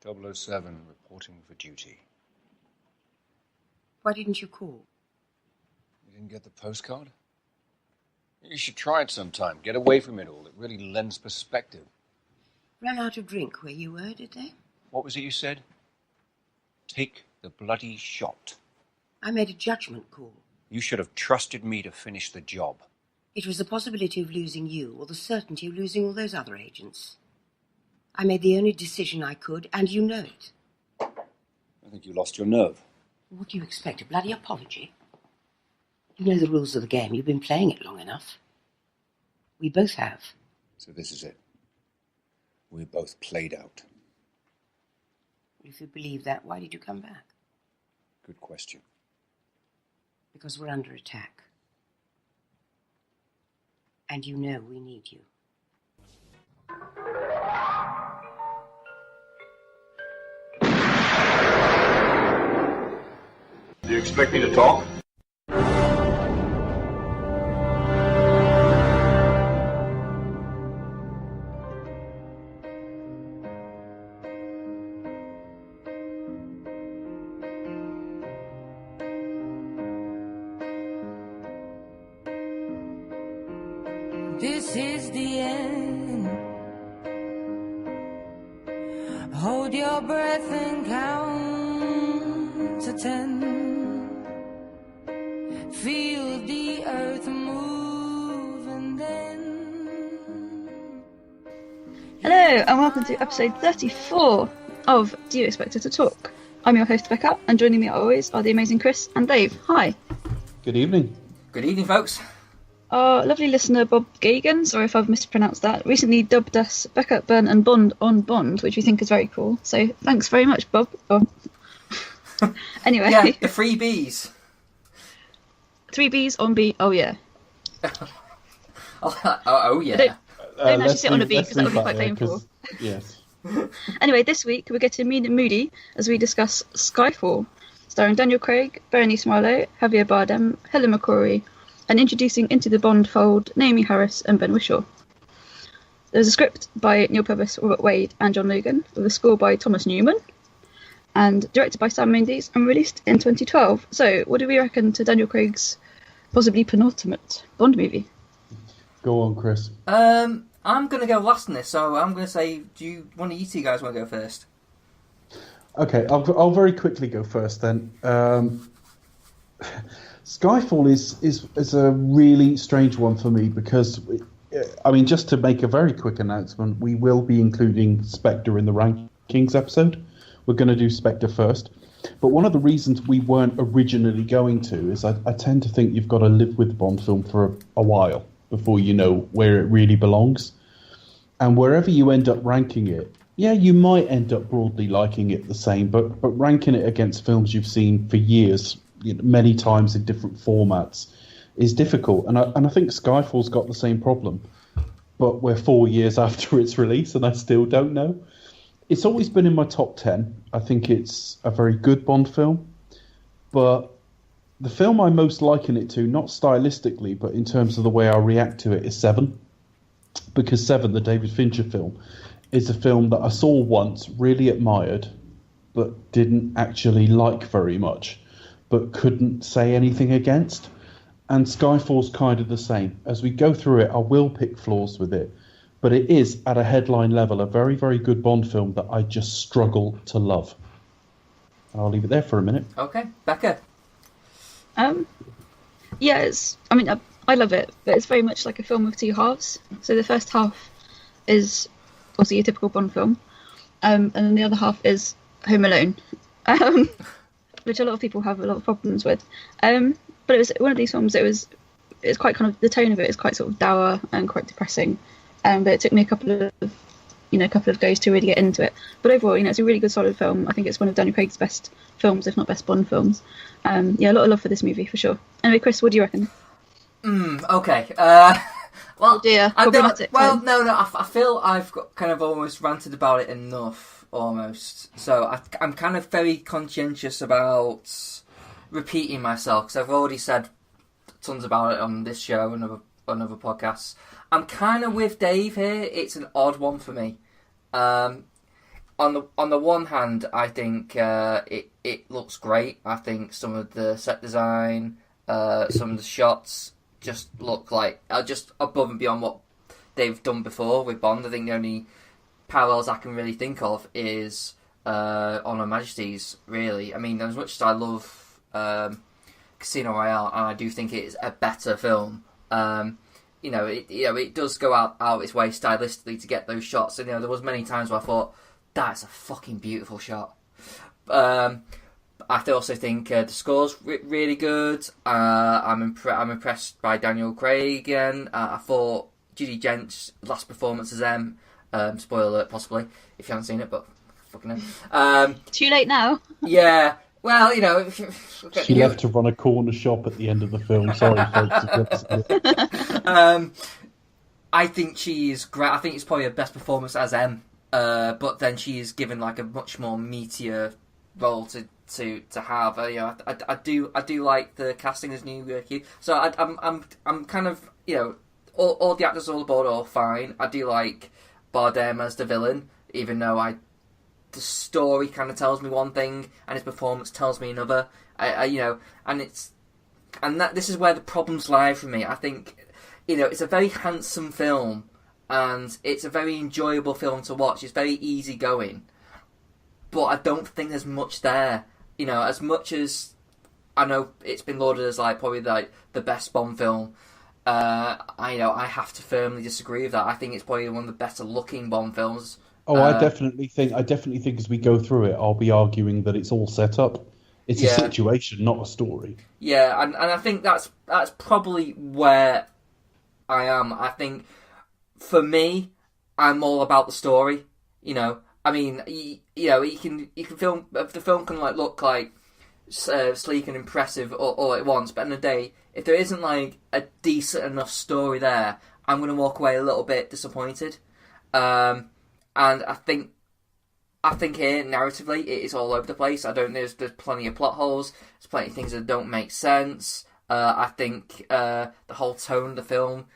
007, reporting for duty. Why didn't you call? You didn't get the postcard? You should try it sometime. Get away from it all. It really lends perspective. Ran out of drink where you were, did they? What was it you said? Take the bloody shot. I made a judgment call. You should have trusted me to finish the job. It was the possibility of losing you or the certainty of losing all those other agents. I made the only decision I could, and you know it. I think you lost your nerve. What do you expect, a bloody apology? You know the rules of the game. You've been playing it long enough. We both have. So this is it. We're both played out. If you believe that, why did you come back? Good question. Because we're under attack. And you know we need you. Do you expect me to talk? This is the end. Hold your breath and count to 10. Feel the earth move and then. Hello and welcome to episode 34 of Do You Expect Her to Talk? I'm your host Becca, and joining me as always are the amazing Chris and Dave. Hi. Good evening. Good evening, folks. Our lovely listener Bob Gagan, sorry if I've mispronounced that, recently dubbed us Becca, Burn and Bond on Bond, which we think is very cool. So thanks very much, Bob. Oh. Anyway. Yeah, the three Bs. 3 Bs on B, oh yeah. oh yeah. Don't actually sit on a B because that would be quite painful. Yes. Anyway, this week we're getting mean and moody as we discuss Skyfall, starring Daniel Craig, Bérénice Lim Marlohe, Javier Bardem, Helen McCrory, and introducing into the Bond fold Naomie Harris and Ben Whishaw. There's a script by Neil Purvis, Robert Wade and John Logan, with a score by Thomas Newman, and directed by Sam Mendes and released in 2012. So, what do we reckon to Daniel Craig's possibly penultimate Bond movie? Go on, Chris. I'm going to go last in this, so I'm going to say, one of you two guys want to go first? Okay, I'll very quickly go first then. Skyfall is a really strange one for me because, I mean, just to make a very quick announcement, we will be including Spectre in the rankings episode. We're going to do Spectre first. But one of the reasons we weren't originally going to is I tend to think you've got to live with the Bond film for a while before you know where it really belongs. And wherever you end up ranking it, yeah, you might end up broadly liking it the same, but ranking it against films you've seen for years, many times in different formats, is difficult. And I think Skyfall's got the same problem. But we're 4 years after its release, and I still don't know. It's always been in my top 10. I think it's a very good Bond film. But the film I most liken it to, not stylistically, but in terms of the way I react to it, is Seven. Because Seven, the David Fincher film, is a film that I saw once, really admired, but didn't actually like very much, but couldn't say anything against. And Skyfall's kind of the same. As we go through it, I will pick flaws with it, but it is, at a headline level, a very, very good Bond film that I just struggle to love. I'll leave it there for a minute. Okay, Becca. Yeah, I love it, but it's very much like a film of two halves. So the first half is obviously a typical Bond film, and then the other half is Home Alone, which a lot of people have a lot of problems with. But it was one of these films. It's quite kind of, the tone of it is quite sort of dour and quite depressing. But it took me a couple of goes to really get into it. But overall, it's a really good, solid film. I think it's one of Daniel Craig's best films, if not best Bond films. Yeah, a lot of love for this movie for sure. Anyway, Chris, what do you reckon? Okay. Well, oh dear, problematic. I feel I've kind of almost ranted about it enough, almost. So I'm kind of very conscientious about repeating myself, because I've already said tons about it on this show and other podcasts. I'm kind of with Dave here. It's an odd one for me. on the one hand, I think it looks great. I think some of the set design, some of the shots just look like just above and beyond what they've done before with Bond. I think the only parallels I can really think of is on Her Majesty's. Really, I mean, as much as I love Casino Royale, and I do think it is a better film. It does go out its way stylistically to get those shots. And there was many times where I thought, that's a fucking beautiful shot. I also think the score's really good. I'm impressed by Daniel Craig again. I thought Judi Dench's last performance as M. Spoiler alert, possibly if you haven't seen it, but fucking hell. Too late now. Yeah. Well, she left to run a corner shop at the end of the film. Sorry, folks. I think she's great. I think it's probably her best performance as M. But then she's given like a much more meatier role to have. I do like the casting as New Yorkie. So I'm kind of all the actors all aboard are all fine. I do like Bardem as the villain, even though the story kind of tells me one thing and his performance tells me another. This is where the problems lie for me. I think it's a very handsome film. And it's a very enjoyable film to watch. It's very easygoing. But I don't think there's much there. As much as I know it's been lauded as probably the best Bond film, I have to firmly disagree with that. I think it's probably one of the better looking Bond films. Oh, I definitely think as we go through it, I'll be arguing that it's all set up. It's a situation, not a story. Yeah, and I think that's probably where I am. I think, for me, I'm all about the story. I mean, you can film. The film can look like sleek and impressive all at once, but in the day, if there isn't a decent enough story there, I'm going to walk away a little bit disappointed. And I think here narratively it is all over the place. There's plenty of plot holes. There's plenty of things that don't make sense. I think the whole tone of the film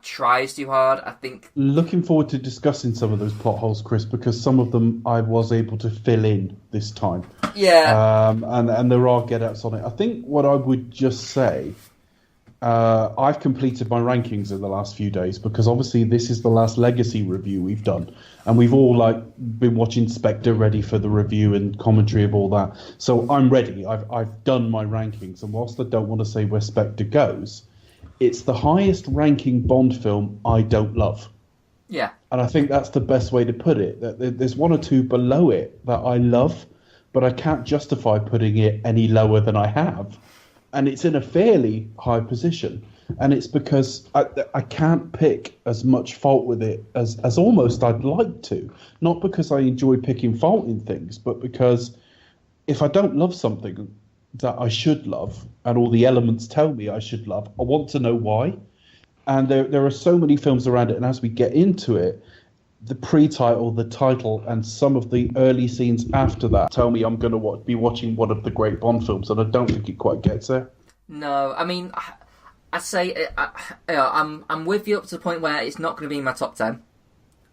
tries too hard. I think looking forward to discussing some of those plot holes, Chris, because some of them I was able to fill in this time. Yeah. And there are get outs on it. I think what I would just say, I've completed my rankings in the last few days because obviously this is the last Legacy review we've done, and we've all been watching Spectre, ready for the review and commentary of all that. So I'm ready. I've done my rankings, and whilst I don't want to say where Spectre goes, it's the highest ranking Bond film I don't love. Yeah. And I think that's the best way to put it. That there's one or two below it that I love, but I can't justify putting it any lower than I have. And it's in a fairly high position. And it's because I can't pick as much fault with it as almost I'd like to. Not because I enjoy picking fault in things, but because if I don't love something that I should love, and all the elements tell me I should love, I want to know why. And there are so many films around it, and as we get into it, the pre-title, the title, and some of the early scenes after that tell me I'm going to be watching one of the great Bond films, and I don't think it quite gets there. No, I mean, I say I'm with you up to the point where it's not going to be in my top 10.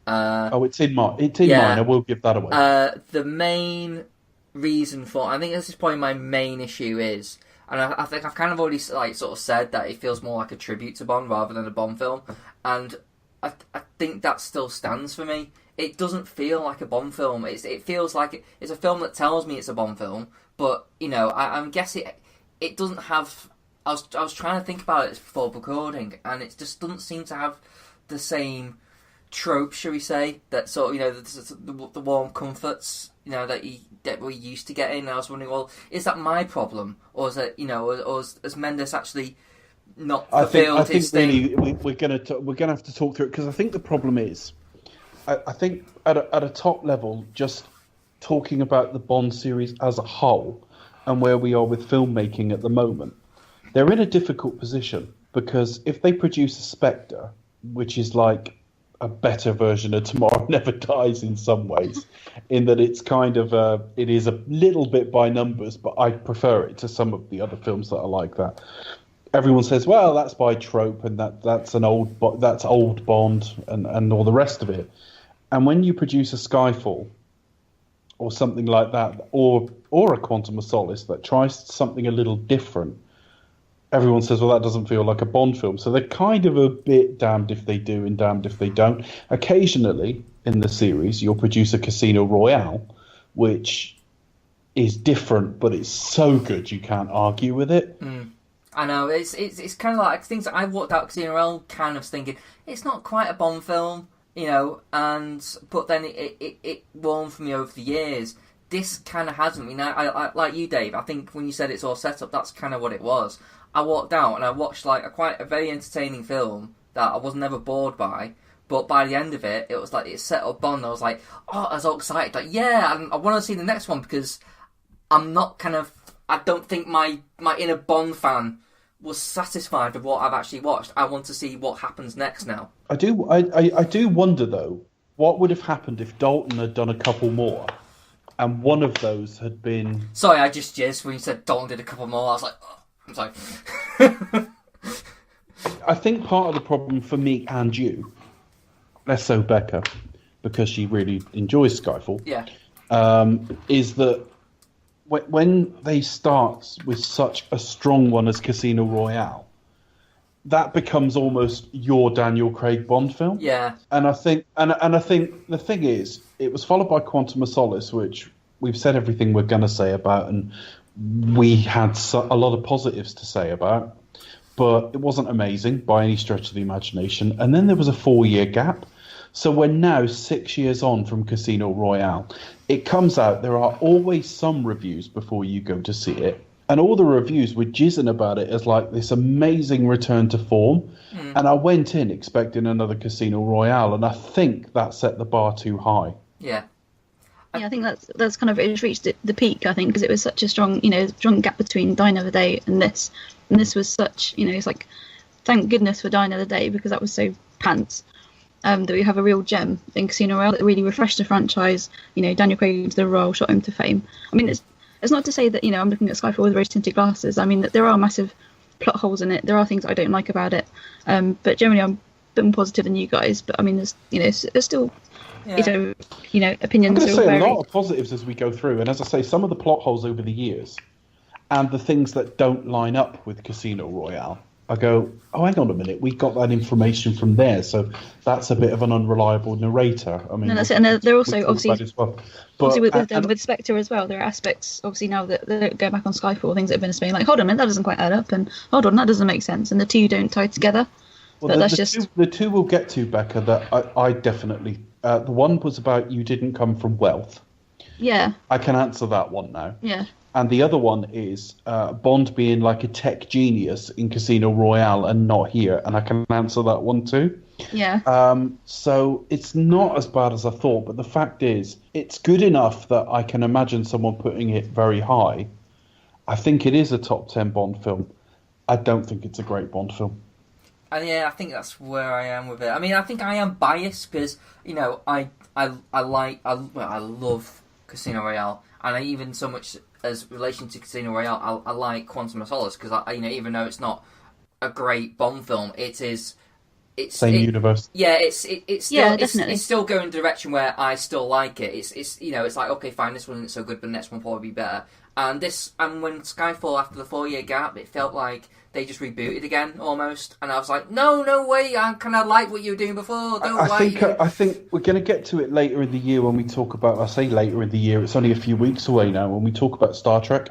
It's in mine. I will give that away. The main reason for, I think this is probably my main issue is, and I think I've kind of already sort of said that it feels more like a tribute to Bond rather than a Bond film, and I think that still stands for me. It doesn't feel like a Bond film. It feels like it's a film that tells me it's a Bond film, but I'm guessing it doesn't have. I was trying to think about it before recording, and it just doesn't seem to have the same trope, shall we say, that sort of the warm comforts that we're used to getting. And I was wondering, well, is that my problem, or is it or has Mendes actually not fulfilled his thing? I think really we're gonna have to talk through it, because I think the problem is, I think at a top level, just talking about the Bond series as a whole and where we are with filmmaking at the moment, they're in a difficult position, because if they produce a Spectre, which is like a better version of Tomorrow Never Dies in some ways, in that it's kind of it is a little bit by numbers, but I prefer it to some of the other films that are like that. Everyone says, well, that's by trope, and that's old Bond, and all the rest of it. And when you produce a Skyfall, or something like that, or a Quantum of Solace that tries something a little different, everyone says, well, that doesn't feel like a Bond film. So they're kind of a bit damned if they do and damned if they don't. Occasionally in the series, you'll produce a Casino Royale, which is different, but it's so good you can't argue with it. I know, it's kind of like things that I walked out Casino Royale kind of thinking, it's not quite a Bond film, you know, but then it warmed for me over the years. This kind of hasn't. I mean, I like you, Dave, I think when you said it's all set up, that's kind of what it was. I walked out and I watched like a very entertaining film that I was never bored by, but by the end of it, it was like it set up Bond. I was like, I was all excited, like I want to see the next one because I'm not I don't think my inner Bond fan was satisfied with what I've actually watched. I want to see what happens next now. I do wonder though, what would have happened if Dalton had done a couple more, and one of those had been. Sorry, I just jizzed when you said Dalton did a couple more. I was like, oh, I'm sorry. I think part of the problem for me and you, less so Becca, because she really enjoys Skyfall, is that when they start with such a strong one as Casino Royale, that becomes almost your Daniel Craig Bond film. Yeah. And I think the thing is, it was followed by Quantum of Solace, which we've said everything we're going to say about, and we had a lot of positives to say about, but it wasn't amazing by any stretch of the imagination. And then there was a 4-year gap. So we're now 6 years on from Casino Royale. It comes out, there are always some reviews before you go to see it. And all the reviews were jizzing about it as like this amazing return to form. And I went in expecting another Casino Royale, and I think that set the bar too high. Yeah. Yeah, I think that's kind of, it's reached the peak, I think, because it was such a strong gap between Die Another Day and this. And this was such, it's like, thank goodness for Die Another Day, because that was so pants. That we have a real gem in Casino Royale that really refreshed the franchise. Daniel Craig into the role, shot him to fame. I mean, it's not to say that, I'm looking at Skyfall with rose-tinted glasses. I mean, that there are massive plot holes in it. There are things I don't like about it. But generally, I'm a bit more positive than you guys. But I mean, there's still, opinions. I'm going to say vary. a lot of positives as we go through. And as I say, some of the plot holes over the years and the things that don't line up with Casino Royale, I go, oh, hang on a minute, we got that information from there, so that's a bit of an unreliable narrator. I mean, no, that's it. And they're also obviously, as well. with Spectre as well, there are aspects obviously now that they're going back on Skyfall, things that have been explained, like, hold on a minute, that doesn't quite add up, and hold on, that doesn't make sense, and the two don't tie together. Well, the two we'll get to, Becca, that I definitely. The one was about you didn't come from wealth. Yeah. I can answer that one now. Yeah. And the other one is Bond being like a tech genius in Casino Royale and not here. And I can answer that one too. Yeah. So it's not as bad as I thought. But the fact is, it's good enough that I can imagine someone putting it very high. I think it is a top 10 Bond film. I don't think it's a great Bond film. I think that's where I am with it. I mean, I think I am biased because, I love Casino Royale. And I even so much as relation to Casino Royale, I like Quantum of Solace because even though it's not a great Bond film, it's same universe. Yeah, it's still, definitely. It's still going in a direction where I still like it. It's like, okay, fine, this one isn't so good, but the next one will probably be better. And when Skyfall, after the 4-year gap, it felt like they just rebooted again almost, and I was like, no way, I kind of like what you were doing before. I think we're going to get to it later in the year when we talk about. I say later in the year; it's only a few weeks away now when we talk about Star Trek.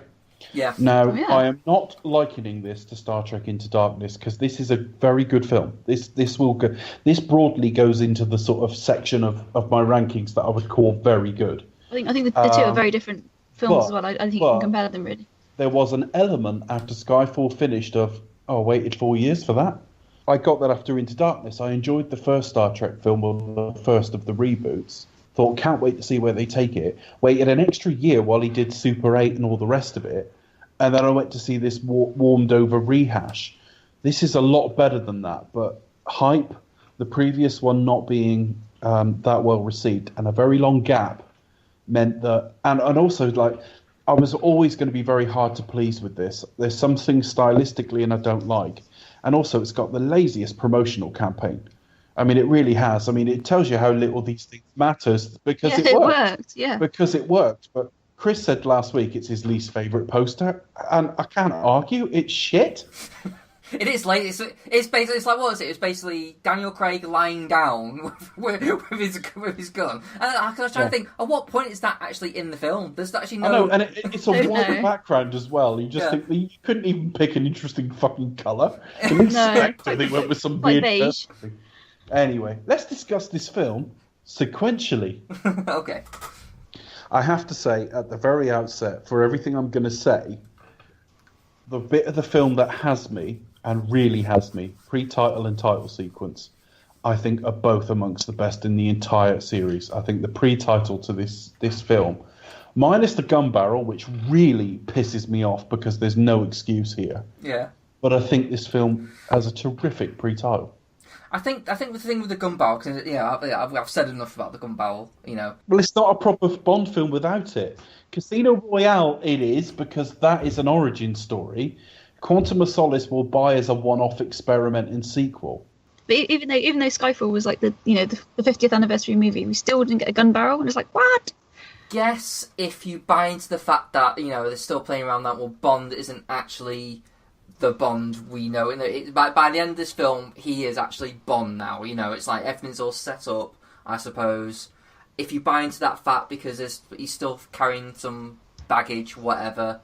Yeah. Now, I am not likening this to Star Trek Into Darkness because this is a very good film. This broadly goes into the sort of section of my rankings that I would call very good. I think the two are very different films as well. I think you can compare them really. There was an element after Skyfall finished of, I waited 4 years for that. I got that after Into Darkness. I enjoyed the first Star Trek film, or the first of the reboots. Thought, can't wait to see where they take it. Waited an extra year while he did Super 8 and all the rest of it. And then I went to see this warmed over rehash. This is a lot better than that, but hype, the previous one not being that well received, and a very long gap meant that, and also like, I was always going to be very hard to please with this. There's some things stylistically and I don't like. And also it's got the laziest promotional campaign. I mean, it really has. I mean, it tells you how little these things matters because Yeah, it it worked. worked. Yeah. Because it worked. But Chris said last week it's his least favourite poster, and I can't argue. It's shit. It is like it's basically it's like what is it? It's basically Daniel Craig lying down with his gun. And I was trying to think, at what point is that actually in the film? There's actually no. I know, and it's a Don't white know. background as well. You just think you couldn't even pick an interesting fucking colour. They went with some Quite weird. beige. Anyway, let's discuss this film sequentially. Okay. I have to say at the very outset, for everything I'm going to say, the bit of the film that has me and really has me, pre-title and title sequence, I think are both amongst the best in the entire series. I think the pre-title to this film, minus the gun barrel, which really pisses me off because there's no excuse here. Yeah. But I think this film has a terrific pre-title. I think the thing with the gun barrel, because I've said enough about the gun barrel, you know. Well, it's not a proper Bond film without it. Casino Royale, it is, because that is an origin story. Quantum of Solace will buy as a one-off experiment and sequel. But even though Skyfall was like the 50th anniversary movie, we still didn't get a gun barrel, and it's like, what? Guess if you buy into the fact that they're still playing around that, well, Bond isn't actually the Bond we know. By the end of this film, he is actually Bond now. It's like everything's all set up, I suppose. If you buy into that fact because he's still carrying some baggage, whatever.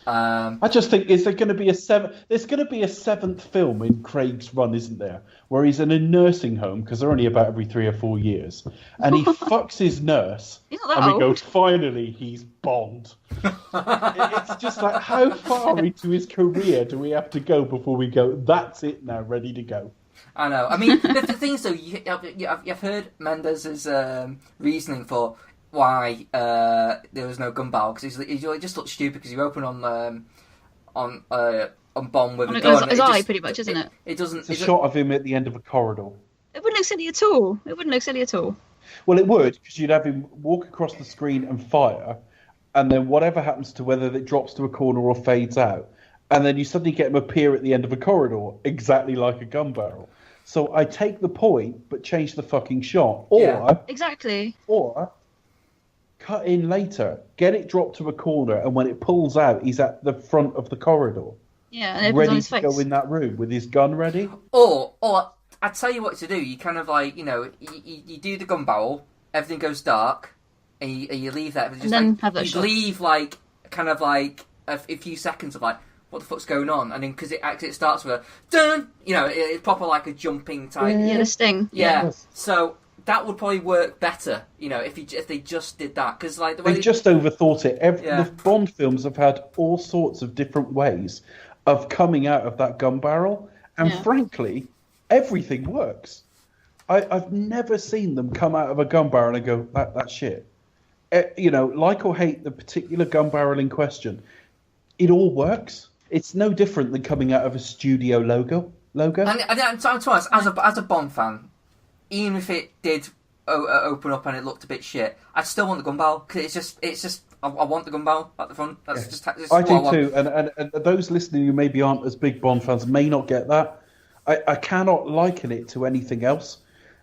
I just think there's going to be a seventh film in Craig's run, isn't there? Where he's in a nursing home because they're only about every 3 or 4 years, and he fucks his nurse, He's not that and we go, old. finally, he's Bond. It's just like, how far into his career do we have to go before we go, that's it now, ready to go? I know. I mean, the thing is, though, you've heard Mendez's reasoning for why there was no gun barrel, because he just looked stupid because you open on Bond with a gun. His eye, pretty much, isn't it? It doesn't. It's a shot of him at the end of a corridor. It wouldn't look silly at all. It wouldn't look silly at all. Well, it would, because you'd have him walk across the screen and fire, and then whatever happens to whether it drops to a corner or fades out, and then you suddenly get him appear at the end of a corridor, exactly like a gun barrel. So I take the point, but change the fucking shot. Exactly. Or cut in later, get it dropped to a corner, and when it pulls out, he's at the front of the corridor. Yeah, and it opens on ready his to face. go in that room with his gun ready. Or I tell you what to do. You kind of like you do the gun barrel, everything goes dark, and you leave that. Just And then like, have that you shot. leave like kind of like a few seconds of like, what the fuck's going on? And then because it starts with a dun, it's proper like a jumping type. Yeah, the sting. Yeah. Yes. So that would probably work better, if they just did that, because like the way They've just overthought it. Yeah. The Bond films have had all sorts of different ways of coming out of that gun barrel, and frankly, everything works. I've never seen them come out of a gun barrel and go, that's shit. Like or hate the particular gun barrel in question, it all works. It's no different than coming out of a studio logo. And to be honest, as a Bond fan, even if it did open up and it looked a bit shit, I'd still want the gun barrel, because it's just I want the gun barrel at the front. That's just I what do want. too, and those listening who maybe aren't as big Bond fans may not get that. I cannot liken it to anything else.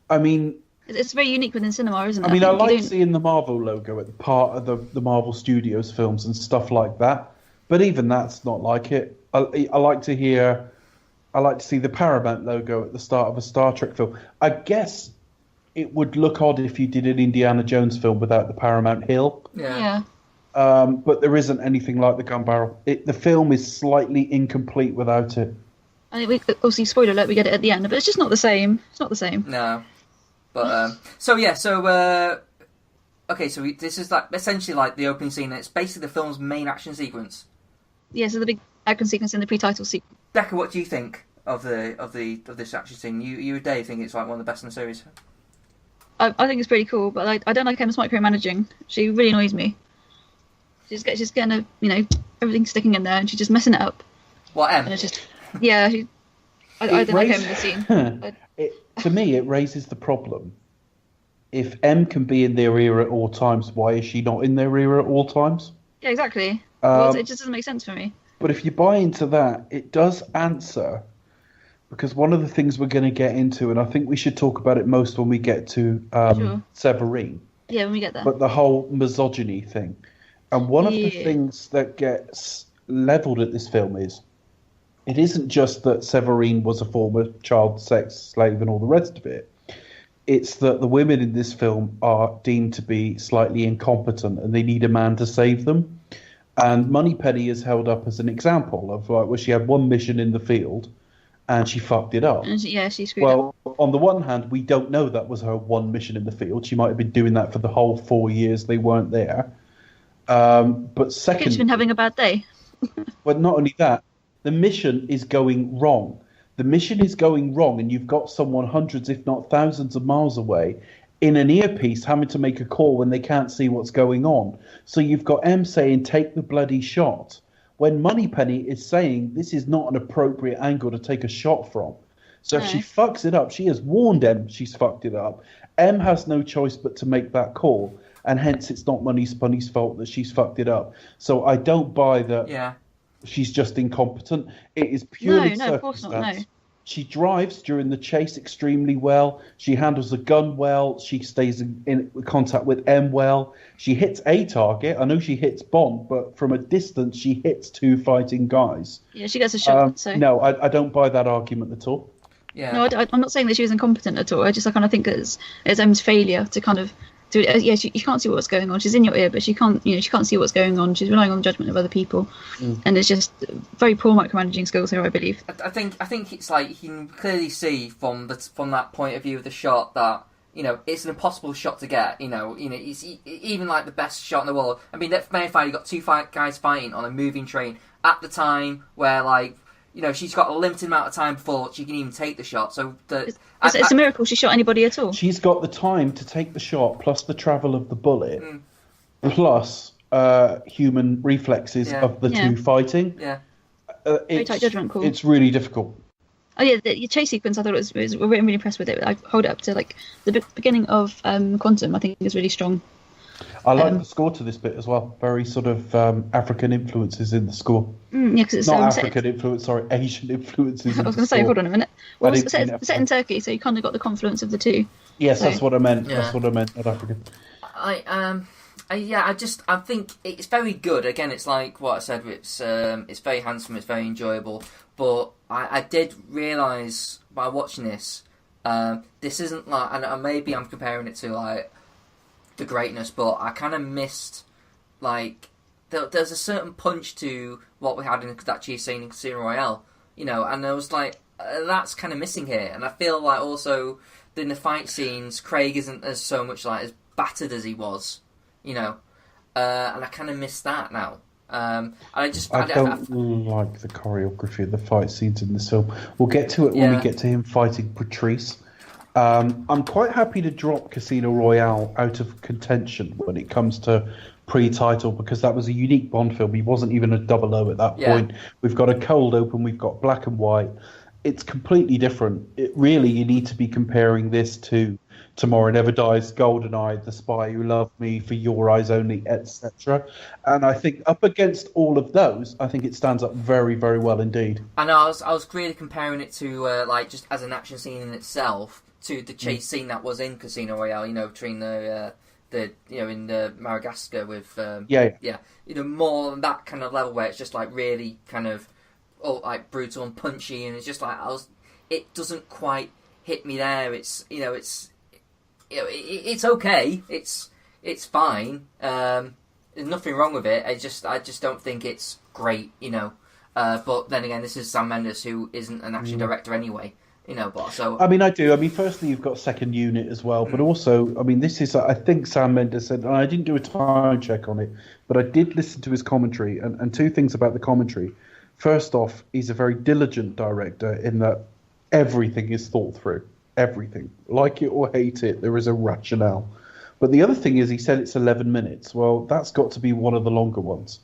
I mean, It's very unique within cinema, isn't it? I mean, I think you like don't- seeing the Marvel logo at the part of the Marvel Studios films and stuff like that. But even that's not like it. I like to see the Paramount logo at the start of a Star Trek film. I guess it would look odd if you did an Indiana Jones film without the Paramount Hill. Yeah. But there isn't anything like the gun barrel. The film is slightly incomplete without it. I think obviously, spoiler alert, we get it at the end, but it's just not the same. It's not the same. No. But okay, so this is like essentially like the opening scene. It's basically the film's main action sequence. Yeah, so the big action sequence in the pre-title sequence. Becca, what do you think of this action scene? You and Dave think it's like one of the best in the series. I think it's pretty cool, but I don't like Emma's micromanaging. She really annoys me. She's getting everything sticking in there, and she's just messing it up. What, Em? And it's just I don't like Em in the scene. To me, it raises the problem. If M can be in their era at all times, why is she not in their era at all times? Yeah, exactly. Well, it just doesn't make sense for me. But if you buy into that, it does answer because one of the things we're going to get into, and I think we should talk about it most when we get to Sure. Severine, Yeah, when we get there. but the whole misogyny thing. And one of the things that gets leveled at this film is, it isn't just that Severine was a former child sex slave and all the rest of it. It's that the women in this film are deemed to be slightly incompetent and they need a man to save them. And Moneypenny is held up as an example of like where she had one mission in the field and she fucked it up. And she screwed up. Well, on the one hand, we don't know that was her one mission in the field. She might have been doing that for the whole 4 years they weren't there. But second, She's been having a bad day. but not only that, the mission is going wrong. The mission is going wrong, and you've got someone hundreds, if not thousands of miles away in an earpiece having to make a call when they can't see what's going on. So you've got M saying, take the bloody shot, when Moneypenny is saying this is not an appropriate angle to take a shot from. So if she fucks it up, she has warned M she's fucked it up. M has no choice but to make that call, and hence it's not Moneypenny's fault that she's fucked it up. So I don't buy that she's just incompetent. It is purely No, of course not, no. She drives during the chase extremely well. She handles the gun well. She stays in contact with M well. She hits a target. I know she hits Bond, but from a distance, she hits two fighting guys. Yeah, she gets a shot. So no, I don't buy that argument at all. Yeah. No, I'm not saying that she was incompetent at all. I kind of think it's M's failure to kind of do it. Yeah, you can't see what's going on. She's in your ear, but she can't see what's going on. She's relying on the judgment of other people, and it's just very poor micromanaging skills here, I believe. I think it's like you can clearly see from that point of view of the shot that it's an impossible shot to get. It's even like the best shot in the world. I mean, that May finally got two guys fighting on a moving train at the time where she's got a limited amount of time before she can even take the shot. So it's a miracle she shot anybody at all. She's got the time to take the shot, plus the travel of the bullet, plus human reflexes of the two fighting. Yeah, very tight judgment call. It's really difficult. Oh yeah, the chase sequence I thought was really impressed with it. I hold it up to like the beginning of Quantum. I think is really strong. I like the score to this bit as well. Very sort of African influences in the score. Yeah, because it's not African influence, sorry, Asian influences. I was going to say, hold on a minute. Well, it's set in Turkey, so you kind of got the confluence of the two. Yes, that's what I meant. Yeah. That's what I meant. Not African. I think it's very good. Again, it's like what I said. It's very handsome. It's very enjoyable. But I did realise by watching this, this isn't like, and maybe I'm comparing it to like The Greatness, but I kind of missed like there's a certain punch to what we had in that chase scene in Casino Royale, and I was like, that's kind of missing here. And I feel like also in the fight scenes, Craig isn't as so much like as battered as he was, and I kind of miss that now. I don't like the choreography of the fight scenes in this film. We'll get to it when we get to him fighting Patrice. I'm quite happy to drop Casino Royale out of contention when it comes to pre-title, because that was a unique Bond film. He wasn't even a 00 at that point. We've got a cold open, we've got black and white. It's completely different. You need to be comparing this to Tomorrow Never Dies, GoldenEye, The Spy Who Loved Me, For Your Eyes Only, etc. And I think up against all of those, I think it stands up very, very well indeed. And I was really comparing it to like just as an action scene in itself to the chase scene that was in Casino Royale. Between the in the Madagascar with more on that kind of level where it's just like really kind of like brutal and punchy, and it's just like it doesn't quite hit me there. It's it's okay. It's fine. There's nothing wrong with it. I just don't think it's great. But then again, this is Sam Mendes, who isn't an action director anyway. But so I do. Firstly, you've got Second Unit as well, but also, this is, I think Sam Mendes said, and I didn't do a time check on it, but I did listen to his commentary, and two things about the commentary. First off, he's a very diligent director in that everything is thought through. Everything. Like it or hate it, there is a rationale. But the other thing is, he said it's 11 minutes. Well, that's got to be one of the longer ones.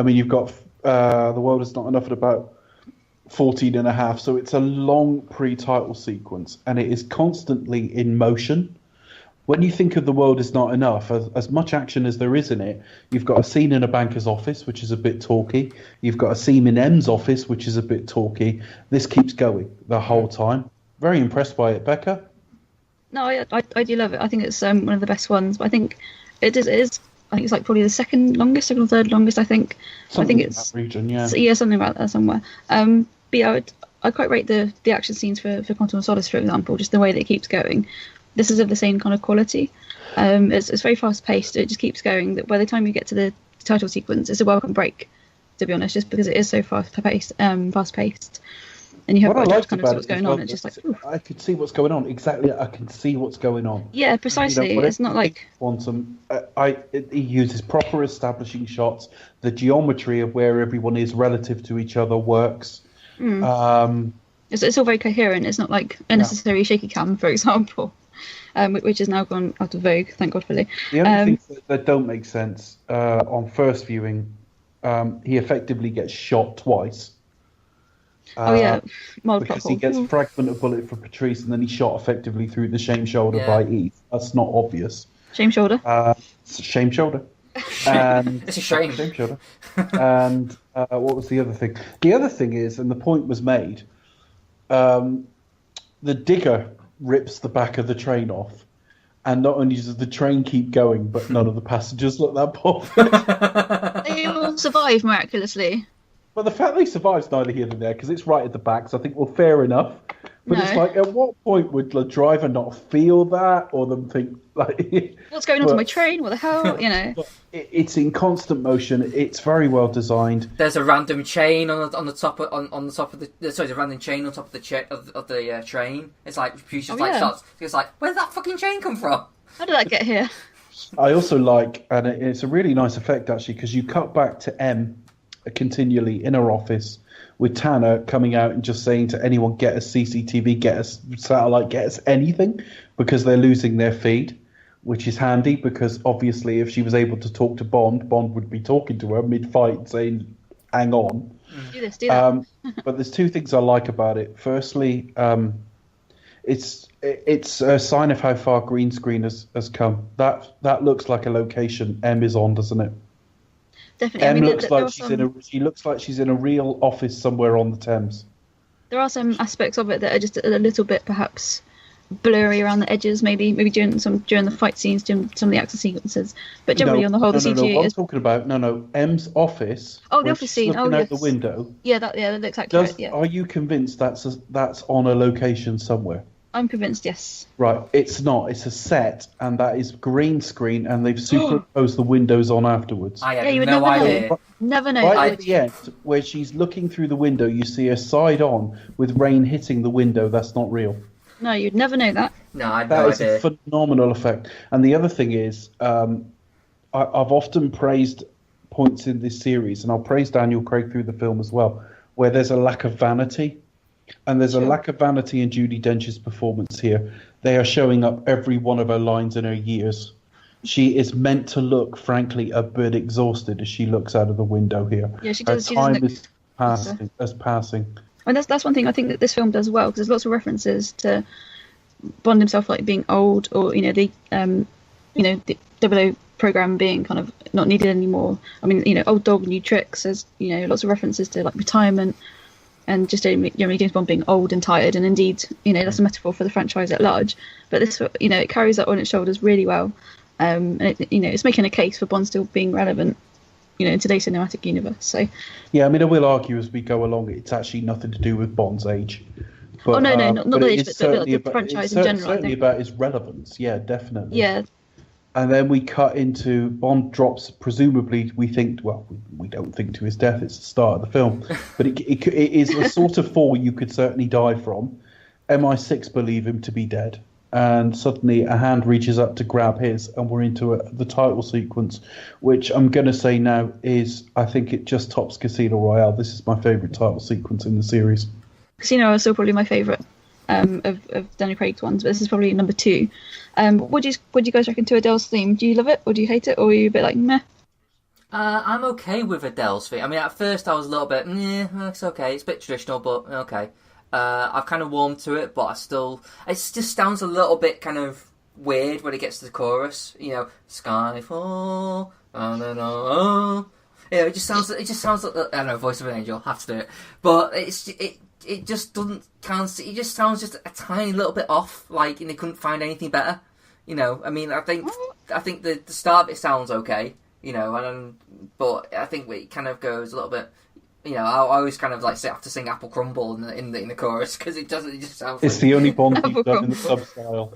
You've got The World Is Not Enough at about 14 and a half, so it's a long pre-title sequence, and it is constantly in motion. when you think of The World Is Not Enough, as much action as there is in it, you've got a scene in a banker's office, which is a bit talky. You've got a scene in M's office, which is a bit talky. This keeps going the whole time. Very impressed by it, Becca. No, I do love it. I think it's one of the best ones. But I think it is. I think it's like probably the second or third longest. I think. Something I think in it's that region, yeah. Yeah, something about that somewhere. But yeah, I quite rate the action scenes for Quantum of Solace, for example, just the way that it keeps going. This is of the same kind of quality. It's very fast paced. It just keeps going. That by the time you get to the title sequence, it's a welcome break, to be honest, just because it is so fast paced. And you have What I to liked kind of see about what's it going as well, on. It's just like, oof. I could see what's going on. Exactly, I can see what's going on. Yeah, precisely. It's not like Quantum. He uses proper establishing shots. The geometry of where everyone is relative to each other works. It's all very coherent. It's not like unnecessary shaky cam, for example, which has now gone out of vogue. Thank God for Lee. The only things that don't make sense on first viewing, he effectively gets shot twice. Because he gets fragment of bullet for Patrice, and then he's shot effectively through the shame shoulder by Eve. That's not obvious. Shame shoulder. It's a shame shoulder. And It's a shame. Shame shoulder. And what was the other thing? The other thing is, and the point was made, the digger rips the back of the train off, and not only does the train keep going, but none of the passengers look that bothered. They all survive miraculously. Well, the fact they survive's neither here nor there, because it's right at the back, so I think, well, fair enough. But it's like, at what point would the driver not feel that, or them think, like... What's going on to my train? What the hell? You know? It's in constant motion. It's very well designed. There's a random chain on the top of the random chain on top of the train. It's like shots. It's like, where did that fucking chain come from? How did that get here? I also like, and it's a really nice effect, actually, because you cut back to M continually in her office with Tanner coming out and just saying to anyone, get us CCTV, get us satellite, get us anything, because they're losing their feed, which is handy, because obviously if she was able to talk to Bond would be talking to her mid-fight and saying, hang on. Do this, do that. But there's two things I like about it. Firstly, it's a sign of how far green screen has come. That looks like a location M is on, doesn't it? Definitely. She looks like she's in a real office somewhere on the Thames. There are some aspects of it that are just a little bit perhaps blurry around the edges, maybe during the fight scenes, during some of the action sequences. But generally, on the whole, the CGI what is. I'm talking about, M's office. Oh, the office scene. Looking Oh, out the window. Yeah, that looks accurate. Yeah. Are you convinced that's on a location somewhere? I'm convinced, yes. Right, it's not. It's a set, and that is green screen, and they've superimposed the windows on afterwards. I had you would no never idea. know. Never know. Right at the end, where she's looking through the window, you see her side on with rain hitting the window. That's not real. No, you'd never know that. No, I had no That is idea. a phenomenal effect. And the other thing is, I've often praised points in this series, and I'll praise Daniel Craig through the film as well, where there's a lack of vanity. And there's a lack of vanity in Judi Dench's performance here. They are showing up every one of her lines in her years. She is meant to look, frankly, a bit exhausted as she looks out of the window here. Yeah, she does. Her She doesn't time look... is passing. And that's one thing I think that this film does well, because there's lots of references to Bond himself like being old, or the 00 program being kind of not needed anymore. I mean, old dog, new tricks. There's lots of references to like retirement. And just James Bond being old and tired, and indeed, that's a metaphor for the franchise at large. But this, it carries that on its shoulders really well, and it's making a case for Bond still being relevant, in today's cinematic universe. So, yeah, I mean, I will argue as we go along, it's actually nothing to do with Bond's age. But, not the age, but the franchise in general. Certainly about its relevance. Yeah, definitely. Yeah. And then we cut into Bond drops, presumably, we think, well, we don't think to his death, it's the start of the film, but it is a sort of fall you could certainly die from. MI6 believe him to be dead, and suddenly a hand reaches up to grab his, and we're into the title sequence, which I'm going to say now is, I think it just tops Casino Royale. This is my favourite title sequence in the series. Casino is still probably my favourite. Of Daniel Craig's ones, but this is probably number 2. What do you guys reckon to Adele's theme? Do you love it, or do you hate it, or are you a bit like meh? I'm okay with Adele's theme. I mean, at first I was a little bit, it's okay. It's a bit traditional, but okay. I've kind of warmed to it, but it just sounds a little bit kind of weird when it gets to the chorus. You know, Skyfall. Yeah, it just sounds like I don't know, Voice of an Angel. Have to do it, but it just doesn't count. It just sounds just a tiny little bit off. Like, and they couldn't find anything better. You know, I mean, I think the start of it sounds okay. You know, but I think it kind of goes a little bit. You know, I always kind of like have to sing Apple Crumble in the chorus because it just sounds. It's like... the only Bond you've done in the sub style.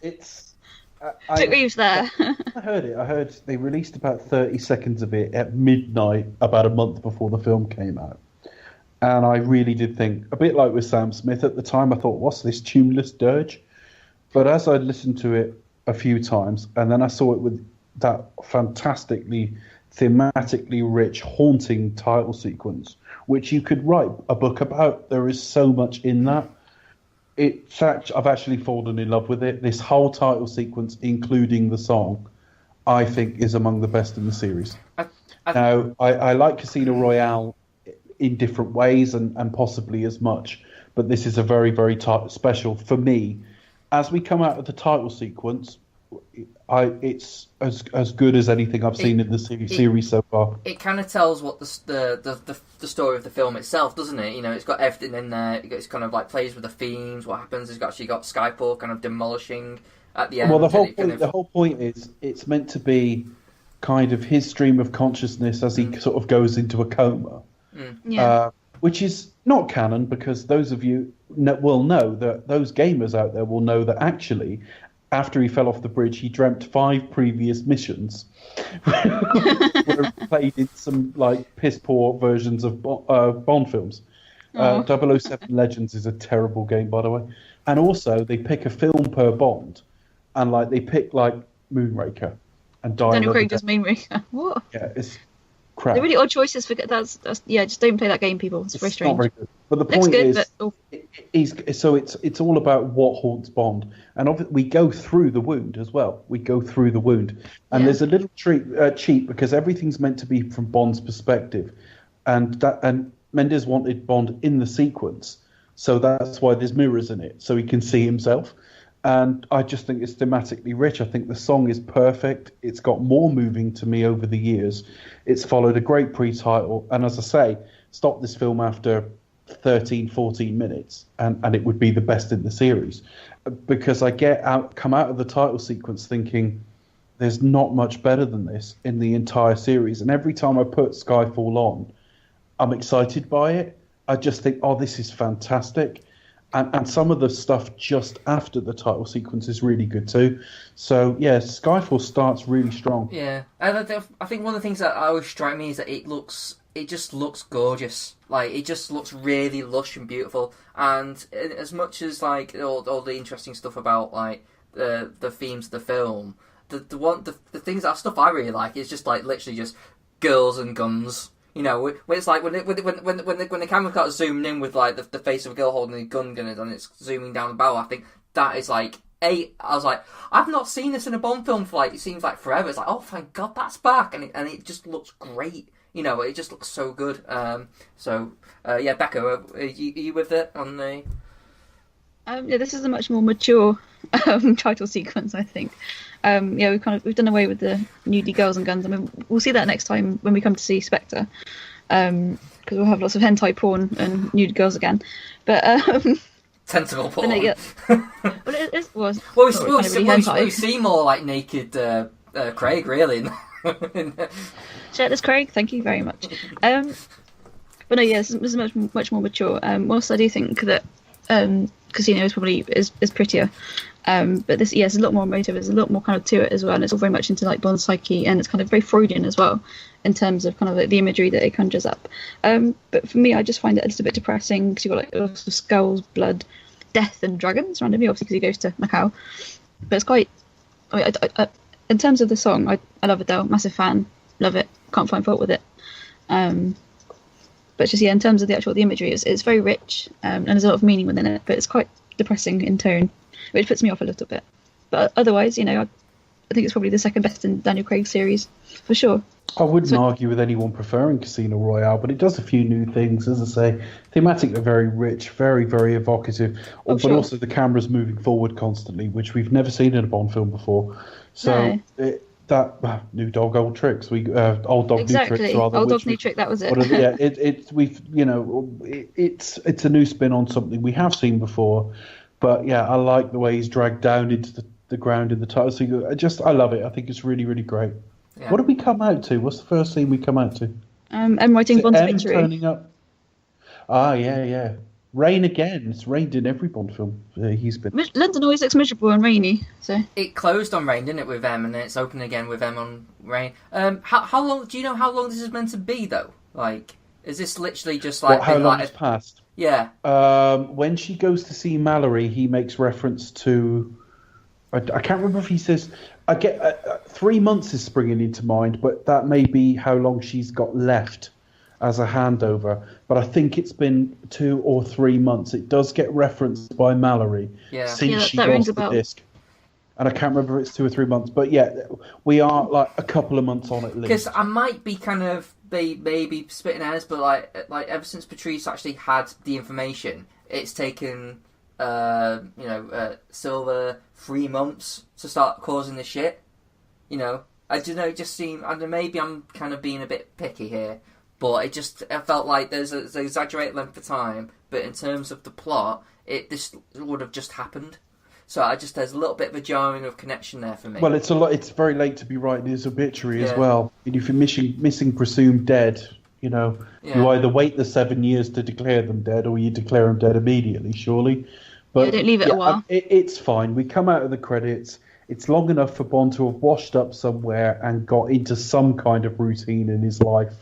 It's. Dick Reeves there. I heard it. I heard they released about 30 seconds of it at midnight about a month before the film came out. And I really did think, a bit like with Sam Smith at the time, I thought, what's this tuneless dirge? But as I listened to it a few times, and then I saw it with that fantastically, thematically rich, haunting title sequence, which you could write a book about. There is so much in that. I've actually fallen in love with it. This whole title sequence, including the song, I think is among the best in the series. Now, I like Casino Royale in different ways and possibly as much, but this is a very, very special for me. As we come out of the title sequence, it's as good as anything I've seen in the series so far. It kind of tells what the story of the film itself, doesn't it? You know, it's got everything in there. It's kind of like plays with the themes. What happens? It's actually got Skyfall kind of demolishing at the end. Well, the whole point is it's meant to be kind of his stream of consciousness as he sort of goes into a coma. Which is not canon, because those of you will know that those gamers out there will know that actually, after he fell off the bridge, he dreamt 5 previous missions were played in some like piss poor versions of Bond films. 007 Legends is a terrible game, by the way. And also, they pick a film per Bond, and like they pick like Moonraker and Die. Daniel Craig does Moonraker. What? Yeah, it's crap. They're really odd choices for that's just don't play that game, people. It's very strange. Not very good. But the point is, it's all about what haunts Bond, and we go through the wound as well. We go through the wound, and there's a little cheat because everything's meant to be from Bond's perspective, and Mendes wanted Bond in the sequence, so that's why there's mirrors in it, so he can see himself. And I just think it's thematically rich. I think the song is perfect. It's got more moving to me over the years. It's followed a great pre-title. And as I say, stop this film after 13, 14 minutes, and it would be the best in the series. Because I come out of the title sequence thinking, there's not much better than this in the entire series. And every time I put Skyfall on, I'm excited by it. I just think, oh, this is fantastic. And some of the stuff just after the title sequence is really good too. So, yeah, Skyfall starts really strong. Yeah. I think one of the things that always strike me is that it just looks gorgeous. Like, it just looks really lush and beautiful. And as much as, like, all the interesting stuff about, like, the themes of the film, the things, that stuff I really like is just, like, literally just girls and guns. You know, when it's like when the camera starts zooming in with like the face of a girl holding a gun and it's zooming down the barrel, I think that is like I was like, I've not seen this in a Bond film for like, it seems like forever. It's like, oh thank God that's back, and it just looks great. You know, it just looks so good. Yeah, Becca, are you with it on the? Yeah, this is a much more mature title sequence, I think. Yeah, we've done away with the nudie girls and guns. I mean, we'll see that next time when we come to see Spectre, because we'll have lots of hentai porn and nude girls again. But tentacle porn. No, yeah. Well, it was. We see more like naked Craig, really. Shirtless Craig, thank you very much. But no, yeah, this is much more mature. Whilst I do think that Casino is probably is prettier. But this, yes, a lot more emotive. There's a lot more kind of to it as well, and it's all very much into like Bond's psyche, and it's kind of very Freudian as well in terms of kind of like the imagery that it conjures up. But for me, I just find it a little bit depressing because you've got like lots of skulls, blood, death, and dragons randomly, obviously because he goes to Macau. But it's quite. I mean, I, in terms of the song, I love Adele, massive fan, love it, can't find fault with it. But just in terms of the imagery, it's very rich, and there's a lot of meaning within it. But it's quite depressing in tone, which puts me off a little bit. But otherwise, I think it's probably the second best in Daniel Craig's series, for sure. I wouldn't argue with anyone preferring Casino Royale, but it does a few new things, as I say. Thematically very rich, very, very evocative, but sure. also the camera's moving forward constantly, which we've never seen in a Bond film before. So new dog, old tricks. Old dog, new tricks, rather. Old dog, new trick. That was it. It's a new spin on something we have seen before, but yeah, I like the way he's dragged down into the ground in the title. So I love it. I think it's really, really great. Yeah. What did we come out to? What's the first scene we come out to? M writing Bond's victory. Turning up. Ah, yeah. Rain again. It's rained in every Bond film he's been. London always looks miserable and rainy. So it closed on rain, didn't it, with M, and then it's open again with M on rain. How long? Do you know how long this is meant to be though? Like, is this literally just like how long has passed? Yeah. When she goes to see Mallory, he makes reference to. I can't remember if he says. I get 3 months is springing into mind, but that may be how long she's got left as a handover. But I think it's been 2 or 3 months. It does get referenced by Mallory since she lost the disc. And I can't remember if it's 2 or 3 months. But yeah, we are like a couple of months on at least. Because I might be kind of maybe spitting hairs, but like ever since Patrice actually had the information, it's taken Silver 3 months to start causing the shit. I don't know, it just seemed, I don't know, maybe I'm kind of being a bit picky here, but it felt like there's an exaggerated length of time, but in terms of the plot, this would have just happened. So there's a little bit of a jarring of connection there for me. Well, it's very late to be writing his obituary as well. And if you're missing presumed dead, you either wait the 7 years to declare them dead, or you declare them dead immediately, surely. But don't leave it a while. It's fine. We come out of the credits. It's long enough for Bond to have washed up somewhere and got into some kind of routine in his life.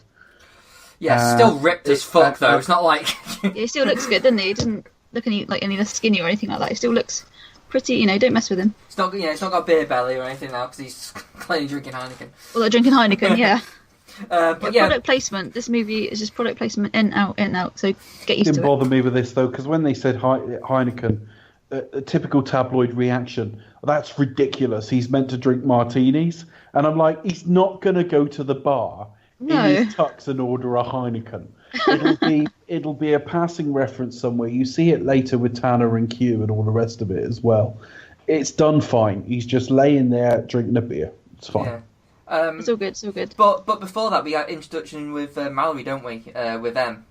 Yeah, still ripped as fuck though. It's not like he still looks good, doesn't he? He doesn't look any less skinny or anything like that. He still looks pretty. Don't mess with him. It's not got a beer belly or anything now because he's clearly drinking Heineken. Well, they're drinking Heineken, yeah. Product placement. This movie is just product placement in out. So get used to it. Didn't bother me with this though, because when they said Heineken, a typical tabloid reaction. That's ridiculous. He's meant to drink martinis, and I'm like, he's not going to go to the bar in his tux and order a Heineken. It'll be a passing reference somewhere. You see it later with Tanner and Q and all the rest of it as well. It's done fine. He's just laying there drinking a beer. It's fine. Yeah. It's all good. But before that, we got introduction with Mallory, don't we? With M.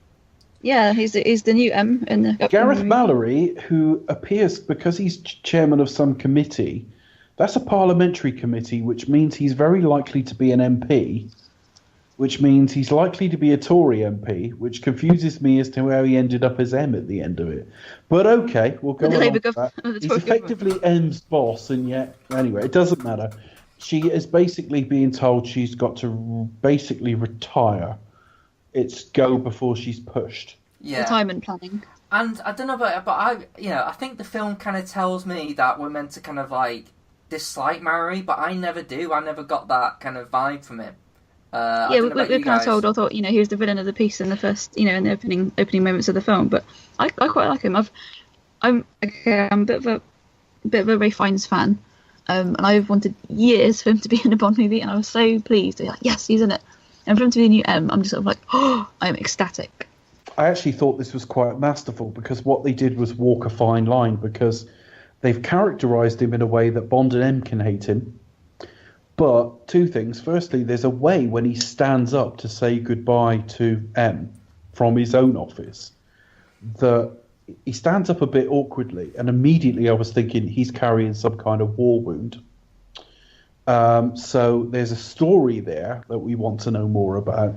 Yeah, he's the new M in the Gareth Mallory, who appears because he's chairman of some committee. That's a parliamentary committee, which means he's very likely to be an MP, which means he's likely to be a Tory MP, which confuses me as to how he ended up as M at the end of it. But okay, we'll go on with that. He's effectively M's boss, and yet anyway, it doesn't matter. She is basically being told she's got to basically retire. It's go before she's pushed. Yeah. Retirement planning. And I don't know, but I think the film kind of tells me that we're meant to kind of like dislike Mallory, but I never do. I never got that kind of vibe from him. We're kind of told. I thought he was the villain of the piece in the first, in the opening moments of the film. But I quite like him. I'm a bit of a Ray Fiennes fan, and I've wanted years for him to be in a Bond movie, and I was so pleased. To be like, yes, he's in it. And for him to be the new M, I'm just sort of like, I'm ecstatic. I actually thought this was quite masterful because what they did was walk a fine line, because they've characterised him in a way that Bond and M can hate him. But two things. Firstly, there's a way when he stands up to say goodbye to M from his own office that he stands up a bit awkwardly, and immediately I was thinking he's carrying some kind of war wound. So there's a story there that we want to know more about.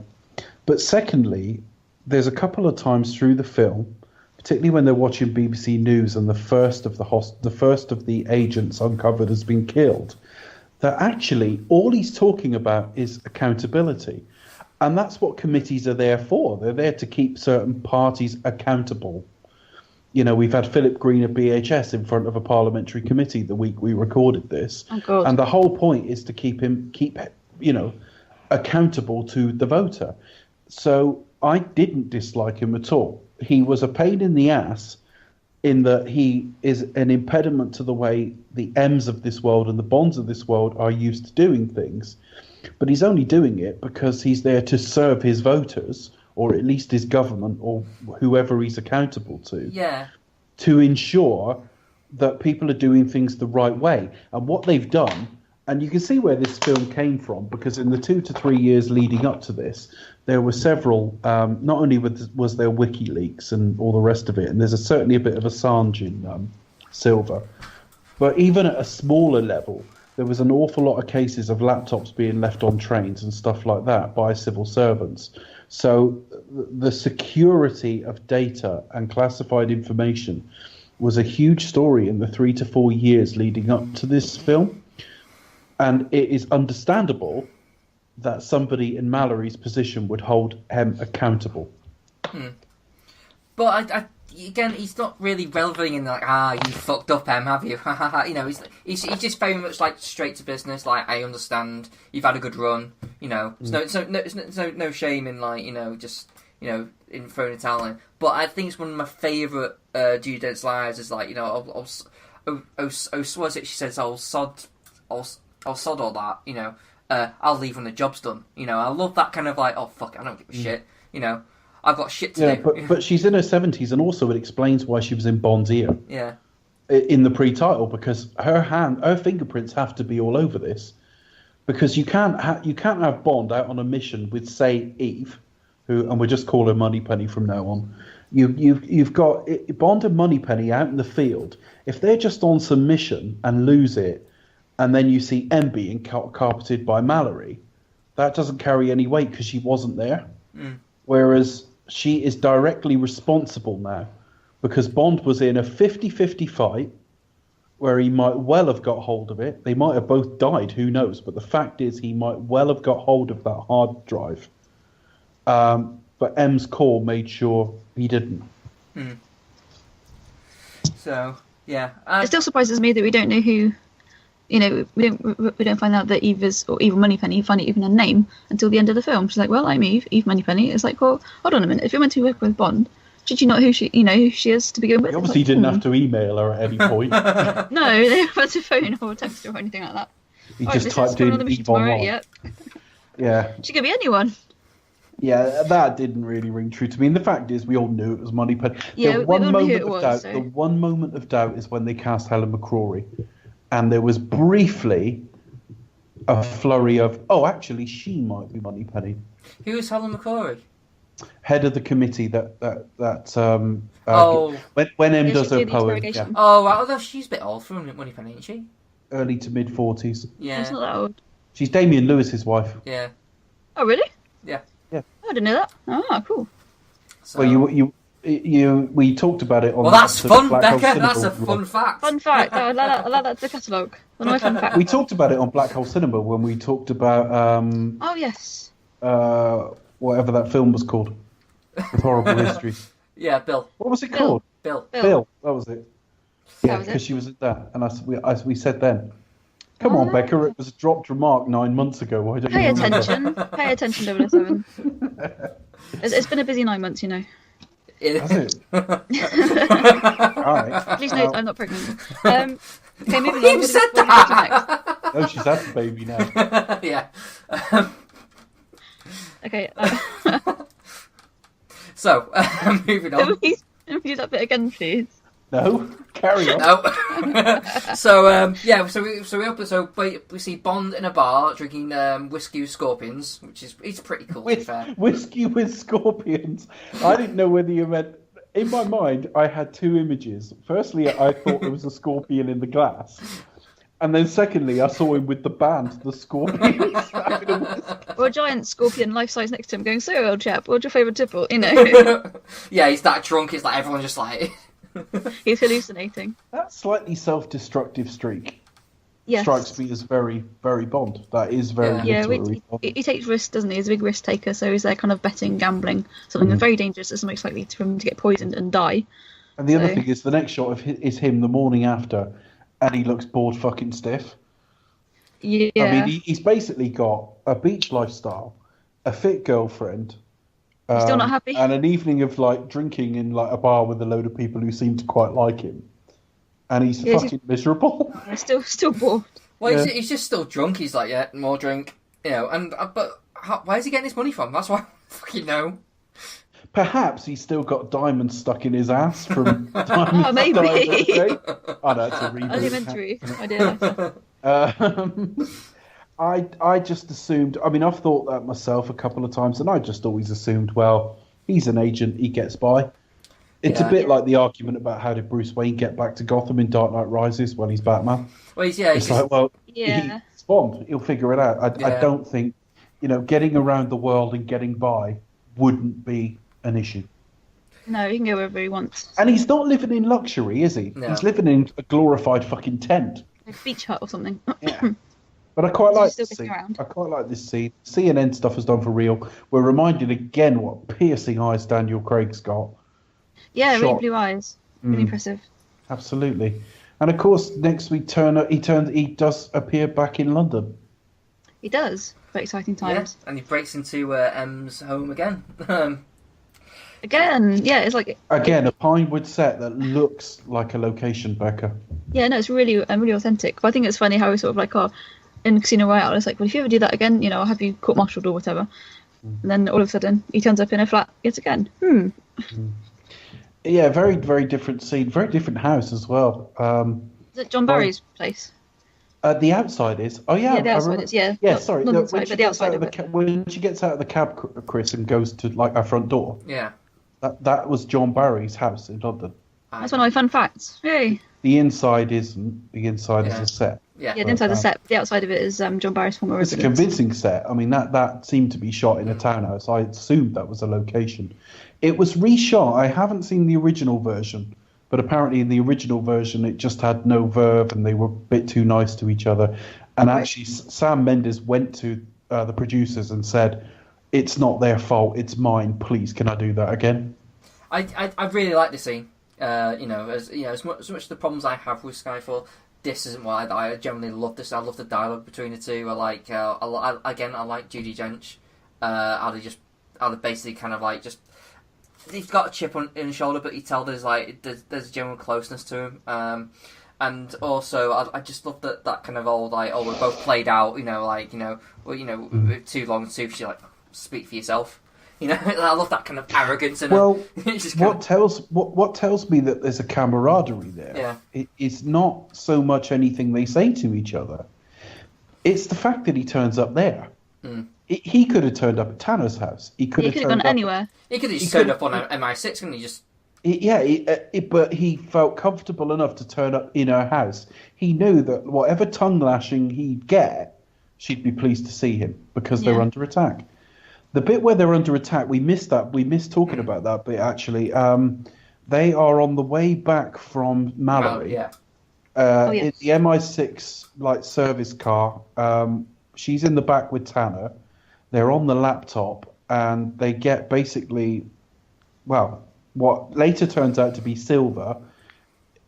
But secondly, there's a couple of times through the film, particularly when they're watching BBC News and the first of the agents uncovered has been killed, that actually all he's talking about is accountability. And that's what committees are there for. They're there to keep certain parties accountable. We've had Philip Green of BHS in front of a parliamentary committee the week we recorded this. Oh, God. And the whole point is to keep accountable to the voter. So I didn't dislike him at all. He was a pain in the ass, in that he is an impediment to the way the M's of this world and the Bonds of this world are used to doing things. But he's only doing it because he's there to serve his voters, or at least his government, or whoever he's accountable to. Yeah. To ensure that people are doing things the right way. And what they've done, and you can see where this film came from, because in the 2 to 3 years leading up to this, there were several, not only was there WikiLeaks and all the rest of it, and there's certainly a bit of Assange in Silver, but even at a smaller level, there was an awful lot of cases of laptops being left on trains and stuff like that by civil servants. So the security of data and classified information was a huge story in the 3 to 4 years leading up to this film. And it is understandable that somebody in Mallory's position would hold him accountable. But again, he's not really relevant in like, you fucked up, Em, have you? You know, he's just very much like straight to business. Like, I understand you've had a good run. You know, there's no shame in like, you know, just, you know, in throwing a towel in. But I think it's one of my favourite Judi Dench's lines is like, you know, was it? She says, I'll sod all that. You know, I'll leave when the job's done. You know, I love that kind of like, oh fuck, I don't give a shit. You know. I've got shit to do. But she's in her 70s, and also it explains why she was in Bond's ear. Yeah. In the pre-title, because her fingerprints have to be all over this, because you can't have Bond out on a mission with, say, Eve, and we'll just call her Moneypenny from now on. You've got Bond and Moneypenny out in the field. If they're just on some mission and lose it, and then you see M being carpeted by Mallory, that doesn't carry any weight because she wasn't there. Whereas she is directly responsible now, because Bond was in a 50-50 fight where he might well have got hold of it. They might have both died, who knows? But the fact is he might well have got hold of that hard drive. But M's call made sure he didn't. So, yeah. It still surprises me that we don't know who... You know, we don't find out that Eve is, or Eve or Moneypenny, find out even her name until the end of the film. She's like, well, I'm Eve Moneypenny. It's like, well, hold on a minute. If you're meant to work with Bond, should you know who she is to begin with? You obviously didn't have to email her at any point. No, they didn't have to phone or text her or anything like that. He just typed in Eve online. Yep. Yeah. She could be anyone. Yeah, that didn't really ring true to me. And the fact is, we all knew it was Moneypenny. Yeah, The one moment of doubt is when they cast Helen McCrory. And there was briefly a flurry of, actually, she might be Moneypenny. Who is Helen McCrory? Head of the committee that when M does her poem. Yeah. Oh, right. Although she's a bit old for Moneypenny, isn't she? Early to mid 40s. Yeah. She's not that old. She's Damien Lewis's wife. Yeah. Oh, really? Yeah. Oh, I didn't know that. Oh, cool. So... Well, we talked about it on. Well, that's fun, Becca. That's a fun fact. Fun fact. I like that. The catalogue. One of my fun facts. We talked about it on Black Hole Cinema when we talked about. Oh yes. Whatever that film was called, with horrible histories. Yeah, Bill. What was it called? Bill. That was it. Yeah, because she was at that, and as we said then. Come on, Becca. It was a dropped remark 9 months ago. Why don't Pay you attention. Pay attention, 007. It's been a busy 9 months, you know. Has it? All right. Please note, I'm not pregnant. Okay, moving on. You said that! No, she's had the baby now. Yeah. Okay. So, moving on. Can we do that bit again, please? No, carry on. No. So we see Bond in a bar drinking whiskey with scorpions, which is pretty cool. To be fair. Whiskey with scorpions. I didn't know whether you meant. In my mind, I had two images. Firstly, I thought there was a scorpion in the glass. And then secondly, I saw him with the band, the Scorpions. Or a giant scorpion life-size next to him going, so old chap, what's your favourite tipple? You know. Yeah, he's that drunk, it's like everyone's just like... He's hallucinating. That slightly self-destructive streak strikes me as very, very Bond. That is very Bond. He takes risks, doesn't he? He's a big risk taker, so he's there kind of betting, gambling, something that's very dangerous, that's most likely for him to get poisoned and die. And the other thing is, the next shot is him the morning after, and he looks bored fucking stiff. Yeah. I mean, he's basically got a beach lifestyle, a fit girlfriend, You're still not happy? And an evening of like drinking in like a bar with a load of people who seem to quite like him, and he's fucking miserable. I'm still bored. Well, he's just still drunk. He's like, yeah, more drink, you know. And but where is he getting his money from? That's why I fucking know. Perhaps he's still got diamonds stuck in his ass from diamonds. Oh, maybe. Oh, no, it's a reboot. Elementary. I didn't like that. I just assumed. I mean, I've thought that myself a couple of times, and I just always assumed, well, he's an agent, he gets by. It's a bit like the argument about how did Bruce Wayne get back to Gotham in Dark Knight Rises when he's Batman. Well, it's like, well, he's bombed. He'll figure it out. I don't think, getting around the world and getting by wouldn't be an issue. No, he can go wherever he wants. And he's not living in luxury, is he? No. He's living in a glorified fucking tent. A beach hut or something. Yeah. But I quite like still this scene. around. I quite like this scene. CNN stuff is done for real. We're reminded again what piercing eyes Daniel Craig's got. Yeah, Shot. really blue eyes. Really impressive. Absolutely. And of course, next week he does appear back in London. He does. Very exciting times. Yeah, and he breaks into M's home again. Again, yeah, it's like Again, a Pinewood set that looks like a location, Becca. yeah, no, it's really authentic. But I think it's funny how we sort of like in Casino Royale, it's like, well, if you ever do that again, I'll have you court-martialed or whatever. And then all of a sudden, he turns up in a flat yet again. Yeah, very, very different scene. Very different house as well. Is it John Barry's place? The outside is. Oh, yeah. Yeah, the outside is, yeah. Yeah, Not sorry. the No, inside, but the outside of it. When she gets out of the cab, Chris, and goes to like our front door, Yeah. that was John Barry's house in London. That's one of my fun facts. Yay. The inside isn't. The inside is a set. Yeah. Yeah, the inside of the set. The outside of it is John Barry's former It's a residence. convincing set. I mean, that seemed to be shot in a townhouse. I assumed that was a location. It was reshot. I haven't seen the original version, but apparently in the original version it just had no verve and they were a bit too nice to each other. And actually, Sam Mendes went to the producers and said, "It's not their fault. It's mine. Please, can I do that again?" I really like this scene. As much the problems I have with Skyfall, this isn't why I generally love this. I love the dialogue between the two. I like I like Judi Dench. How they basically kind of like just he's got a chip on his shoulder, but you tell there's a general closeness to him. And also I just love that kind of old like we're both played out. We're too long too. She's like, speak for yourself. I love that kind of arrogance. And what tells me that there's a camaraderie there? Yeah. It's not so much anything they say to each other. It's the fact that he turns up there. He could have turned up at Tanner's house. He could have gone anywhere. He could have just turned up on MI6, couldn't he? Just but he felt comfortable enough to turn up in her house. He knew that whatever tongue lashing he'd get, she'd be pleased to see him because they're under attack. The bit where they're under attack, we missed that. We missed talking about that bit, actually. They are on the way back from Mallory. Yeah. In the MI6 service car. She's in the back with Tanner. They're on the laptop, and they get basically, what later turns out to be Silver,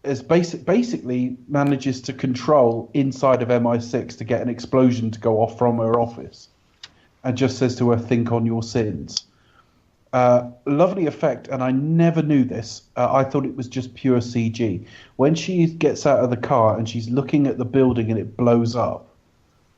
is basically manages to control inside of MI6 to get an explosion to go off from her office. And just says to her, "Think on your sins." Lovely effect, and I never knew this. I thought it was just pure CG. When she gets out of the car and she's looking at the building and it blows up,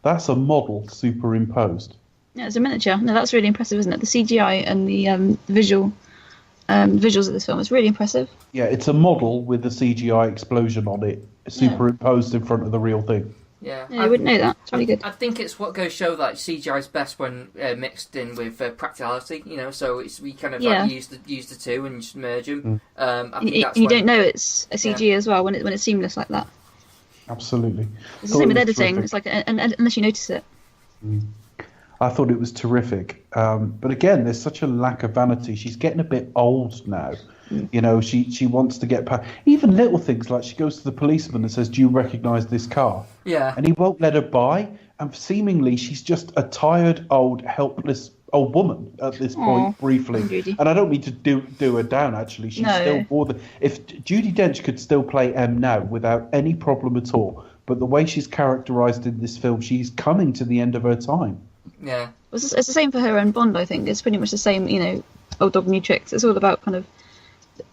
that's a model superimposed. Yeah, it's a miniature. No, that's really impressive, isn't it? The CGI and the visuals of this film is really impressive. Yeah, it's a model with the CGI explosion on it, superimposed in front of the real thing. Yeah, I wouldn't know that. It's really good. I think it's what goes show that CGI is best when mixed in with practicality. So we kind of like use the two and just merge them. You don't know it's a CG as well when it's seamless like that. Absolutely. It's the same with editing. Terrific. It's like unless you notice it. I thought it was terrific. But again, there's such a lack of vanity. She's getting a bit old now. She wants to get past even little things like she goes to the policeman and says, "Do you recognise this car?" Yeah. And he won't let her by. And seemingly she's just a tired, old, helpless old woman at this point, briefly. And I don't mean to do her down, actually. She's still more than... If Judi Dench could still play M now without any problem at all, but the way she's characterised in this film, she's coming to the end of her time. Yeah. It's the same for her and Bond, I think. It's pretty much the same, old dog new tricks. It's all about kind of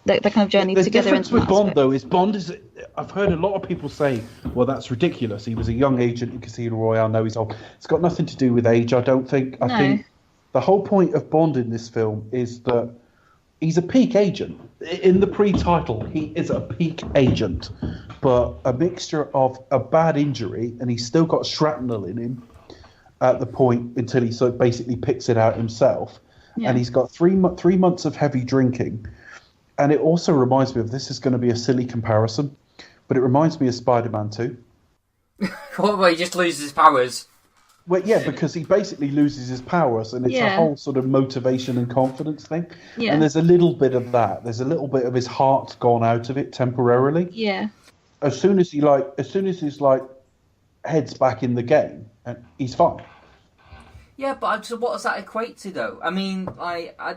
their kind of journey together. The difference with Bond, though, is Bond is. I've heard a lot of people say, "Well, that's ridiculous. He was a young agent in Casino Royale. Now he's old." It's got nothing to do with age. I don't think. I think the whole point of Bond in this film is that he's a peak agent. In the pre-title, he is a peak agent, but a mixture of a bad injury, and he's still got shrapnel in him at the point until he so basically picks it out himself. Yeah. And he's got 3 months of heavy drinking. And it also reminds me of, this is going to be a silly comparison, but it reminds me of Spider-Man 2. What, where he just loses his powers? Well, yeah, because he basically loses his powers, and it's a whole sort of motivation and confidence thing. Yeah. And there's a little bit of that. There's a little bit of his heart gone out of it temporarily. Yeah. As soon as he's heads back in the game, and he's fine. Yeah, but so what does that equate to, though? I mean,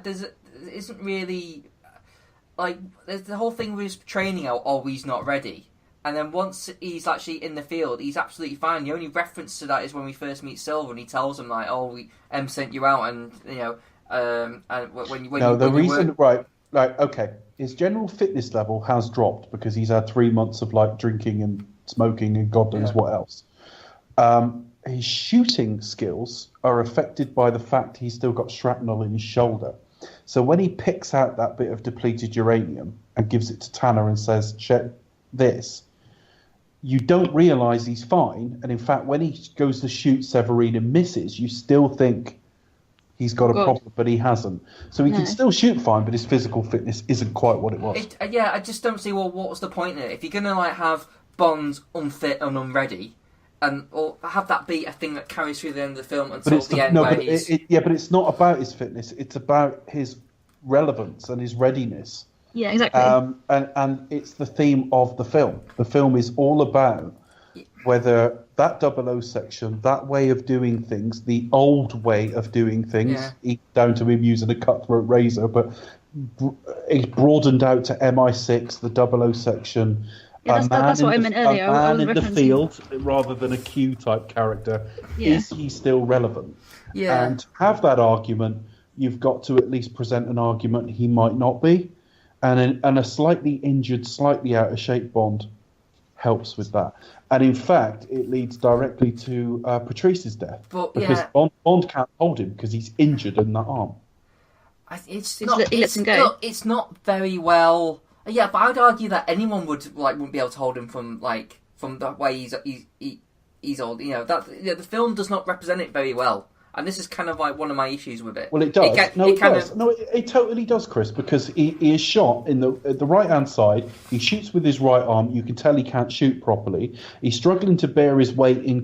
isn't really like there's the whole thing with his training out. Oh, he's not ready. And then once he's actually in the field, he's absolutely fine. The only reference to that is when we first meet Silver, and he tells him like, "Oh, we sent you out," and okay. His general fitness level has dropped because he's had 3 months of like drinking and smoking and God knows what else. His shooting skills are affected by the fact he's still got shrapnel in his shoulder. So when he picks out that bit of depleted uranium and gives it to Tanner and says, "Check this," you don't realise he's fine, and in fact, when he goes to shoot Severine and misses, you still think he's got a problem, but he hasn't. So he can still shoot fine, but his physical fitness isn't quite what it was. I just don't see, well, what was the point in it? If you're going to like have Bond unfit and unready, or have that be a thing that carries through the end of the film until the end, but it's not about his fitness, it's about his relevance and his readiness. Yeah, exactly. And it's the theme of the film. The film is all about whether that 00 section, that way of doing things, the old way of doing things, down to him using a cutthroat razor, but it's broadened out to MI6, the 00 section. Yeah, that's what I meant earlier. A man in the field, rather than a Q-type character, is he still relevant? Yeah. And to have that argument, you've got to at least present an argument he might not be. And a slightly injured, slightly out of shape Bond helps with that. And in fact, it leads directly to Patrice's death. Because Bond can't hold him because he's injured in that arm. It's not very well. Yeah, but I would argue that anyone wouldn't be able to hold him from the way he's old. You know, the film does not represent it very well. And this is kind of like one of my issues with it. Well, it does. It totally does, Chris, because he is shot in the right-hand side. He shoots with his right arm. You can tell he can't shoot properly. He's struggling to bear his weight in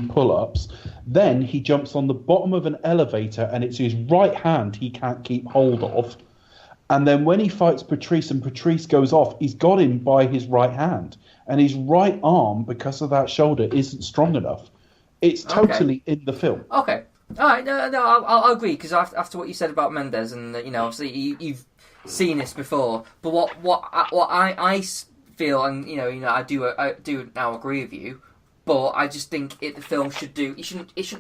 pull-ups. Then he jumps on the bottom of an elevator, and it's his right hand he can't keep hold of. And then when he fights Patrice and Patrice goes off, he's got him by his right hand. And his right arm, because of that shoulder, isn't strong enough. It's totally in the film. Okay. All right, I'll agree, because after what you said about Mendes, and obviously you've seen this before, but what I feel, and I do now agree with you, but I just think the film should do. The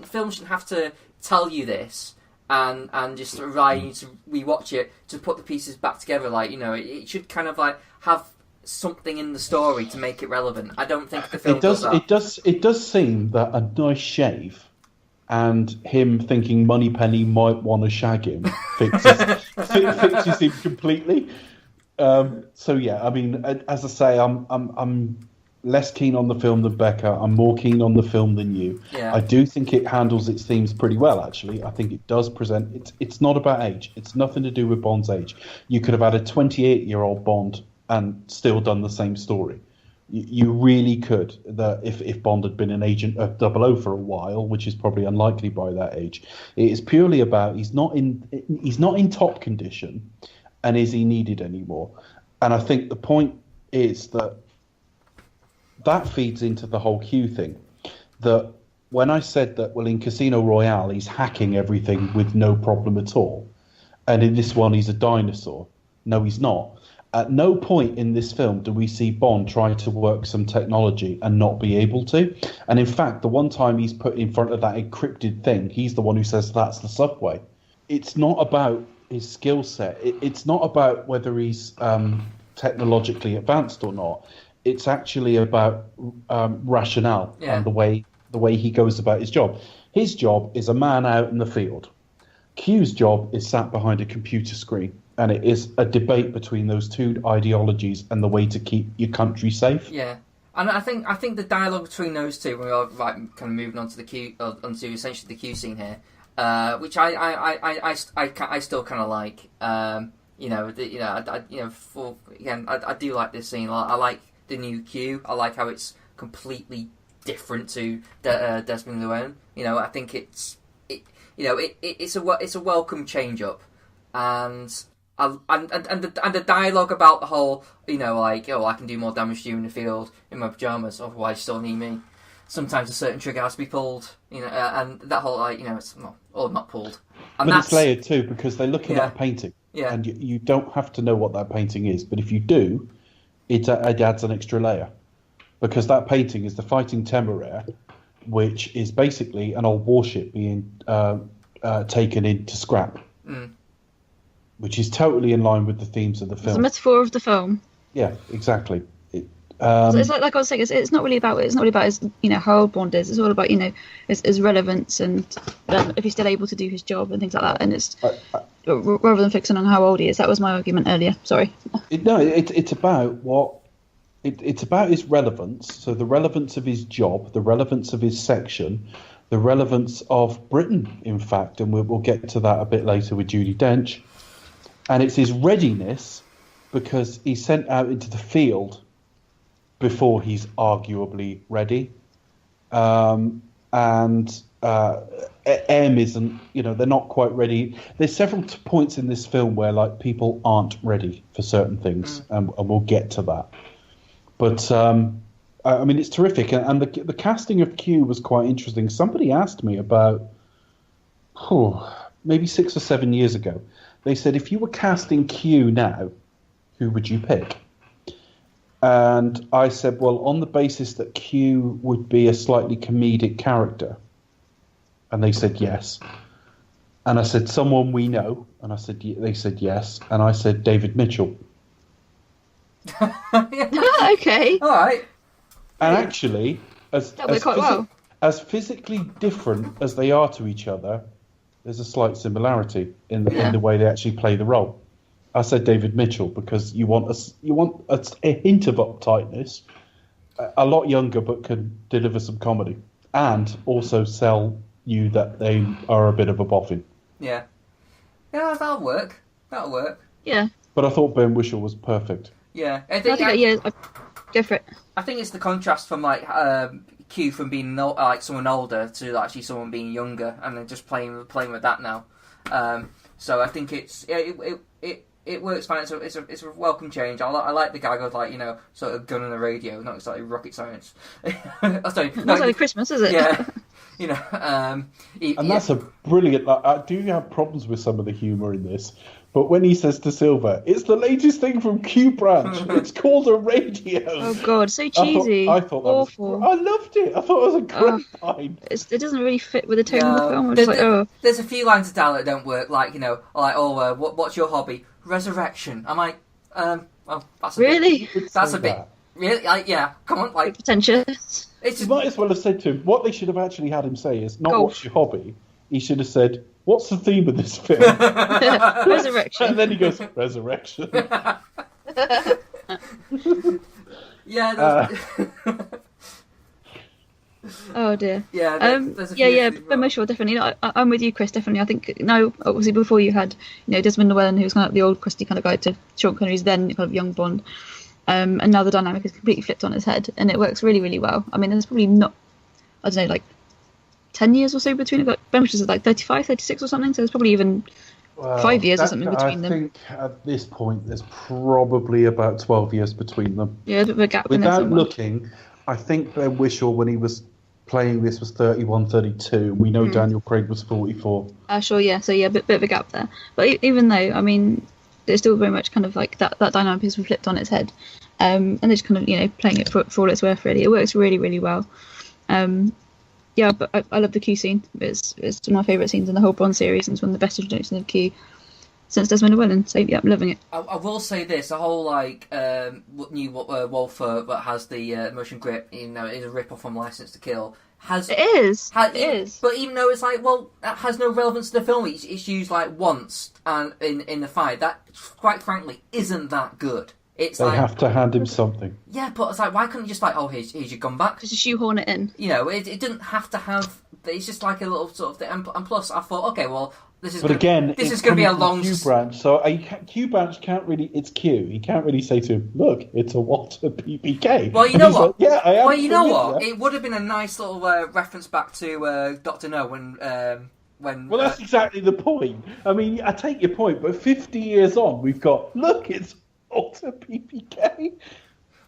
film shouldn't have to tell you this and just rely on you to rewatch it to put the pieces back together. Like it should kind of like have something in the story to make it relevant. I don't think the film does that. It does seem that a nice shave and him thinking Moneypenny might want to shag him fixes him completely. So yeah, I mean, as I say, I'm less keen on the film than Becca. I'm more keen on the film than you. Yeah. I do think it handles its themes pretty well, actually. I think it does present. It's not about age. It's nothing to do with Bond's age. You could have had a 28-year-old Bond and still done the same story. You really could. If Bond had been an agent of 00 for a while, which is probably unlikely by that age, it is purely about he's not in top condition, and is he needed anymore? And I think the point is that feeds into the whole Q thing. That when I said that, well, in Casino Royale he's hacking everything with no problem at all, and in this one he's a dinosaur. No, he's not. At no point in this film do we see Bond try to work some technology and not be able to. And in fact, the one time he's put in front of that encrypted thing, he's the one who says that's the subway. It's not about his skill set. It's not about whether he's technologically advanced or not. It's actually about rationale and the way he goes about his job. His job is a man out in the field. Q's job is sat behind a computer screen, and it is a debate between those two ideologies and the way to keep your country safe. Yeah. And I think the dialogue between those two, when we are kind of moving on to the Q, onto essentially the Q scene here, which I still kind of like. I do like this scene. I like the new Q. I like how it's completely different to Desmond Llewellyn. I think it's a welcome change up, and the dialogue about the whole, I can do more damage to you in the field in my pajamas, otherwise you still need me. Sometimes a certain trigger has to be pulled, and that whole, it's not pulled. And but it's layered too, because they're looking at a painting, yeah. and you don't have to know what that painting is, but if you do, it adds an extra layer, because that painting is the Fighting Temeraire, which is basically an old warship being taken into scrap. Mm. Which is totally in line with the themes of the film. It's a metaphor of the film. Yeah, exactly. So it's like I was saying, it's not really about his, how old Bond is. It's all about his relevance and if he's still able to do his job and things like that. And it's rather than fixing on how old he is. That was my argument earlier. Sorry. It's about it's about his relevance. So the relevance of his job, the relevance of his section, the relevance of Britain, in fact, and we'll get to that a bit later with Judi Dench. And it's his readiness, because he's sent out into the field before he's arguably ready. M isn't, they're not quite ready. There's several points in this film where people aren't ready for certain things, and we'll get to that. But it's terrific, and the casting of Q was quite interesting. Somebody asked me about, maybe 6 or 7 years ago. They said, if you were casting Q now, who would you pick? And I said, well, on the basis that Q would be a slightly comedic character. And they said yes. And I said, someone we know. And they said yes. And I said, David Mitchell. Okay. All right. And actually, as physically different as they are to each other, there's a slight similarity in the way they actually play the role. I said David Mitchell because you want a hint of uptightness, a lot younger, but can deliver some comedy, and also sell you that they are a bit of a boffin. Yeah, that'll work. Yeah. But I thought Ben Whishaw was perfect. Yeah, go for it. I think it's the contrast from Q from being someone older to actually someone being younger, and then just playing with that now. So I think it works fine. It's a welcome change. I like the gag of sort of gun on the radio, not exactly rocket science. Sorry, not like Christmas, is it? Yeah. That's a brilliant. I do have problems with some of the humour in this. But when he says to Silver, it's the latest thing from Q Branch. It's called a radio. Oh, God, so cheesy. I thought that awful. I loved it. I thought it was a great line. It doesn't really fit with the tone of the film. There's a few lines of dialogue that don't work, what's your hobby? Resurrection. I'm like, that's a really? Bit, that's a bit... Really? Come on, pretentious. You might as well have said to him, what they should have actually had him say is, not golf. What's your hobby? He should have said, what's the theme of this film? Resurrection. And then he goes, resurrection. Oh dear. Yeah. Ben Whishaw, definitely. I'm with you, Chris. Definitely. I think obviously before you had Desmond Llewellyn, who was kind of the old crusty kind of guy, to Sean Connery's then kind of young Bond, and now the dynamic is completely flipped on its head, and it works really, really well. I mean, there's probably not, 10 years or so between it. Ben Whishaw is 35, 36 or something, so there's probably even 5 years or something between them. I think at this point there's probably about 12 years between them. Yeah, a bit of a gap. Without looking, I think Ben Whishaw, when he was playing this, was 31, 32. We know Daniel Craig was 44. Sure, yeah. So, yeah, bit of a gap there. But even though, I mean, it's still very much kind of like that dynamic has been flipped on its head. And they're just kind of, playing it for all it's worth, really. It works really, really well. Yeah, but I love the Q scene. It's one of my favourite scenes in the whole Bond series, and it's one of the best introductions of Q. since Desmond Llewellyn. So yeah, I'm loving it. I will say this: the whole new Wolfer that has the motion grip, is a rip off from License to Kill. It is. But even though it's like, well, that has no relevance to the film. It's used like once and in the fight. That, quite frankly, isn't that good. They have to hand him something. Yeah, but it's like, why couldn't you just like, oh, here's your gun back? Just shoehorn it in. It didn't have to have. It's just like a little sort of thing. And plus, I thought, okay, well, this is. But again, this is going to be a long Q branch. So Q branch can't really. It's Q. He can't really say to him, "Look, it's a Walter PPK." Well, you know what? Like, yeah, I am. Well, you know what? It would have been a nice little reference back to Dr. No when. Well, that's exactly the point. I mean, I take your point, but 50 years on, we've got look, it's Walter PPK.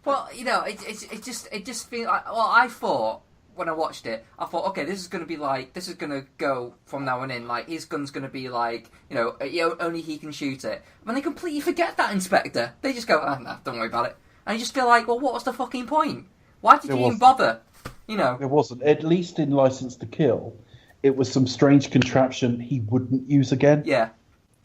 Well, it just feels like. Well, I thought. When I watched it, I thought, okay, this is going to go from now on in, like, his gun's going to be like, only he can shoot it. And they completely forget that, Inspector. They just go, nah, don't worry about it. And you just feel like, well, what was the fucking point? Why did you even bother? There wasn't. At least in License to Kill, it was some strange contraption he wouldn't use again. Yeah,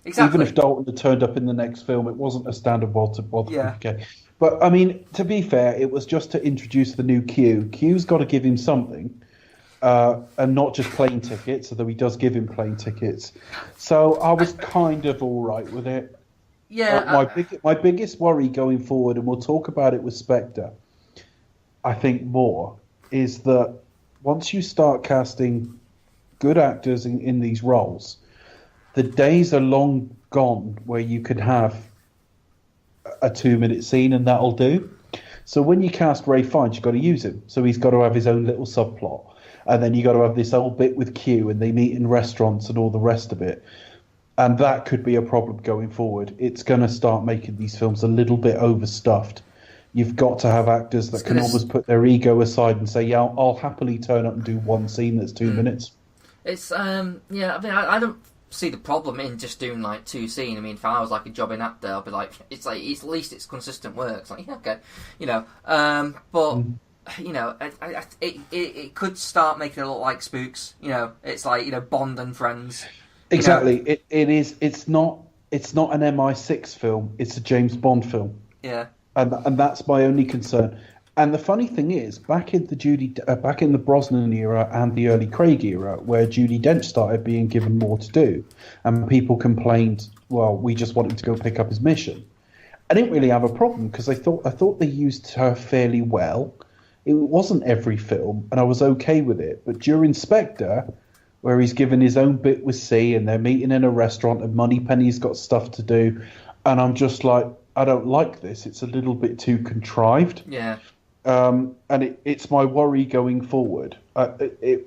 exactly. Even if Dalton had turned up in the next film, it wasn't a standard Walter yeah. PPK. But, I mean, to be fair, it was just to introduce the new Q. Q's got to give him something, and not just plane tickets, although he does give him plane tickets. So I was kind of all right with it. Yeah. My biggest worry going forward, and we'll talk about it with Spectre, I think more, is that once you start casting good actors in these roles, the days are long gone where you could have a 2-minute scene and that'll do. So when you cast Ray Fiennes, you've got to use him. So he's got to have his own little subplot. And then you've got to have this whole bit with Q and they meet in restaurants and all the rest of it. And that could be a problem going forward. It's going to start making these films a little bit overstuffed. You've got to have actors that can almost put their ego aside and say, yeah, I'll happily turn up and do one scene that's 2 minutes. It's, I mean, I don't see the problem in just doing like 2 scenes. I mean, if I was like a jobbing actor, I'd be like, at least it's consistent work. It's like, yeah, okay, but it could start making it look like Spooks. It's like Bond and Friends. Exactly. It is. It's not an MI6 film. It's a James Bond film. Yeah. And that's my only concern. And the funny thing is, back in the Brosnan era and the early Craig era, where Judi Dench started being given more to do, and people complained, well, we just want him to go pick up his mission. I didn't really have a problem because I thought they used her fairly well. It wasn't every film, and I was okay with it. But during Spectre, where he's given his own bit with C, and they're meeting in a restaurant, and Moneypenny's got stuff to do, and I'm just like, I don't like this. It's a little bit too contrived. Yeah. And it's my worry going forward.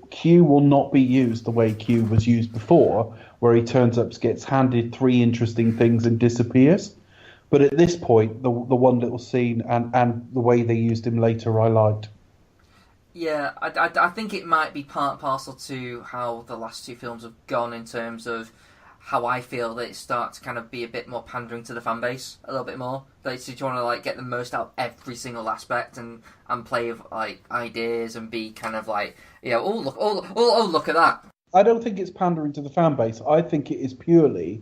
Q will not be used the way Q was used before, where he turns up, gets handed 3 interesting things and disappears. But at this point, the one little scene and the way they used him later, I liked. Yeah, I think it might be part and parcel to how the last 2 films have gone in terms of how I feel that it starts to kind of be a bit more pandering to the fan base a little bit more. That you want to like get the most out of every single aspect and play with like ideas and be kind of like look at that. I don't think it's pandering to the fan base. I think it is purely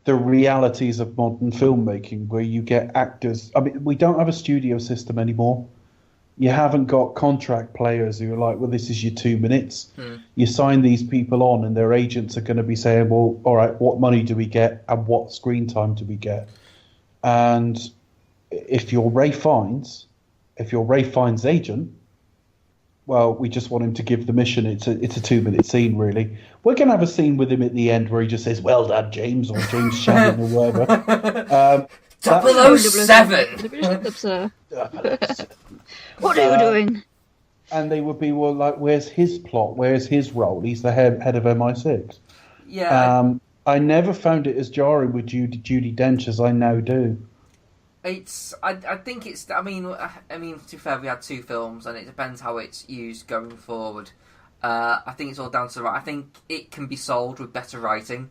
the realities of modern filmmaking, where you get actors. I mean, we don't have a studio system anymore. You haven't got contract players who are like, well, this is your 2 minutes. You sign these people on and their agents are going to be saying, well, all right, what money do we get and what screen time do we get? And if you're Ray Fiennes' agent, well, we just want him to give the mission. It's a 2-minute scene, really. We're going to have a scene with him at the end where he just says, well done, James, or James Shannon or whatever. 007! What are you doing? And they would be, well, like, where's his plot? Where's his role? He's the head of MI6. Yeah. I never found it as jarring with Judi Dench as I now do. I think it's. I mean, to be fair, we had 2 films, and it depends how it's used going forward. I think it's all down to the right. I think it can be solved with better writing.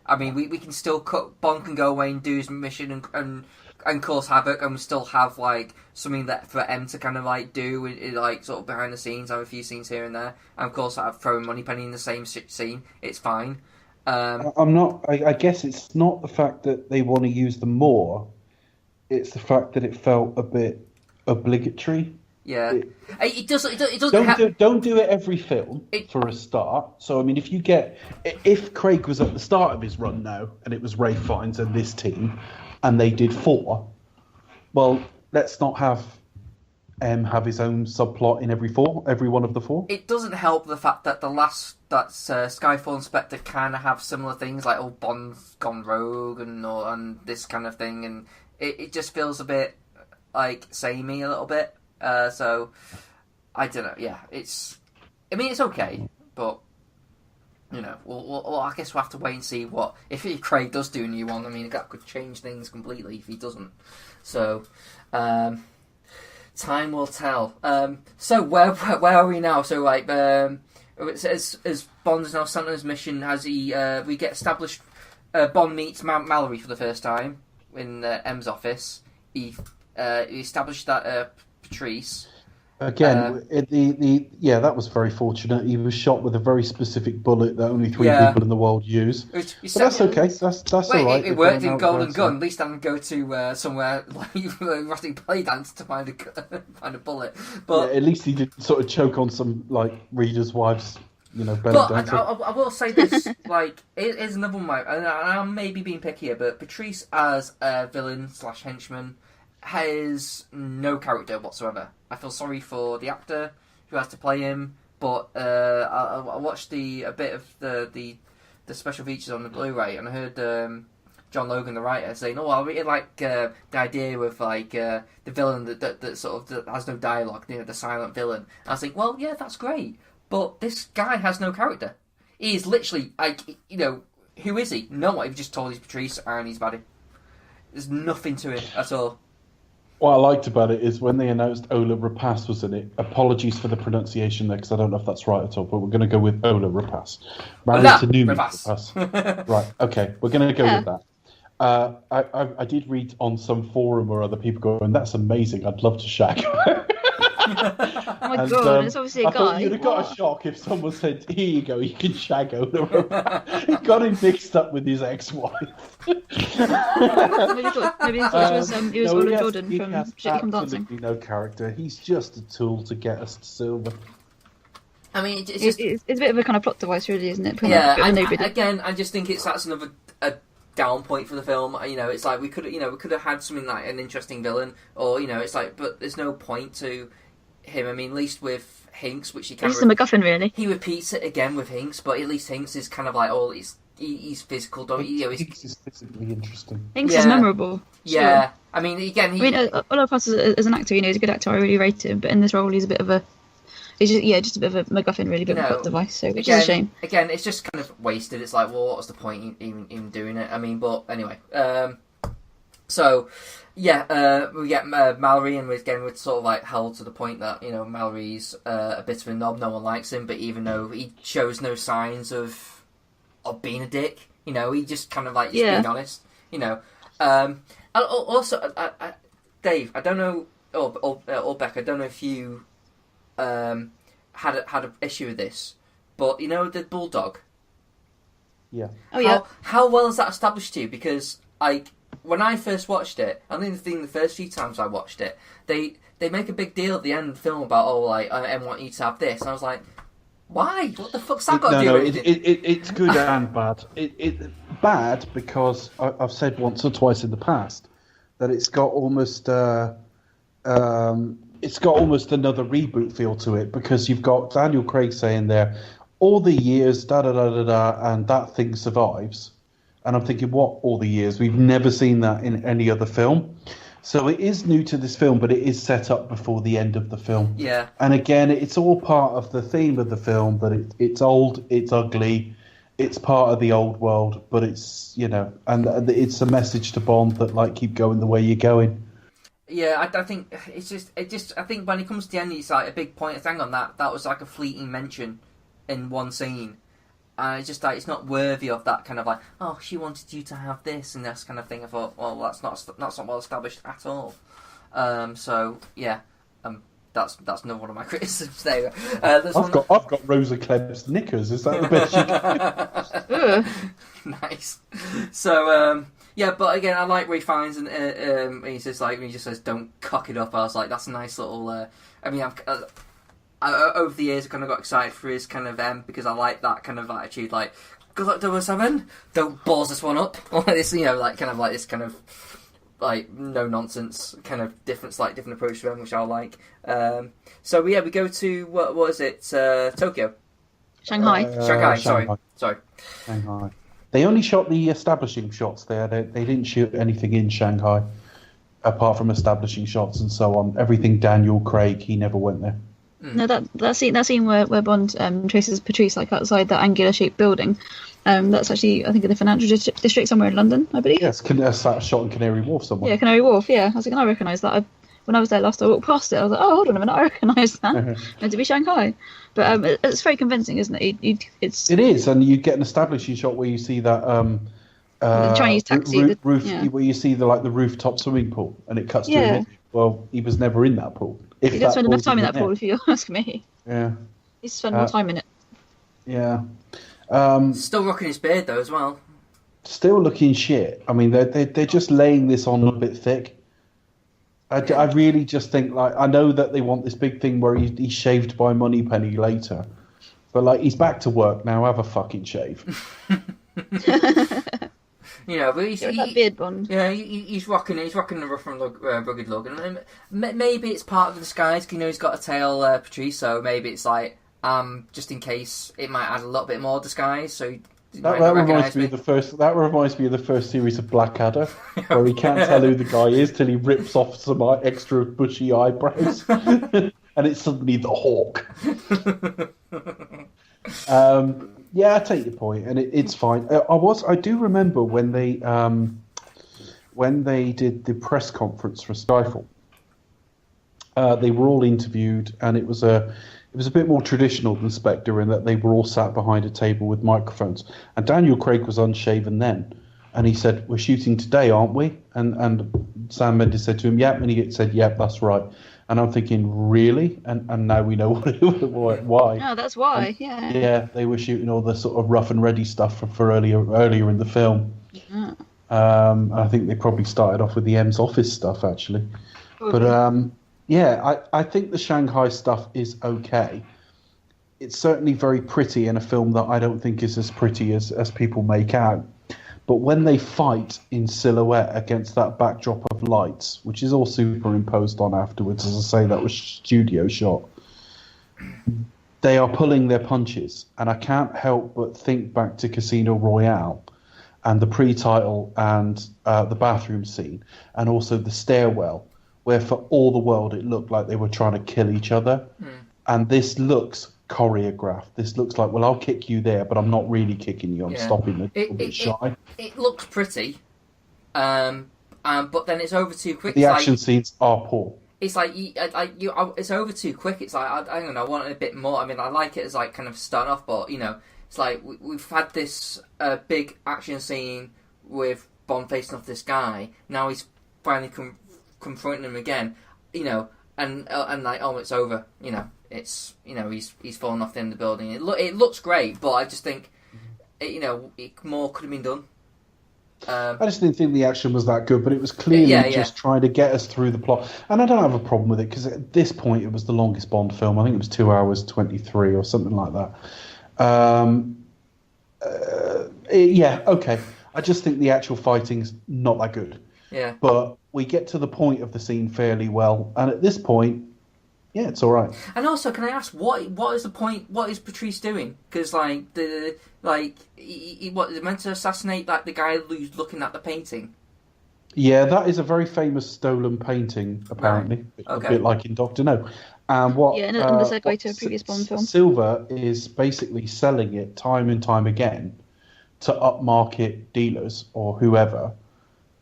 I mean, we can still cut. Bond can go away and do his mission and cause havoc, and we still have like something that for M to kind of like do, like sort of behind the scenes, have a few scenes here and there, and of course, throwing Moneypenny in the same scene. It's fine. I'm not. I guess it's not the fact that they want to use them more. It's the fact that it felt a bit obligatory. Yeah, it doesn't. Don't do it every film for a start. So I mean, if Craig was at the start of his run now, and it was Ralph Fiennes and this team, and they did 4, well, let's not have his own subplot in every one of the 4. It doesn't help the fact that Skyfall and Spectre kind of have similar things, like Bond's gone rogue and this kind of thing, and it just feels a bit like samey a little bit. So I don't know. Yeah, it's okay, but I guess we'll have to wait and see what if Craig does do a new one. I mean, that could change things completely if he doesn't. So time will tell. So where are we now? So like, as Bond is now sent on his mission, has he? We get established. Bond meets Mallory for the first time in M's office. He established that Patrice. Again, that was very fortunate. He was shot with a very specific bullet that only 3 people in the world use. But that's okay. That's all right. It worked in Golden Gun. At least I can go to somewhere like erotic play dance to find a bullet. But at least he didn't sort of choke on some like readers' wives. Belly but dancer. I will say this: like, here's another one. And I'm maybe being picky here, but Patrice as a villain / henchman has no character whatsoever. I feel sorry for the actor who has to play him, but I watched a bit of the special features on the Blu-ray, and I heard John Logan, the writer, saying, "Oh, I really like the idea of like the villain that sort of that has no dialogue, the silent villain." And I was like, "Well, yeah, that's great, but this guy has no character. He is literally like, who is he? No one. He just told he's Patrice and he's baddie. There's nothing to it at all." What I liked about it is when they announced Ola Rapace was in it. Apologies for the pronunciation there, because I don't know if that's right at all, but we're going to go with Ola Rapace. Married to Naomie Rapace. Right, okay, we're going to go with that. I did read on some forum or other people going, "That's amazing, I'd love to shag." Oh my god, it's obviously a guy. You'd have got a shock if someone said, "Here you go, you can shag Ola Rapace." He got him mixed up with his ex-wife. Maybe he thought he was Ola Jordan from Shady Come Dancing. Absolutely no character. He's just a tool to get us to silver. I mean, it's a bit of a kind of plot device, really, isn't it? I just think that's another down point for the film. It's like we could have had something like an interesting villain, or it's like, but there's no point to him. I mean, at least with Hinks, which he kind of... He's the MacGuffin, really. He repeats it again with Hinks, but at least Hinks is kind of like, he's physical, don't you? Hinks is physically interesting. Hinks is memorable. Yeah. Sure. I mean, again... Ola Rapace as an actor, he's a good actor, I really rate him, but in this role he's a bit of a... He's just a bit of a MacGuffin, really, a bit of a plot device, which is a shame. Again, it's just kind of wasted. It's like, well, what was the point in doing it? I mean, but anyway. We get Mallory, and we're sort of like held to the point that Mallory's a bit of a knob. No one likes him, but even though he shows no signs of being a dick, he just kind of like being honest. Also, Dave, I don't know, or Becca, I don't know if you had an issue with this, but the bulldog. Yeah. Oh yeah. How well is that established to you? Because when I first watched it, I think the first few times I watched it, they make a big deal at the end of the film about I want you to have this, and I was like, why? What the fuck's that got to do with it? It's good and bad. Bad because I've said once or twice in the past that it's got almost another reboot feel to it, because you've got Daniel Craig saying there, all the years, and that thing survives. And I'm thinking, what, all the years? We've never seen that in any other film. So it is new to this film, but it is set up before the end of the film. Yeah. And again, it's all part of the theme of the film, but it's old, it's ugly, it's part of the old world, but it's, and it's a message to Bond that, keep going the way you're going. Yeah, I think I think when it comes to the end, it's like a big point. Hang on, that was like a fleeting mention in one scene. And it's just like, it's not worthy of that kind of like, oh, she wanted you to have this and this kind of thing. I thought, well, that's not well established at all. So yeah, that's another one of my criticisms there. I've got Rosa Klebb's knickers. Is that the best you can? Nice. So yeah, but again, I like where he finds and he says like when he just says don't cock it up. I was like, that's a nice little. I mean, over the years, I kind of got excited for his kind of because I like that kind of attitude, like good luck 007, don't balls this one up, or this, like kind of like this kind of like no nonsense kind of different approach to him, which I like. So yeah, we go to what is it? Tokyo, Shanghai. Shanghai. Sorry. Shanghai. They only shot the establishing shots there. They didn't shoot anything in Shanghai, apart from establishing shots and so on. Everything Daniel Craig, he never went there. No, that scene where Bond traces Patrice like outside that angular-shaped building. That's actually, I think, in the financial district somewhere in London, I believe. Yes, shot in Canary Wharf somewhere. Yeah, Canary Wharf. Yeah, I was like, I recognise that. When I was there last, I walked past it. I was like, oh, hold on a minute, I recognise that. Meant to be Shanghai, but it's very convincing, isn't it? It is, and you get an establishing shot where you see that the Chinese taxi roof, where you see the rooftop swimming pool, and it cuts to him. Well, he was never in that pool. He didn't spend enough time in that pool, if you ask me. Yeah. He spent more time in it. Yeah. Still rocking his beard, though, as well. Still looking shit. I mean, they're just laying this on a bit thick. I really just think, I know that they want this big thing where he's shaved by Moneypenny later. But, he's back to work now. Have a fucking shave. But he's that beard Bond. Yeah, he's rocking the rough and rugged look, and maybe it's part of the disguise. He's got a tail, Patrice, so maybe it's just in case it might add a little bit more disguise. So that reminds me of the first. That reminds me of the first series of Blackadder, where he can't tell who the guy is till he rips off some extra bushy eyebrows, and it's suddenly the Hawk. Yeah, I take your point, and it's fine. I do remember when they did the press conference for Skyfall. They were all interviewed, and it was a bit more traditional than Spectre in that they were all sat behind a table with microphones. And Daniel Craig was unshaven then, and he said, "We're shooting today, aren't we?" And Sam Mendes said to him, "Yep," and he said, "Yep, that's right." And I'm thinking, really? And now we know why. Oh, that's why, yeah. Yeah, they were shooting all the sort of rough and ready stuff for earlier in the film. Yeah. I think they probably started off with the M's Office stuff, actually. Probably. But, yeah, I think the Shanghai stuff is okay. It's certainly very pretty in a film that I don't think is as pretty as people make out. But when they fight in silhouette against that backdrop of lights, which is all superimposed on afterwards, as I say, that was studio shot, they are pulling their punches. And I can't help but think back to Casino Royale and the pre-title and the bathroom scene, and also the stairwell, where for all the world it looked like they were trying to kill each other. And this looks choreographed. This looks like, well, I'll kick you there, but I'm not really kicking you. I'm stopping a little bit shy. It looks pretty, but then it's over too quick. The action scenes are poor. It's it's over too quick. It's like I don't know. I want a bit more. I mean, I like it as kind of starting off, but it's like we've had this big action scene with Bond facing off this guy. Now he's finally confronting him again. And it's over. It's he's fallen off the end of the building. It looks great, but I just think more could have been done. I just didn't think the action was that good, but it was clearly just trying to get us through the plot. And I don't have a problem with it, because at this point it was the longest Bond film. I think it was 2 hours 23 or something like that. Okay. I just think the actual fighting's not that good. Yeah. But we get to the point of the scene fairly well, and at this point, yeah, it's all right. And also, can I ask, what is the point? What is Patrice doing? Because they're meant to assassinate the guy who's looking at the painting. Yeah, that is a very famous stolen painting, apparently. Right. Okay. A bit like in Doctor No. And what? Yeah, and the segue to a previous Bond film. Silver is basically selling it time and time again to upmarket dealers or whoever.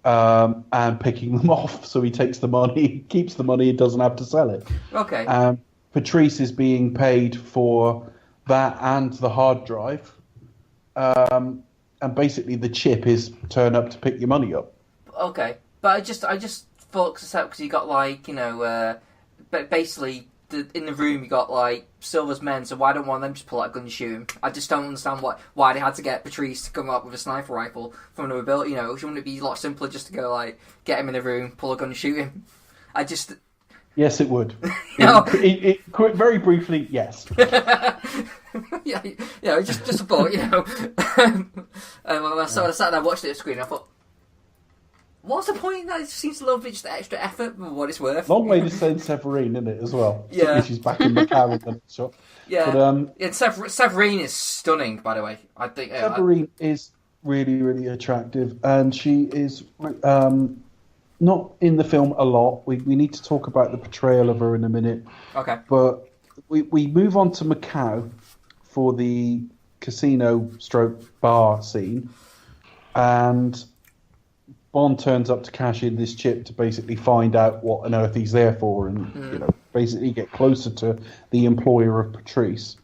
And picking them off, so he takes the money, keeps the money, and doesn't have to sell it. Okay. Patrice is being paid for that and the hard drive, and basically the chip is turn up to pick your money up. Okay, but I just thought because you got but basically in the room you got like Silver's men, so why don't one of them just pull out a gun and shoot him? I just don't understand why they had to get Patrice to come up with a sniper rifle from another build. You know, shouldn't it be a lot simpler just to go like get him in the room, pull a gun and shoot him? I just. Yes, it would. No. Very briefly, yes. yeah, just a thought, you know. When I sat there and watched it on screen, I thought, what's the point? That it seems a little bit just extra effort for what it's worth. Long way to send Severine, isn't it, as well? Yeah. She's back in the car with the shot. Yeah. But, Severine is stunning, by the way. I think Severine is really, really attractive, and she is not in the film a lot. We need to talk about the portrayal of her in a minute. Okay. But we move on to Macau for the casino/bar scene, and Bond turns up to cash in this chip to basically find out what on earth he's there for, and basically get closer to the employer of Patrice.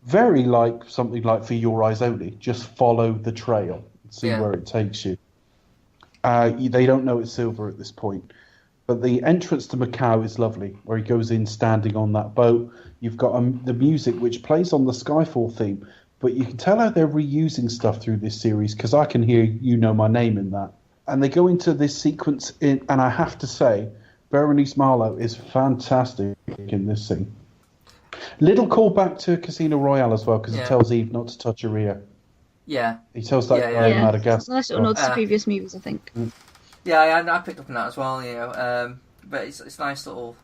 Very like something like For Your Eyes Only, just follow the trail and see where it takes you. They don't know it's Silver at this point, but the entrance to Macau is lovely, where he goes in standing on that boat. You've got the music, which plays on the Skyfall theme, but you can tell how they're reusing stuff through this series, because I can hear You Know My Name in that. And they go into this sequence, and I have to say, Bérénice Marlohe is fantastic in this scene. Little callback to Casino Royale as well, because he tells Eve not to touch her ear. Yeah. He tells that guy in Madagascar. Nice little nods to previous movies, I think. Yeah, I picked up on that as well, you know. But it's a nice little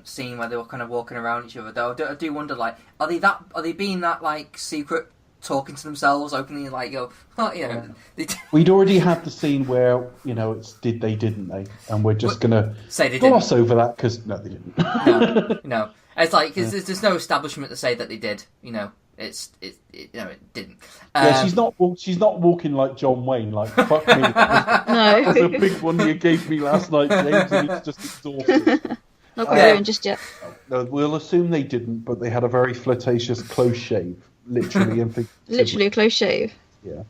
scene where they were kind of walking around each other. Though I do wonder, like, are they being that like secret, talking to themselves openly, like you know? We'd already had the scene where it's did they, didn't they, and we're just gonna say they gloss over that because no, they didn't. No. It's like there's no establishment to say that they did. You know, it didn't. She's not walking like John Wayne. Like fuck me. No, that's a big one you gave me last night, James, and it's just exhausted. Not going just yet. No, we'll assume they didn't, but they had a very flirtatious close shave, literally and figuratively. Literally a close shave. Yeah.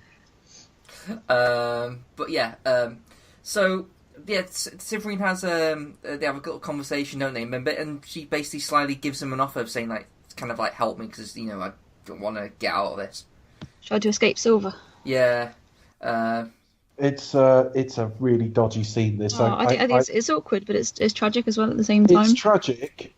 But yeah. So. Yeah, Severine has they have a little conversation, don't they? And she basically slyly gives him an offer of saying like, kind of like, help me because I don't want to get out of this. Try to escape Silver. Yeah. It's a really dodgy scene. This. I think it's awkward, but it's tragic as well at the same time. It's tragic.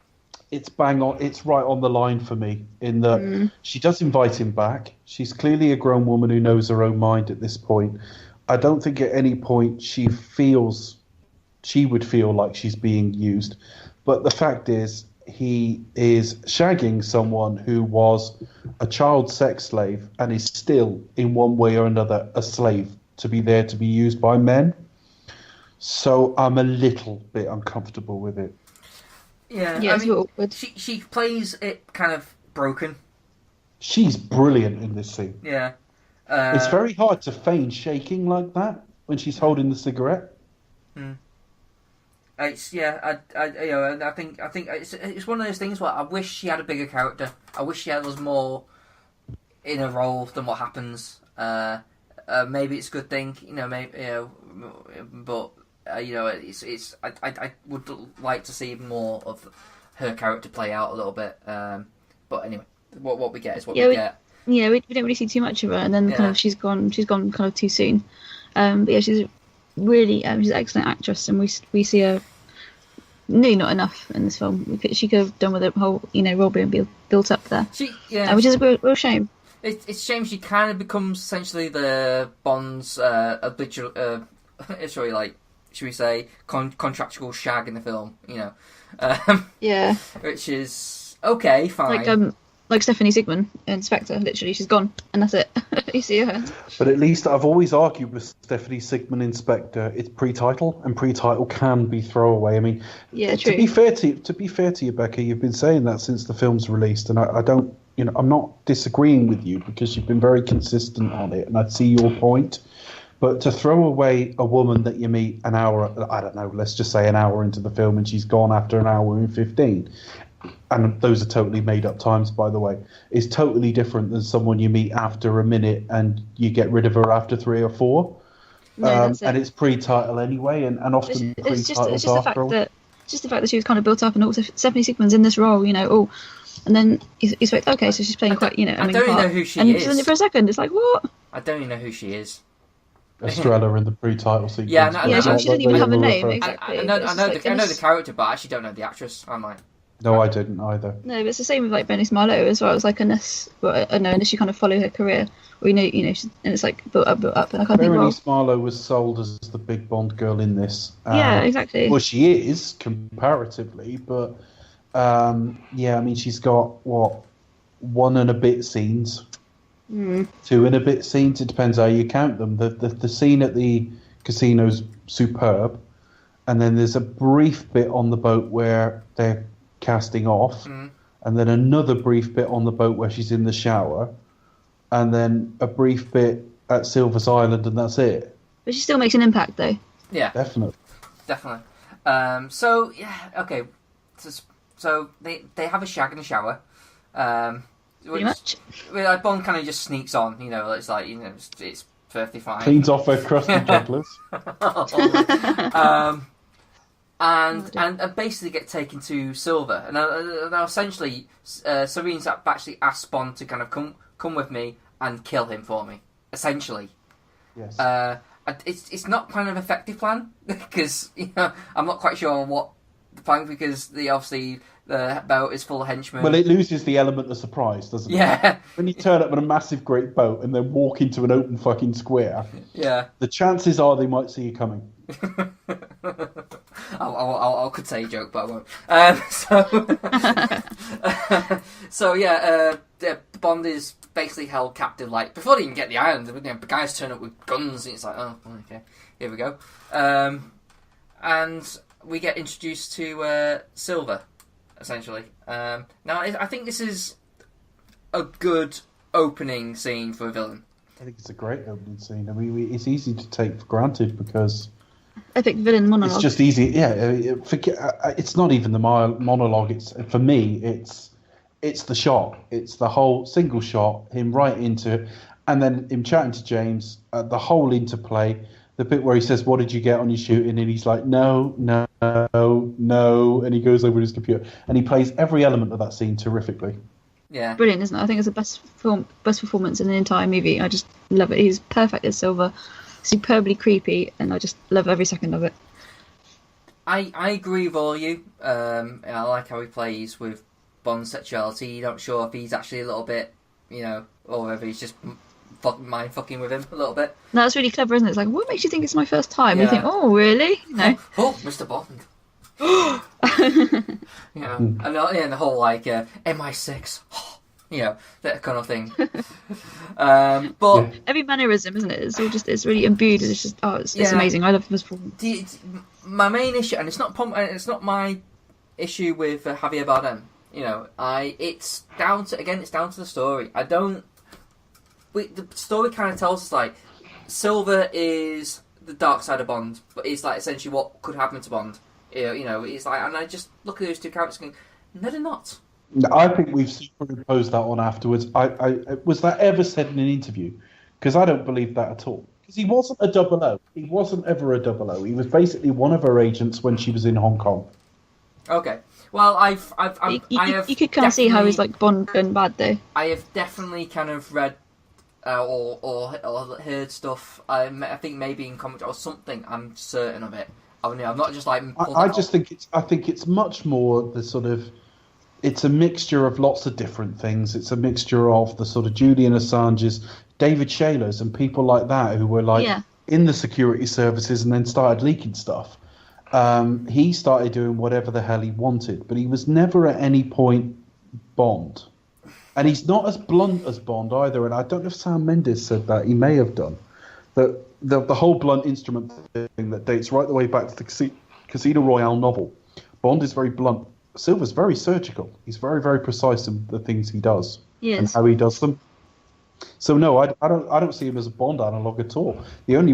It's bang on. It's right on the line for me in that she does invite him back. She's clearly a grown woman who knows her own mind at this point. I don't think at any point she would feel like she's being used. But the fact is, he is shagging someone who was a child sex slave and is still, in one way or another, a slave to be there to be used by men. So I'm a little bit uncomfortable with it. Yeah, it's awkward. She plays it kind of broken. She's brilliant in this scene. Yeah. It's very hard to feign shaking like that when she's holding the cigarette. I think it's one of those things where I wish she had a bigger character. I wish she was more in a role than what happens. Maybe it's a good thing, but I would like to see more of her character play out a little bit. But anyway, what we get is what we get. Yeah, we don't really see too much of her, and then kind of she's gone kind of too soon. But yeah, she's really she's an excellent actress, and we see her nearly not enough in this film. She could have done with the whole role being built up there, which is a real shame. It's a shame she kind of becomes essentially the Bond's habitual, should we say, contractual shag in the film, which is okay, fine. Like Stephanie Sigmund in Spectre, literally, she's gone, and that's it. You see her. But at least I've always argued with Stephanie Sigmund in Spectre, it's pre-title, and pre-title can be throwaway. I mean, yeah, true. To be fair to you, Becca, you've been saying that since the film's released, and I don't, I'm not disagreeing with you because you've been very consistent on it, and I see your point. But to throw away a woman that you meet an hour, I don't know, let's just say an hour into the film, and she's gone after an hour and 15. And those are totally made up times, by the way, is totally different than someone you meet after a minute and you get rid of her after 3 or 4. And it's pre-title anyway, and often it's just the fact that just the fact that she was kind of built up, and also Stephanie Sigman's in this role, and then he's like, okay, so she's playing quite, I don't even know who she is. is. And then for a second, it's like, what? I don't even know who she is. Estrella in the pre-title sequence. Yeah, she didn't even have a name, exactly. I know the character, but I actually don't know the actress. I'm like... No, I didn't either. No, but it's the same with like Bérénice Marlohe as well. It's like unless you kind of follow her career, or and it's like built up, and I can't think. Bérénice Marlohe was sold as the big Bond girl in this. Yeah, exactly. Well, she is comparatively, but she's got one and a bit scenes, 2 and a bit scenes. It depends how you count them. The scene at the casino's superb, and then there's a brief bit on the boat where they're casting off, and then another brief bit on the boat where she's in the shower, and then a brief bit at Silver's Island, and that's it. But she still makes an impact, though. Yeah, definitely. So yeah, okay. So they have a shag in the shower. Pretty much. Like Bond kind of just sneaks on. It's like it's perfectly fine. Cleans off her crusty jugglers. And basically get taken to Silver. And now essentially, Serene's actually asked Bond to kind of come with me and kill him for me. Essentially. Yes. It's not kind of an effective plan because I'm not quite sure what the plan, because the boat is full of henchmen. Well, it loses the element of surprise, doesn't it? Yeah. When you turn up in a massive great boat and then walk into an open fucking square, the chances are they might see you coming. I could say a joke, but I won't. Bond is basically held captive. Like before they even get the island, the guys turn up with guns, and it's like, oh, okay, here we go. And we get introduced to Silver, essentially. Now, I think this is a good opening scene for a villain. I think it's a great opening scene. I mean, it's easy to take for granted because epic villain monologue. It's just easy. Yeah, it's not even the monologue. It's for me. It's the shot. It's the whole single shot. Him right into it, and then him chatting to James. The whole interplay. The bit where he says, "What did you get on your shooting?" and he's like, "No, no, no," and he goes over his computer and he plays every element of that scene terrifically. Yeah, brilliant, isn't it? I think it's the best performance in the entire movie. I just love it. He's perfect as Silver, superbly creepy, and I just love every second of it. I agree with all you. I like how he plays with Bond's sexuality. You're not sure if he's actually a little bit, or whether he's just mind fucking with him a little bit. No, that's really clever, isn't it? It's like, what makes you think it's my first time? Yeah. You think, oh, really? No. Oh, Mr. Bond. And the whole MI6, that kind of thing. But every mannerism, isn't it? It's all it's really imbued. It's just it's amazing. I love this performance. My main issue, and it's not my issue with Javier Bardem. It's down to the story. The story kind of tells us like Silver is the dark side of Bond, but it's like essentially what could happen to Bond. It's like, and I just look at those two characters going, no, they're not. I think we've superimposed that on afterwards. I was that ever said in an interview? Because I don't believe that at all. Because he wasn't a 00. He wasn't ever a 00. He was basically one of her agents when she was in Hong Kong. Okay. Well, you could kind of see how he's like Bond and bad though. I have definitely kind of read or heard stuff. I think maybe in comments or something. I'm certain of it. I'm not just like. I think it's much more the sort of. It's a mixture of lots of different things. It's a mixture of the sort of Julian Assanges, David Shaler's, and people like that who were like in the security services and then started leaking stuff. He started doing whatever the hell he wanted, but he was never at any point Bond. And he's not as blunt as Bond either. And I don't know if Sam Mendes said that. He may have done. That the whole blunt instrument thing that dates right the way back to the Casino Royale novel. Bond is very blunt. Silver's very surgical. He's very, very precise in the things he does and how he does them. So no, I don't see him as a Bond analog at all. The only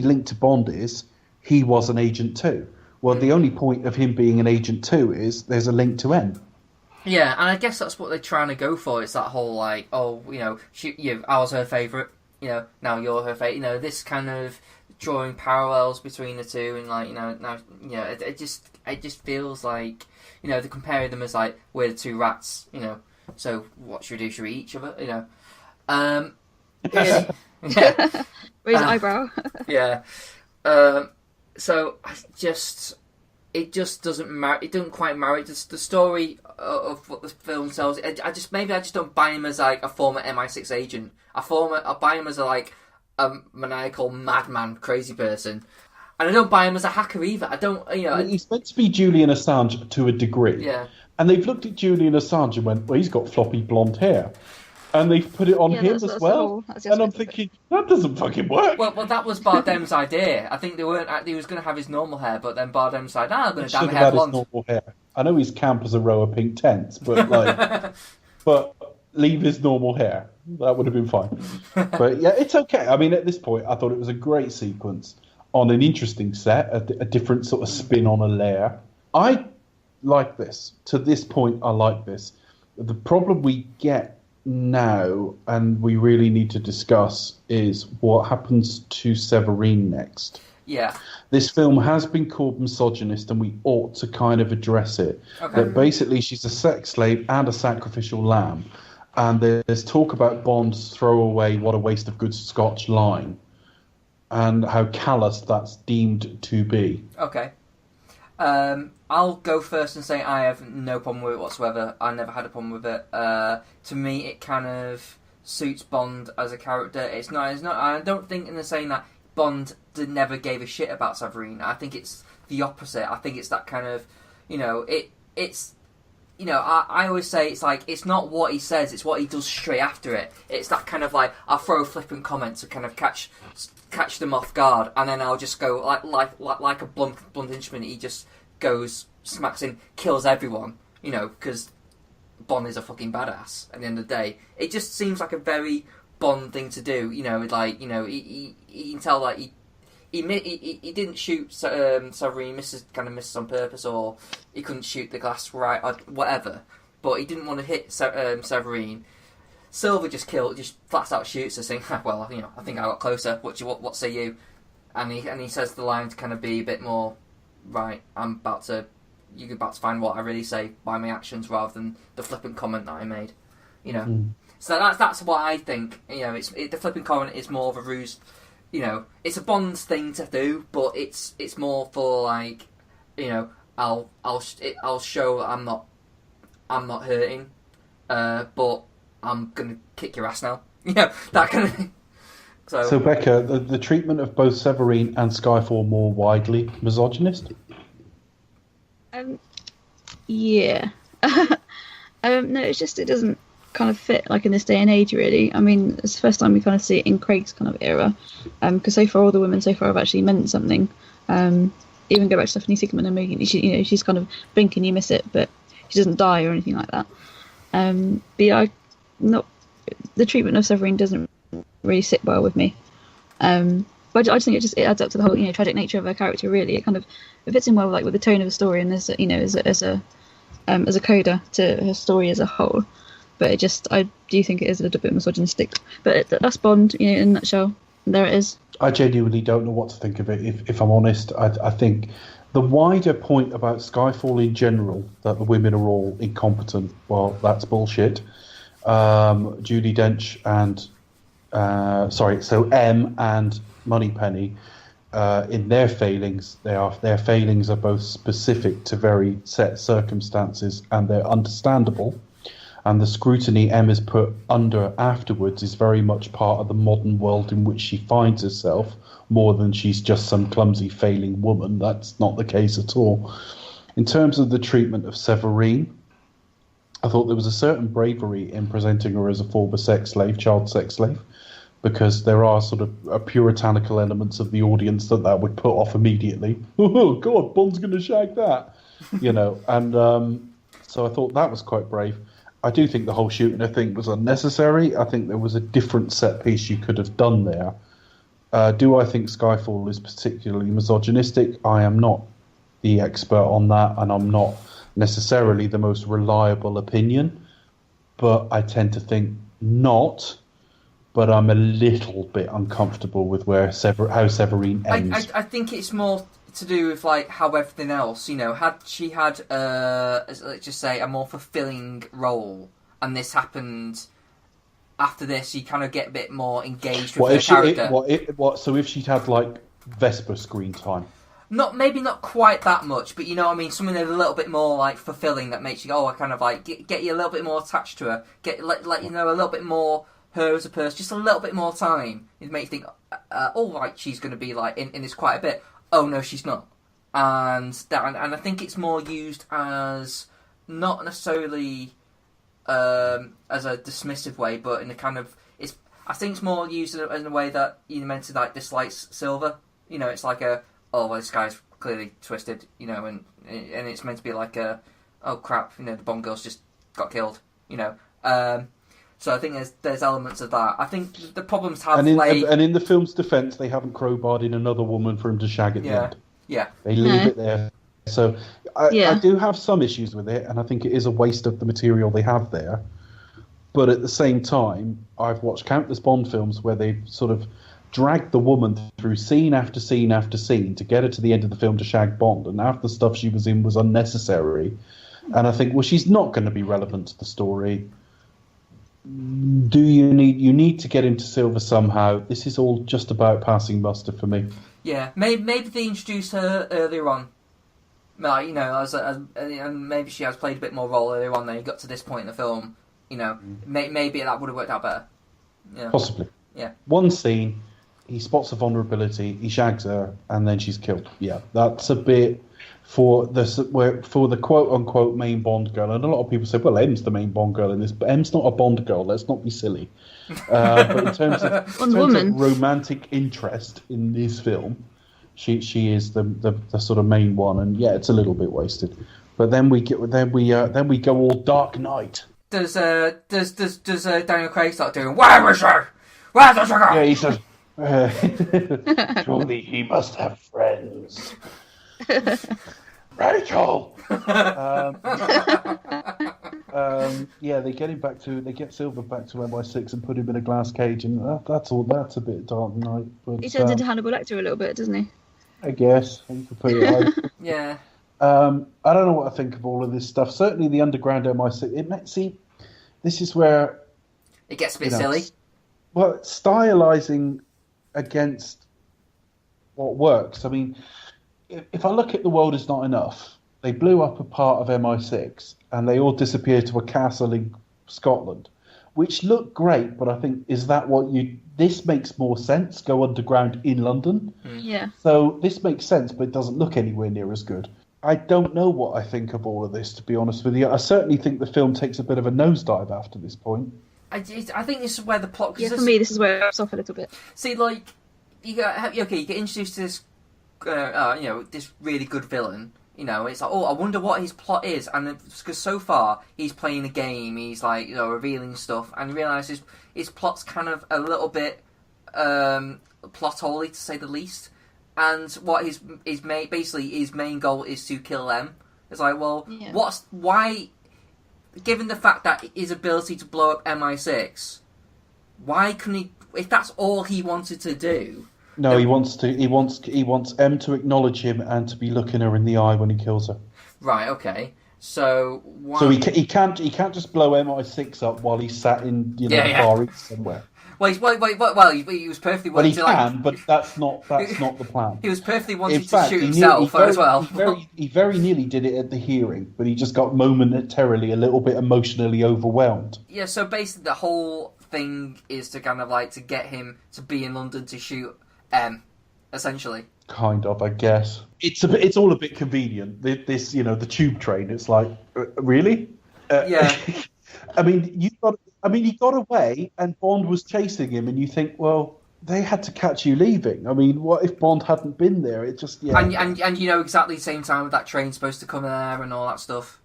link to Bond is he was an agent too. Well, the only point of him being an agent too is there's a link to N. Yeah, and I guess that's what they're trying to go for. It's that whole like, I was her favourite. Now you're her favourite. This kind of drawing parallels between the two, and like, now, it just. it just feels like, you know, they're comparing them as like, we're the two rats, you know, so what should we do? Should we eat each other? You know. Yeah. Raise an eyebrow. Yeah. So it just doesn't marry. It doesn't quite marry the story of what the film tells. I just don't buy him as like a former MI6 agent. I buy him as a maniacal madman, crazy person. And I don't buy him as a hacker either. I don't, you know. He's meant to be Julian Assange to a degree. Yeah. And they've looked at Julian Assange and went, well, he's got floppy blonde hair. And they've put it on him as well. And I'm thinking, that doesn't fucking work. Well, that was Bardem's idea. I think he was going to have his normal hair, but then Bardem said, I'm going to dye my hair blonde. His normal hair. I know he's camp as a row of pink tents, but but leave his normal hair. That would have been fine. But yeah, it's okay. I mean, at this point, I thought it was a great sequence on an interesting set, a different sort of spin on a layer. I like this. To this point, I like this. The problem we get now, and we really need to discuss, is what happens to Severine next. Yeah. This film has been called misogynist, and we ought to kind of address it. Okay. That basically she's a sex slave and a sacrificial lamb. And there's talk about Bond's throwaway, what a waste of good Scotch line, and how callous that's deemed to be. Okay. I'll go first and say I have no problem with it whatsoever. I never had a problem with it. To me, it kind of suits Bond as a character. It's not. I don't think in the saying that Bond never gave a shit about Severine. I think it's the opposite. I think it's that kind of, you know, it's. You know, I always say it's like, it's not what he says, it's what he does straight after it. It's that kind of like, I'll throw flippant comments to kind of catch them off guard, and then I'll just go like a blunt instrument. He just goes, smacks in, kills everyone. You know, because Bond is a fucking badass. At the end of the day, it just seems like a very Bond thing to do. You know, like, you know, he can tell like he didn't shoot Severine, misses on purpose, or he couldn't shoot the glass right, or whatever. But he didn't want to hit Severine. Silver just flat out shoots her, saying, "Well, you know, I think I got closer. What say you?" And he says the line to kind of be a bit more, right? You're about to find what I really say by my actions, rather than the flippant comment that I made. You know, so that's what I think. You know, the flippant comment is more of a ruse. You know, it's a Bond thing to do, but it's more for like, you know, I'll show that I'm not hurting, but I'm gonna kick your ass now. You know, that kind of thing. So Becca, the treatment of both Severine and Skyfall more widely misogynist? Yeah. No, it's just it doesn't kind of fit like in this day and age, really. I mean, it's the first time we kind of see it in Craig's kind of era, because so far all the women so far have actually meant something. Even go back to Stephanie Sigman and Megan, she's kind of blink and you miss it, but she doesn't die or anything like that. But yeah, the treatment of Severine doesn't really sit well with me. But I just think it adds up to the whole, you know, tragic nature of her character. Really, it fits in well with the tone of the story, and as a coda to her story as a whole. But I do think it is a little bit misogynistic. But that's Bond, you know, in a nutshell. There it is. I genuinely don't know what to think of it, if I'm honest. I think the wider point about Skyfall in general, that the women are all incompetent, well, that's bullshit. Judi Dench and... M and Moneypenny, in their failings, their failings are both specific to very set circumstances, and they're understandable. And the scrutiny M is put under afterwards is very much part of the modern world in which she finds herself, more than she's just some clumsy failing woman. That's not the case at all. In terms of the treatment of Severine, I thought there was a certain bravery in presenting her as a former child sex slave, because there are sort of puritanical elements of the audience that would put off immediately. Oh, God, Bond's going to shag that. You know, and so I thought that was quite brave. I do think the whole shooting thing was unnecessary. I think there was a different set piece you could have done there. Do I think Skyfall is particularly misogynistic? I am not the expert on that, and I'm not necessarily the most reliable opinion, but I tend to think not. But I'm a little bit uncomfortable with how Severine ends. I think it's more to do with like how everything else, had she had, let's just say, a more fulfilling role, and this happened after this, you kind of get a bit more engaged with her character. So if she'd had like Vesper screen time? Maybe not quite that much, but you know what I mean. Something that's a little bit more like fulfilling that makes you go, I kind of like get you a little bit more attached to her. Let you know a little bit more her as a person, just a little bit more time. It makes you think, she's going to be like in this quite a bit. Oh no, she's not. And I think it's more used as not necessarily as a dismissive way, but in a kind of I think it's more used in a way that you're meant to like dislike Silver. It's like this guy's clearly twisted, and it's meant to be like oh crap, the Bond girl's just got killed, So I think there's elements of that. I think the problems have and in the film's defence, they haven't crowbarred in another woman for him to shag at the end. Yeah. They leave it there. So I do have some issues with it, and I think it is a waste of the material they have there. But at the same time, I've watched countless Bond films where they've sort of dragged the woman through scene after scene after scene to get her to the end of the film to shag Bond, and half the stuff she was in was unnecessary. And I think, well, she's not going to be relevant to the story. You need to get into Silver somehow. This is all just about passing muster for me. Yeah, maybe they introduced her earlier on. Like, and maybe she has played a bit more role earlier on. Then you got to this point in the film. Maybe that would have worked out better. Yeah. Possibly. Yeah. One scene, he spots a vulnerability, he shags her, and then she's killed. Yeah, that's a bit for the quote unquote main Bond girl. And a lot of people say, well, M's the main Bond girl in this, but M's not a Bond girl. Let's not be silly. But in terms of romantic interest in this film, she is the sort of main one, and yeah, it's a little bit wasted. But then we go all Dark Knight. Does Daniel Craig start doing, where was she? Where's the sugar? Yeah, he says, surely he must have friends. Rachel. They get Silver back to MI6 and put him in a glass cage, and that's all. That's a bit Dark Knight. But he turns into Hannibal Lecter a little bit, doesn't he? I guess you could put it like. Yeah. I don't know what I think of all of this stuff. Certainly, the underground MI6. This is where it gets a bit silly. Well, stylizing against what works. I mean, if I look at The World Is Not Enough, they blew up a part of MI6 and they all disappeared to a castle in Scotland, which looked great, but I think, is that what this makes more sense, go underground in London? Yeah. So this makes sense, but it doesn't look anywhere near as good. I don't know what I think of all of this, to be honest with you. I certainly think the film takes a bit of a nosedive after this point. I think this is where the plot... Yeah, for me, this is where it drops off a little bit. See, like, you get introduced to this, this really good villain. It's like, I wonder what his plot is. And because so far, he's playing a game, he's like, revealing stuff, and you realise his plot's kind of a little bit plot-holy, to say the least. And what his main goal is to kill them. It's like, well, why? Given the fact that his ability to blow up MI6, why couldn't he? If that's all he wanted to do. No, he wants M to acknowledge him and to be looking her in the eye when he kills her. Right. Okay. So why? So he can't just blow MI6 up while he's sat in the Far East somewhere. Well, he was perfectly wanting to. Well, he can, but that's not the plan. He was perfectly wanting to shoot himself as well. He very nearly did it at the hearing, but he just got momentarily a little bit emotionally overwhelmed. Yeah, so basically the whole thing is to kind of like to get him to be in London to shoot M, essentially. Kind of, I guess. It's all a bit convenient. This, the tube train. It's like, really? Yeah. He got away, and Bond was chasing him, and you think, well, they had to catch you leaving. I mean, what if Bond hadn't been there? It just, yeah. And exactly the same time that train's supposed to come there and all that stuff.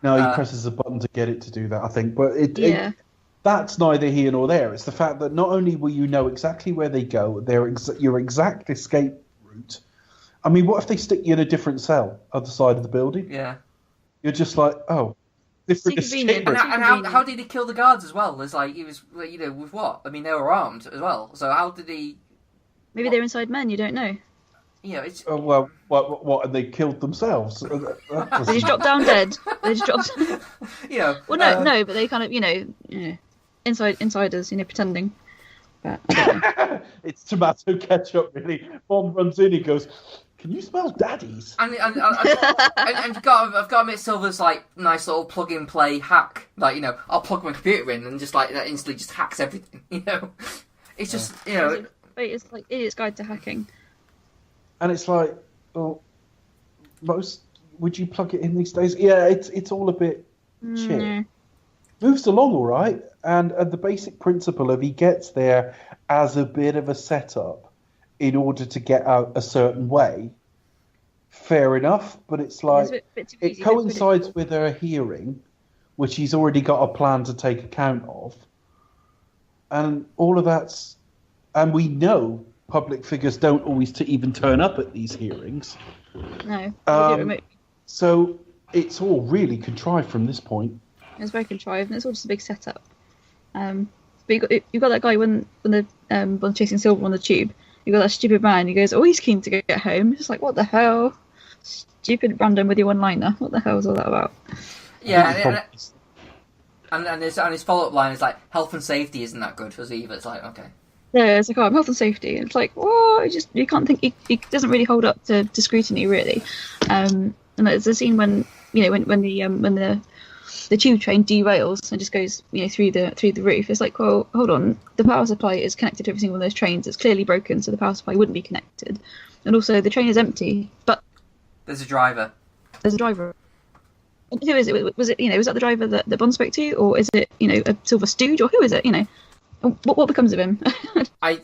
No, he presses a button to get it to do that, I think. But that's neither here nor there. It's the fact that not only will you know exactly where they go, your exact escape route. I mean, what if they stick you in a different cell other side of the building? Yeah. You're just like, oh. Different escape route. And how did he kill the guards as well? It's like, he was, with what? I mean, they were armed as well. So how did he... Maybe they're inside men, you don't know. it's. Well, what? And they killed themselves. They just dropped down dead. They just dropped. Well, no, but they kind of, insiders, pretending. But it's tomato ketchup, really. Bond runs in, he goes, "Can you smell daddies?" And I've got to admit, Silver's like nice little plug and play hack. Like, I'll plug my computer in and just like that instantly just hacks everything. It's just it's like Idiot's Guide to Hacking. And it's like, well, would you plug it in these days? Yeah, it's all a bit shit. Moves along all right, and the basic principle of he gets there as a bit of a setup in order to get out a certain way. Fair enough, but it's like it coincides with her hearing, which he's already got a plan to take account of, and all of that's, and we know public figures don't always to even turn up at these hearings. No. So it's all really contrived from this point. It's very contrived, and it's all just a big setup. But you got that guy when the Bond's chasing Silver on the tube. You got that stupid man. He goes, "Oh, he's keen to get home." It's like, what the hell? Stupid random with your one-liner. What the hell is all that about? Yeah, and his follow-up line is like, "Health and safety isn't that good for either." It's like, okay. Yeah, it's like, oh, health and safety. It's like, what? You can't think. He doesn't really hold up to scrutiny, really. And there's a scene when the tube train derails and just goes, through the roof. It's like, well, hold on. The power supply is connected to every single one of those trains. It's clearly broken, so the power supply wouldn't be connected. And also, the train is empty, but there's a driver. There's a driver. And who is it? Was it was that the driver that Bond spoke to, or is it a Silver Stooge, or who is it? What becomes of him? I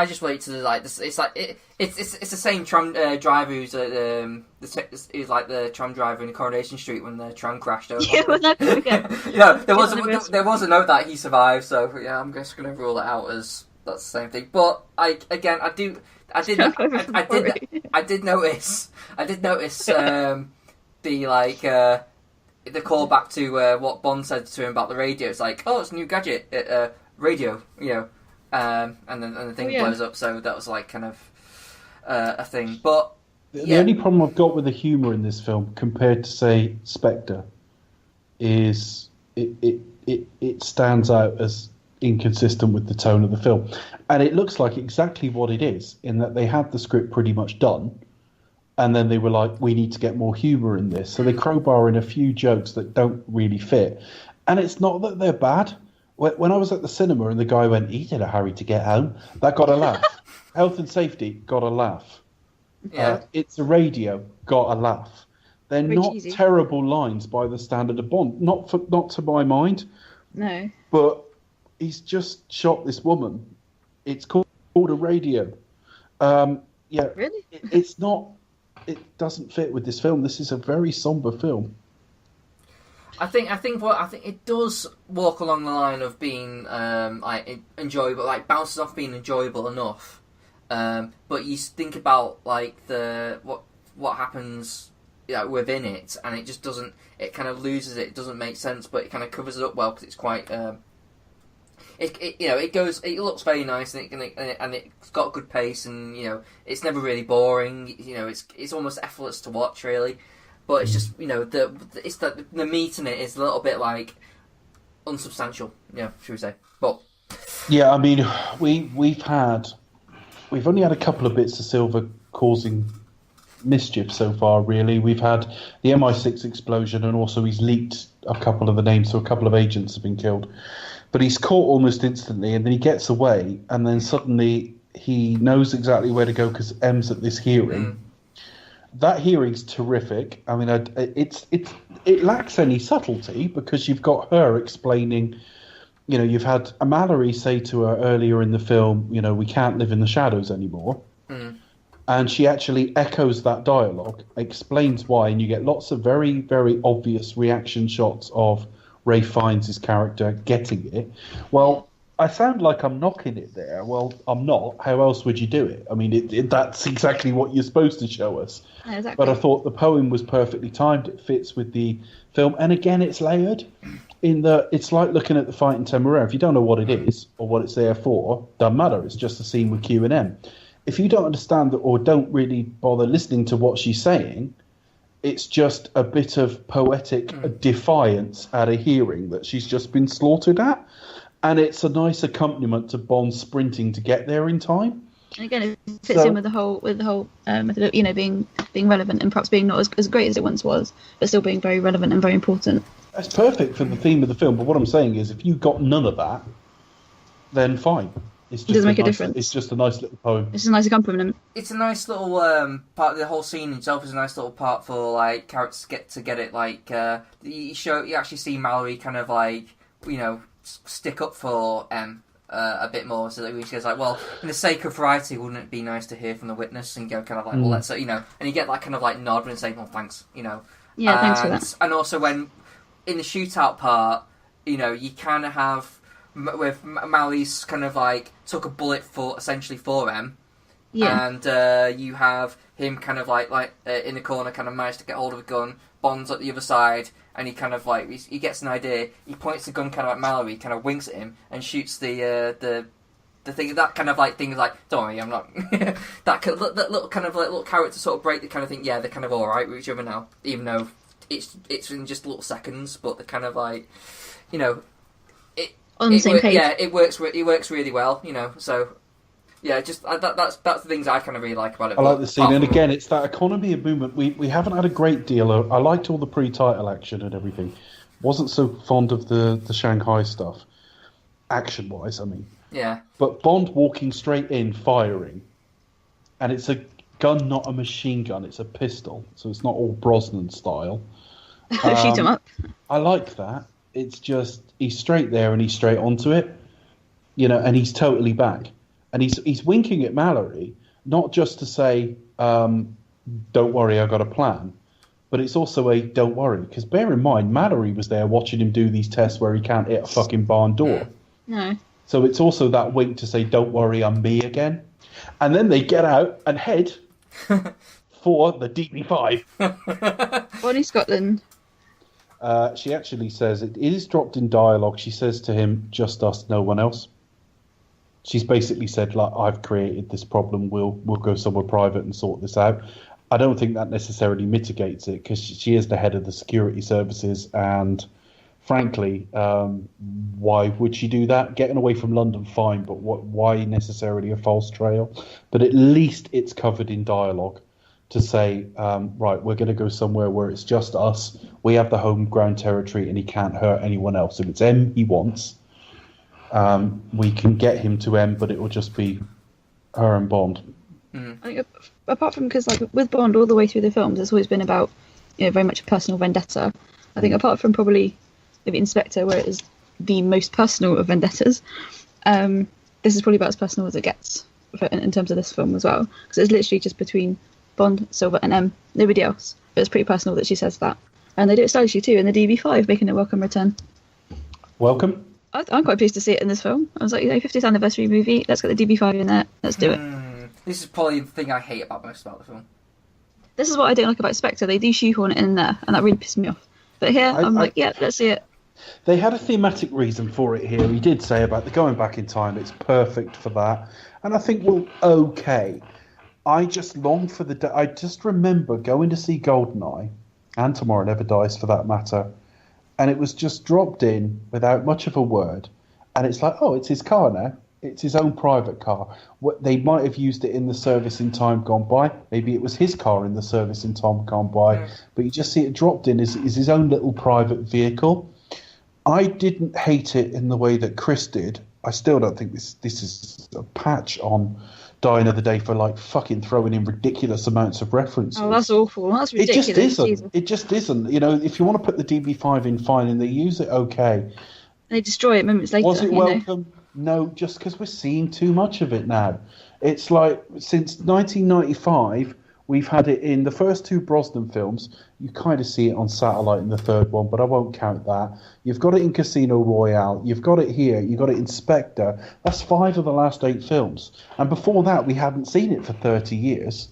just wait to like this. It's like it's the same tram driver who's like the tram driver in Coronation Street when the tram crashed over. Yeah, well, there was a note that he survived. So yeah, I'm just gonna rule it out as that's the same thing. But I did notice the callback to what Bond said to him about the radio. It's like, oh, it's a new gadget, radio, and the thing blows up. So that was like kind of a thing. But the only problem I've got with the humour in this film compared to, say, Spectre, is it stands out as inconsistent with the tone of the film, and it looks like exactly what it is in that they had the script pretty much done. And then they were like, we need to get more humour in this. So they crowbar in a few jokes that don't really fit. And it's not that they're bad. When I was at the cinema and the guy went, he did a hurry to get home, that got a laugh. Health and safety got a laugh. Yeah. It's a radio, got a laugh. They're Very not cheesy. terrible lines by the standard of Bond. Not to my mind. No. But he's just shot this woman. It's called a radio. Really? It's not... It doesn't fit with this film. This is a very somber film. I think it does walk along the line of being like enjoyable, like bounces off being enjoyable enough. But you think about like what happens within it, and it just doesn't. It kind of loses it. It doesn't make sense, but it kind of covers it up well because it's quite. It goes. It looks very nice, and it's got good pace, and it's never really boring. It's almost effortless to watch, really. But it's just the meat in it is a little bit like unsubstantial. Should we say? But yeah, I mean, we've only had a couple of bits of Silver causing mischief so far. Really, we've had the MI6 explosion, and also he's leaked a couple of the names, so a couple of agents have been killed. But he's caught almost instantly, and then he gets away, and then suddenly he knows exactly where to go because M's at this hearing. That hearing's terrific. I mean, it lacks any subtlety because you've got her explaining. You've had Mallory say to her earlier in the film, we can't live in the shadows anymore. And she actually echoes that dialogue, explains why, and you get lots of very, very obvious reaction shots of Ray Fiennes' character getting it. Well, I sound like I'm knocking it there. Well, I'm not. How else would you do it? I mean, that's exactly what you're supposed to show us. Yeah, exactly. But I thought the poem was perfectly timed. It fits with the film. And again, it's layered in that it's like looking at the fight in Temeraire. If you don't know what it is or what it's there for, doesn't matter. It's just a scene with Q and M. if you don't understand or don't really bother listening to what she's saying, it's just a bit of poetic defiance at a hearing that she's just been slaughtered at. And it's a nice accompaniment to Bond sprinting to get there in time. And again, it fits in with the whole method of, being relevant and perhaps being not as great as it once was, but still being very relevant and very important. That's perfect for the theme of the film. But what I'm saying is, if you got none of that, then fine. It doesn't make a difference. It's just a nice little poem. It's a nice accompaniment. It's a nice little part of the whole scene itself. Is a nice little part for like characters to get it. Like you actually see Mallory kind of like stick up for M a bit more, so that she goes like, well, in the sake of variety, wouldn't it be nice to hear from the witness and go kind of like, well, let's and you get that kind of like nod and say, well, thanks, Yeah, thanks for that. And also when in the shootout part, you kind of have with Mallory's kind of like took a bullet essentially for M. Yeah. And you have him kind of like in the corner, kind of managed to get hold of a gun. Bond's at the other side, and he kind of like he gets an idea. He points the gun kind of at Mallory, kind of winks at him, and shoots the thing. That kind of like thing is like, don't worry, I'm not. that little kind of like little character sort of break. They kind of think, yeah, they're kind of all right with each other now, even though it's in just little seconds. But they're kind of like, on the same page. Yeah, it works really well. So. Yeah, just that's the things I kind of really like about it. I like the scene, and again, it's that economy of movement. We haven't had a great deal of. I liked all the pre-title action and everything. Wasn't so fond of the Shanghai stuff, action-wise. I mean, yeah. But Bond walking straight in, firing, and it's a gun, not a machine gun. It's a pistol, so it's not all Brosnan style. Shoot him up. I like that. It's just he's straight there and he's straight onto it, and he's totally back. And he's winking at Mallory, not just to say, don't worry, I got a plan, but it's also a don't worry, because bear in mind, Mallory was there watching him do these tests where he can't hit a fucking barn door. No. So it's also that wink to say, don't worry, I'm me again. And then they get out and head for the DB5. Bonnie Scotland. She actually says, it is dropped in dialogue, she says to him, just us, no one else. She's basically said, like, I've created this problem, we'll go somewhere private and sort this out. I don't think that necessarily mitigates it, because she is the head of the security services, and frankly, why would she do that? Getting away from London, fine, but why necessarily a false trail? But at least it's covered in dialogue to say, right, we're going to go somewhere where it's just us, we have the home ground territory, and he can't hurt anyone else. If it's M he wants... we can get him to M, but it will just be her and Bond. I think apart from, because like with Bond all the way through the films, it's always been about very much a personal vendetta. I think apart from probably maybe Inspector, where it is the most personal of vendettas, this is probably about as personal as it gets in terms of this film as well, because it's literally just between Bond, Silver, and M, nobody else. But it's pretty personal that she says that, and they do it stylishly too in the DB5, making a welcome return. Welcome. I'm quite pleased to see it in this film. I was like, 50th anniversary movie, let's get the DB5 in there, let's do it. This is probably the thing I hate most about the film. This is what I don't like about Spectre. They do shoehorn it in there, and that really pissed me off. But here, I'm like, yeah, let's see it. They had a thematic reason for it here. He did say about the going back in time, it's perfect for that. And I think, well, okay. I just long for the day. I just remember going to see GoldenEye, and Tomorrow Never Dies for that matter, and it was just dropped in without much of a word. And it's like, oh, it's his car now. It's his own private car. They might have used it in the service in time gone by. Maybe it was his car in the service in time gone by. Yeah. But you just see it dropped in as his own little private vehicle. I didn't hate it in the way that Chris did. I still don't think this is a patch on Die Another Day for like fucking throwing in ridiculous amounts of references. Oh, that's awful. That's ridiculous. It just isn't. It just isn't. If you want to put the DB5 in, fine, and they use it, okay. And they destroy it moments later. Was it welcome? No, just because we're seeing too much of it now. It's like, since 1995, we've had it in the first two Brosnan films. You kind of see it on satellite in the third one, but I won't count that. You've got it in Casino Royale. You've got it here. You've got it in Spectre. That's 5 of the last 8 films. And before that, we hadn't seen it for 30 years.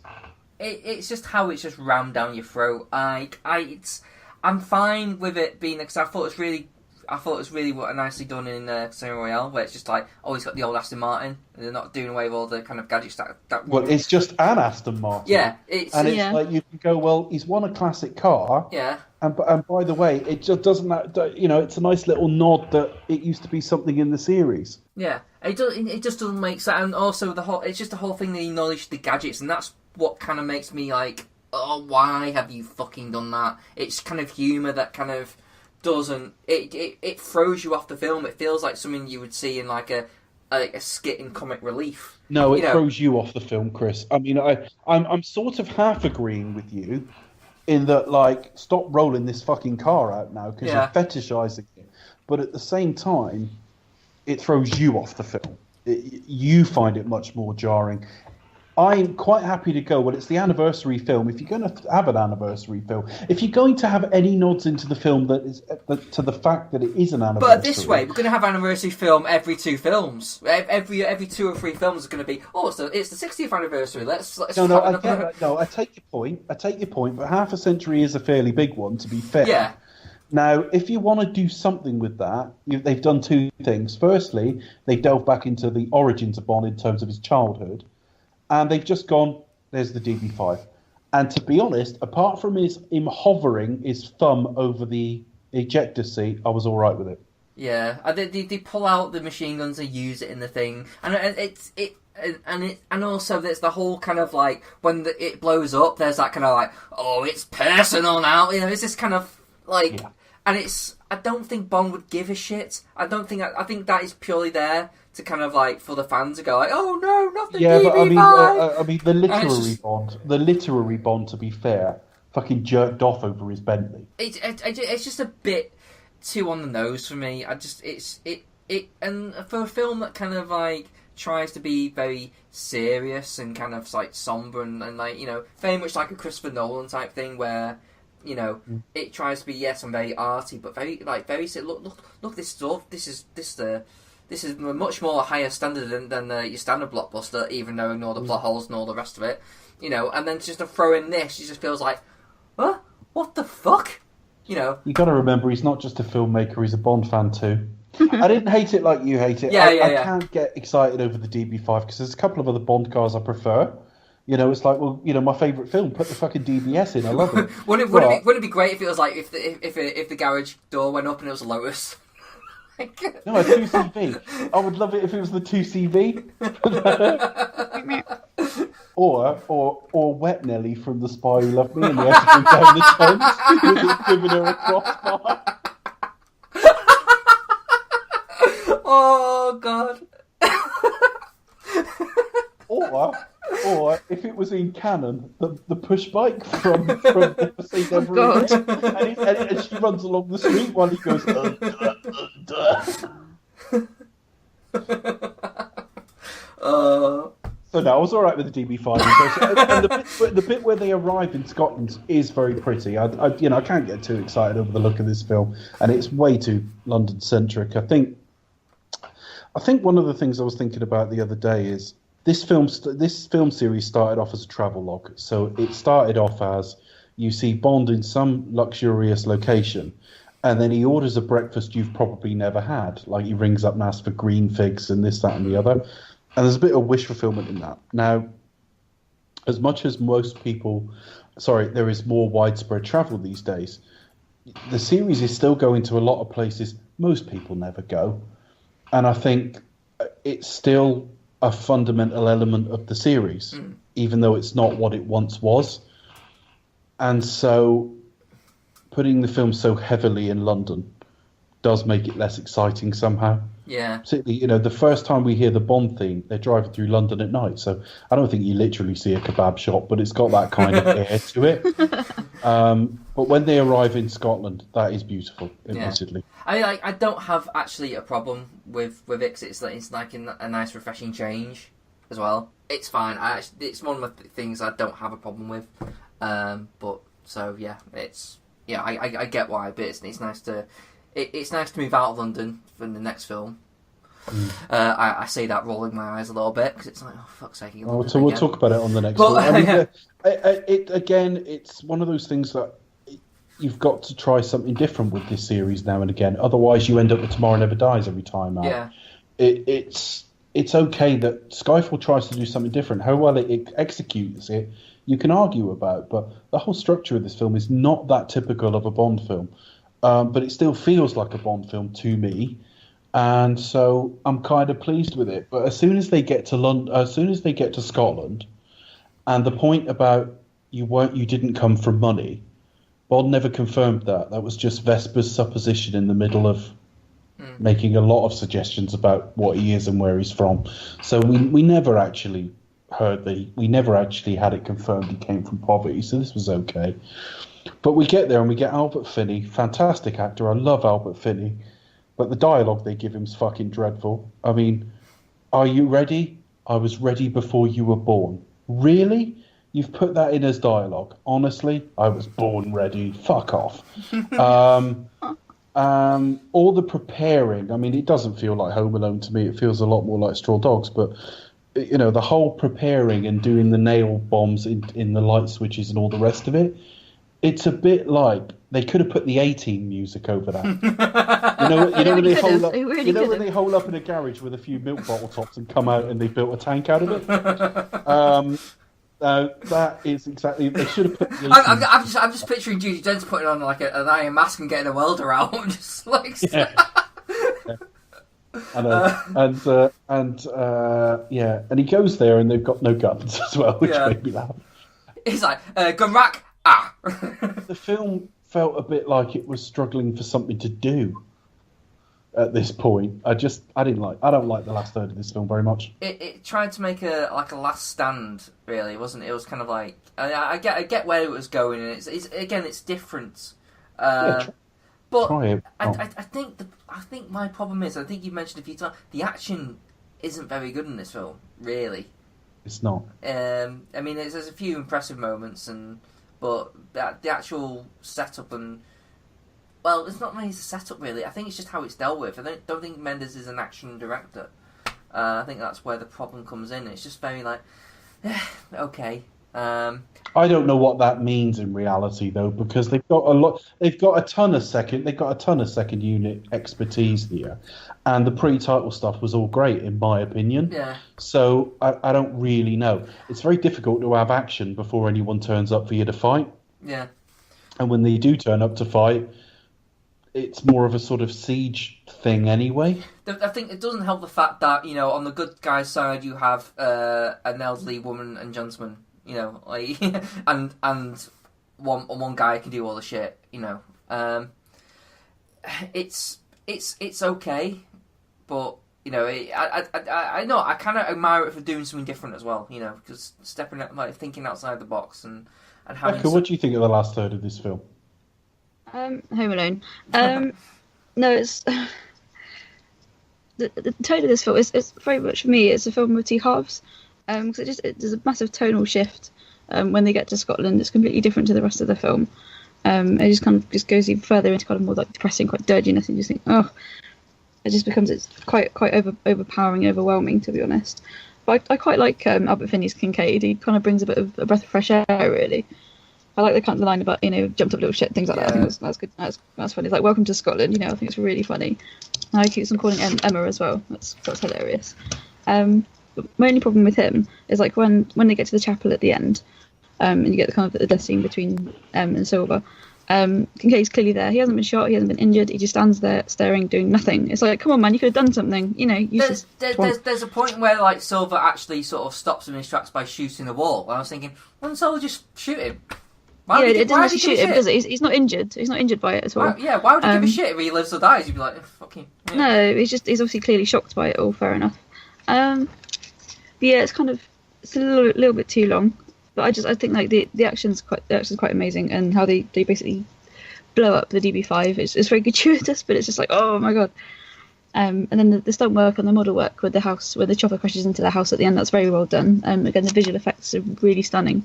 It's just how it's just rammed down your throat. I'm fine with it being, because I thought it's really... I thought it was really nicely done in Casino Royale, where it's just like, oh, he's got the old Aston Martin, and they're not doing away with all the kind of gadgets that Well, it's just an Aston Martin. Yeah, it's like you can go, well, he's won a classic car. Yeah. And by the way, it just doesn't. It's a nice little nod that it used to be something in the series. Yeah, it just doesn't make sense, and also it's just the whole thing that he acknowledged the gadgets, and that's what kind of makes me like, oh, why have you fucking done that? It's kind of humour that kind of doesn't... It throws you off the film. It feels like something you would see in like a skit in Comic Relief. No, it throws you off the film, Chris. I mean, I'm sort of half agreeing with you in that, like, stop rolling this fucking car out now because you're fetishizing it. But at the same time, it throws you off the film. You find it much more jarring. I'm quite happy to go, well, it's the anniversary film. If you're going to have an anniversary film, if you're going to have any nods into the film that is to the fact that it is an anniversary... But this way, we're going to have anniversary film every 2 films. Every 2 or 3 films are going to be, oh, it's the 60th anniversary, let's I take your point, but half a century is a fairly big one, to be fair. Yeah. Now, if you want to do something with that, they've done 2 things. Firstly, they delve back into the origins of Bond in terms of his childhood. And they've just gone, there's the DB5. And to be honest, apart from him hovering his thumb over the ejector seat, I was all right with it. Yeah, they pull out the machine guns and use it in the thing, and also there's the whole kind of like when it blows up, there's that kind of like, oh, it's personal now. It's this kind of like, and I don't think Bond would give a shit. I think that is purely there to kind of like for the fans to go like, oh no, not the DB5. But I mean, the literary Bond, to be fair, fucking jerked off over his Bentley. It's just a bit too on the nose for me. And for a film that kind of like tries to be very serious and kind of like somber and like very much like a Christopher Nolan type thing where. It tries to be I'm very arty, but very look this stuff. This is a much more higher standard than your standard blockbuster, even knowing all the plot holes and all the rest of it. And then just to throw in this, it just feels like, huh? What the fuck? You got to remember, he's not just a filmmaker; he's a Bond fan too. I didn't hate it like you hate it. I can't get excited over the DB5 because there's a couple of other Bond cars I prefer. It's like, well, my favourite film. Put the fucking DBS in. I love it. Wouldn't it be great if it was like if the garage door went up and it was a Lotus? No, a 2CV. I would love it if it was the 2CV. or Wet Nelly from The Spy Who Loved Me, and they had to go down the Thames with it giving her a crossbar. Oh God. Or if it was in canon, the push bike from Never Say Never Again, and she runs along the street while he goes. So no, I was all right with the DB5. And the bit where they arrive in Scotland is very pretty. I can't get too excited over the look of this film, and it's way too London centric. I think one of the things I was thinking about the other day is. This film series started off as a travelogue. So it started off as you see Bond in some luxurious location, and then he orders a breakfast you've probably never had. Like he rings up and asks for green figs and this, that, and the other. And there's a bit of wish fulfillment in that. Now, as much as there is more widespread travel these days, the series is still going to a lot of places most people never go. And I think it's still a fundamental element of the series, even though it's not what it once was. And so putting the film so heavily in London does make it less exciting somehow. Yeah. Particularly, the first time we hear the Bond theme, they're driving through London at night. So I don't think you literally see a kebab shop, but it's got that kind of air to it. But when they arrive in Scotland, that is beautiful, admittedly. Yeah. I don't have actually a problem with it because it's like a nice refreshing change as well. It's fine. It's one of the things I don't have a problem with. But so yeah, I get why, but it's nice to. It's nice to move out of London for the next film. I see that rolling my eyes a little bit because it's like, oh fuck's sake! We'll talk about it on the next film. It's one of those things that you've got to try something different with this series now and again. Otherwise, you end up with Tomorrow Never Dies every time out. Yeah. It's okay that Skyfall tries to do something different. How well it executes it, you can argue about. But the whole structure of this film is not that typical of a Bond film. But it still feels like a Bond film to me. And so I'm kind of pleased with it. But as soon as they get to London, as soon as they get to Scotland, and the point about you didn't come from money, Bond never confirmed that. That was just Vesper's supposition in the middle of making a lot of suggestions about what he is and where he's from. So we never actually we never actually had it confirmed he came from poverty. So this was okay. But we get there and we get Albert Finney, fantastic actor. I love Albert Finney. But the dialogue they give him is fucking dreadful. I mean, are you ready? I was ready before you were born. Really? You've put that in as dialogue. Honestly, I was born ready. Fuck off. All the preparing, I mean, it doesn't feel like Home Alone to me. It feels a lot more like Straw Dogs. But, you know, the whole preparing and doing the nail bombs in the light switches and all the rest of it, it's a bit like they could have put the A-Team music over that. You know when they hole up, when they hole up in a garage with a few milk bottle tops and come out and they built a tank out of it. That is exactly. They should have put. I'm just picturing Judi Dench putting on like an iron mask and getting a welder out, just like. Yeah. And he goes there and they've got no guns as well, which made me laugh. He's like gun rack. Ah. The film felt a bit like it was struggling for something to do at this point. I don't like the last third of this film very much. It tried to make a last stand, really, wasn't it? It was kind of like I get where it was going, and it's different. But I think my problem is, I think you mentioned a few times, the action isn't very good in this film, really. It's not. I mean, there's a few impressive moments, but the actual setup and... Well, it's not really the setup, really. I think it's just how it's dealt with. I don't think Mendes is an action director. I think that's where the problem comes in. It's just very like... okay. I don't know what that means in reality, though, because they've got a ton of second unit expertise here, and the pre-title stuff was all great, in my opinion. Yeah. So I don't really know. It's very difficult to have action before anyone turns up for you to fight. Yeah. And when they do turn up to fight, it's more of a sort of siege thing anyway. I think it doesn't help the fact that, you know, on the good guy's side you have an elderly woman and gentleman. You know, like, and one guy can do all the shit. You know, it's okay, but you know, I know I kind of admire it for doing something different as well. You know, because stepping out, like thinking outside the box and having. Becca, what do you think of the last third of this film? Home Alone. No, it's the tone of this film is very much for me. It's a film with two halves. Because there's a massive tonal shift when they get to Scotland. It's completely different to the rest of the film. It just kind of just goes even further into kind of more like depressing, quite dirtiness, and you just think, oh, it's quite overpowering, overwhelming, to be honest. But I quite like Albert Finney's Kincaid. He kind of brings a bit of a breath of fresh air, really. I like the kind of line about, you know, jumped up little shit, things like that. I think that's good. That's funny. It's like Welcome to Scotland. You know, I think it's really funny. And I keep on calling Emma as well. That's hilarious. My only problem with him is like when they get to the chapel at the end, and you get the kind of the death scene between and Silver. Kincaid's clearly there. He hasn't been shot. He hasn't been injured. He just stands there staring, doing nothing. It's like, come on, man, you could have done something. You know, there's a point where like Silver actually sort of stops him in his tracks by shooting the wall. And I was thinking, why don't Silver just shoot him? It doesn't actually shoot him, does it? He's not injured. He's not injured by it at all. Why would he give a shit if he lives or dies? You'd be like, fuck him. Yeah. No, he's obviously clearly shocked by it all. Fair enough. But yeah, it's a little bit too long. But I think like the action's quite amazing, and how they basically blow up the DB5 is very gratuitous, but it's just like, oh my god. And then the stunt work and the model work with the house, where the chopper crashes into the house at the end, that's very well done. Again, the visual effects are really stunning.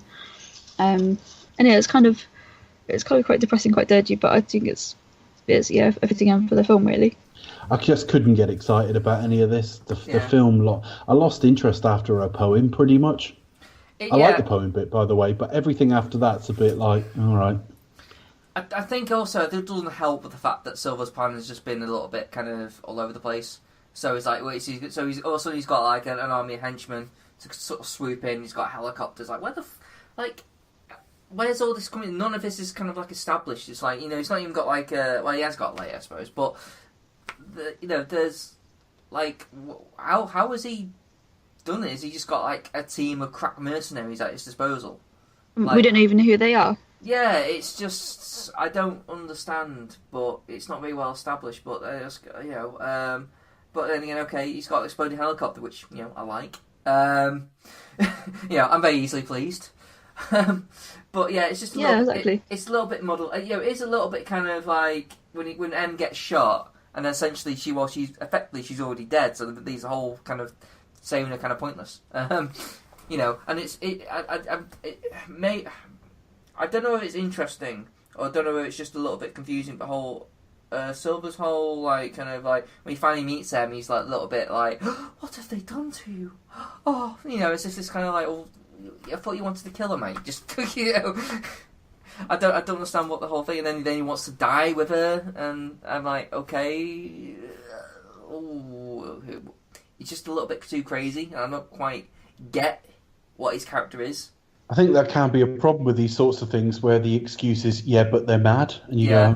And yeah, it's kind of quite depressing, quite dirty, but I think it's everything for the film, really. I just couldn't get excited about any of this. The film, I lost interest after a poem, pretty much. I like the poem bit, by the way, but everything after that's a bit like, all right. I think also it doesn't help with the fact that Silver's plan has just been a little bit kind of all over the place. So he's like, he's got like an army of henchmen to sort of swoop in. He's got helicopters. Like, where's all this coming? None of this is kind of like established. It's like, he's not even got like he has got Leia, I suppose, but there's like, how has he done it? Has he just got like a team of crack mercenaries at his disposal? Like, we don't even know who they are. Yeah, it's just I don't understand, but it's not very well established. But but then again, okay, he's got an exploding helicopter, which I like. I'm very easily pleased. But yeah, it's just exactly. It's a little bit muddled. It is a little bit kind of like when M gets shot, and essentially she's already dead. So these whole kind of saving her kind of pointless. And I don't know if it's interesting, or I don't know if it's just a little bit confusing. The whole Silver's whole like kind of like when he finally meets them, he's like a little bit like, "What have they done to you?" Oh, it's just this kind of like, "Oh, I thought you wanted to kill her, mate." Just I don't understand what the whole thing. And then he wants to die with her, and I'm like, okay, it's just a little bit too crazy, and I don't quite get what his character is. I think that can be a problem with these sorts of things where the excuse is, yeah, but they're mad. And you go,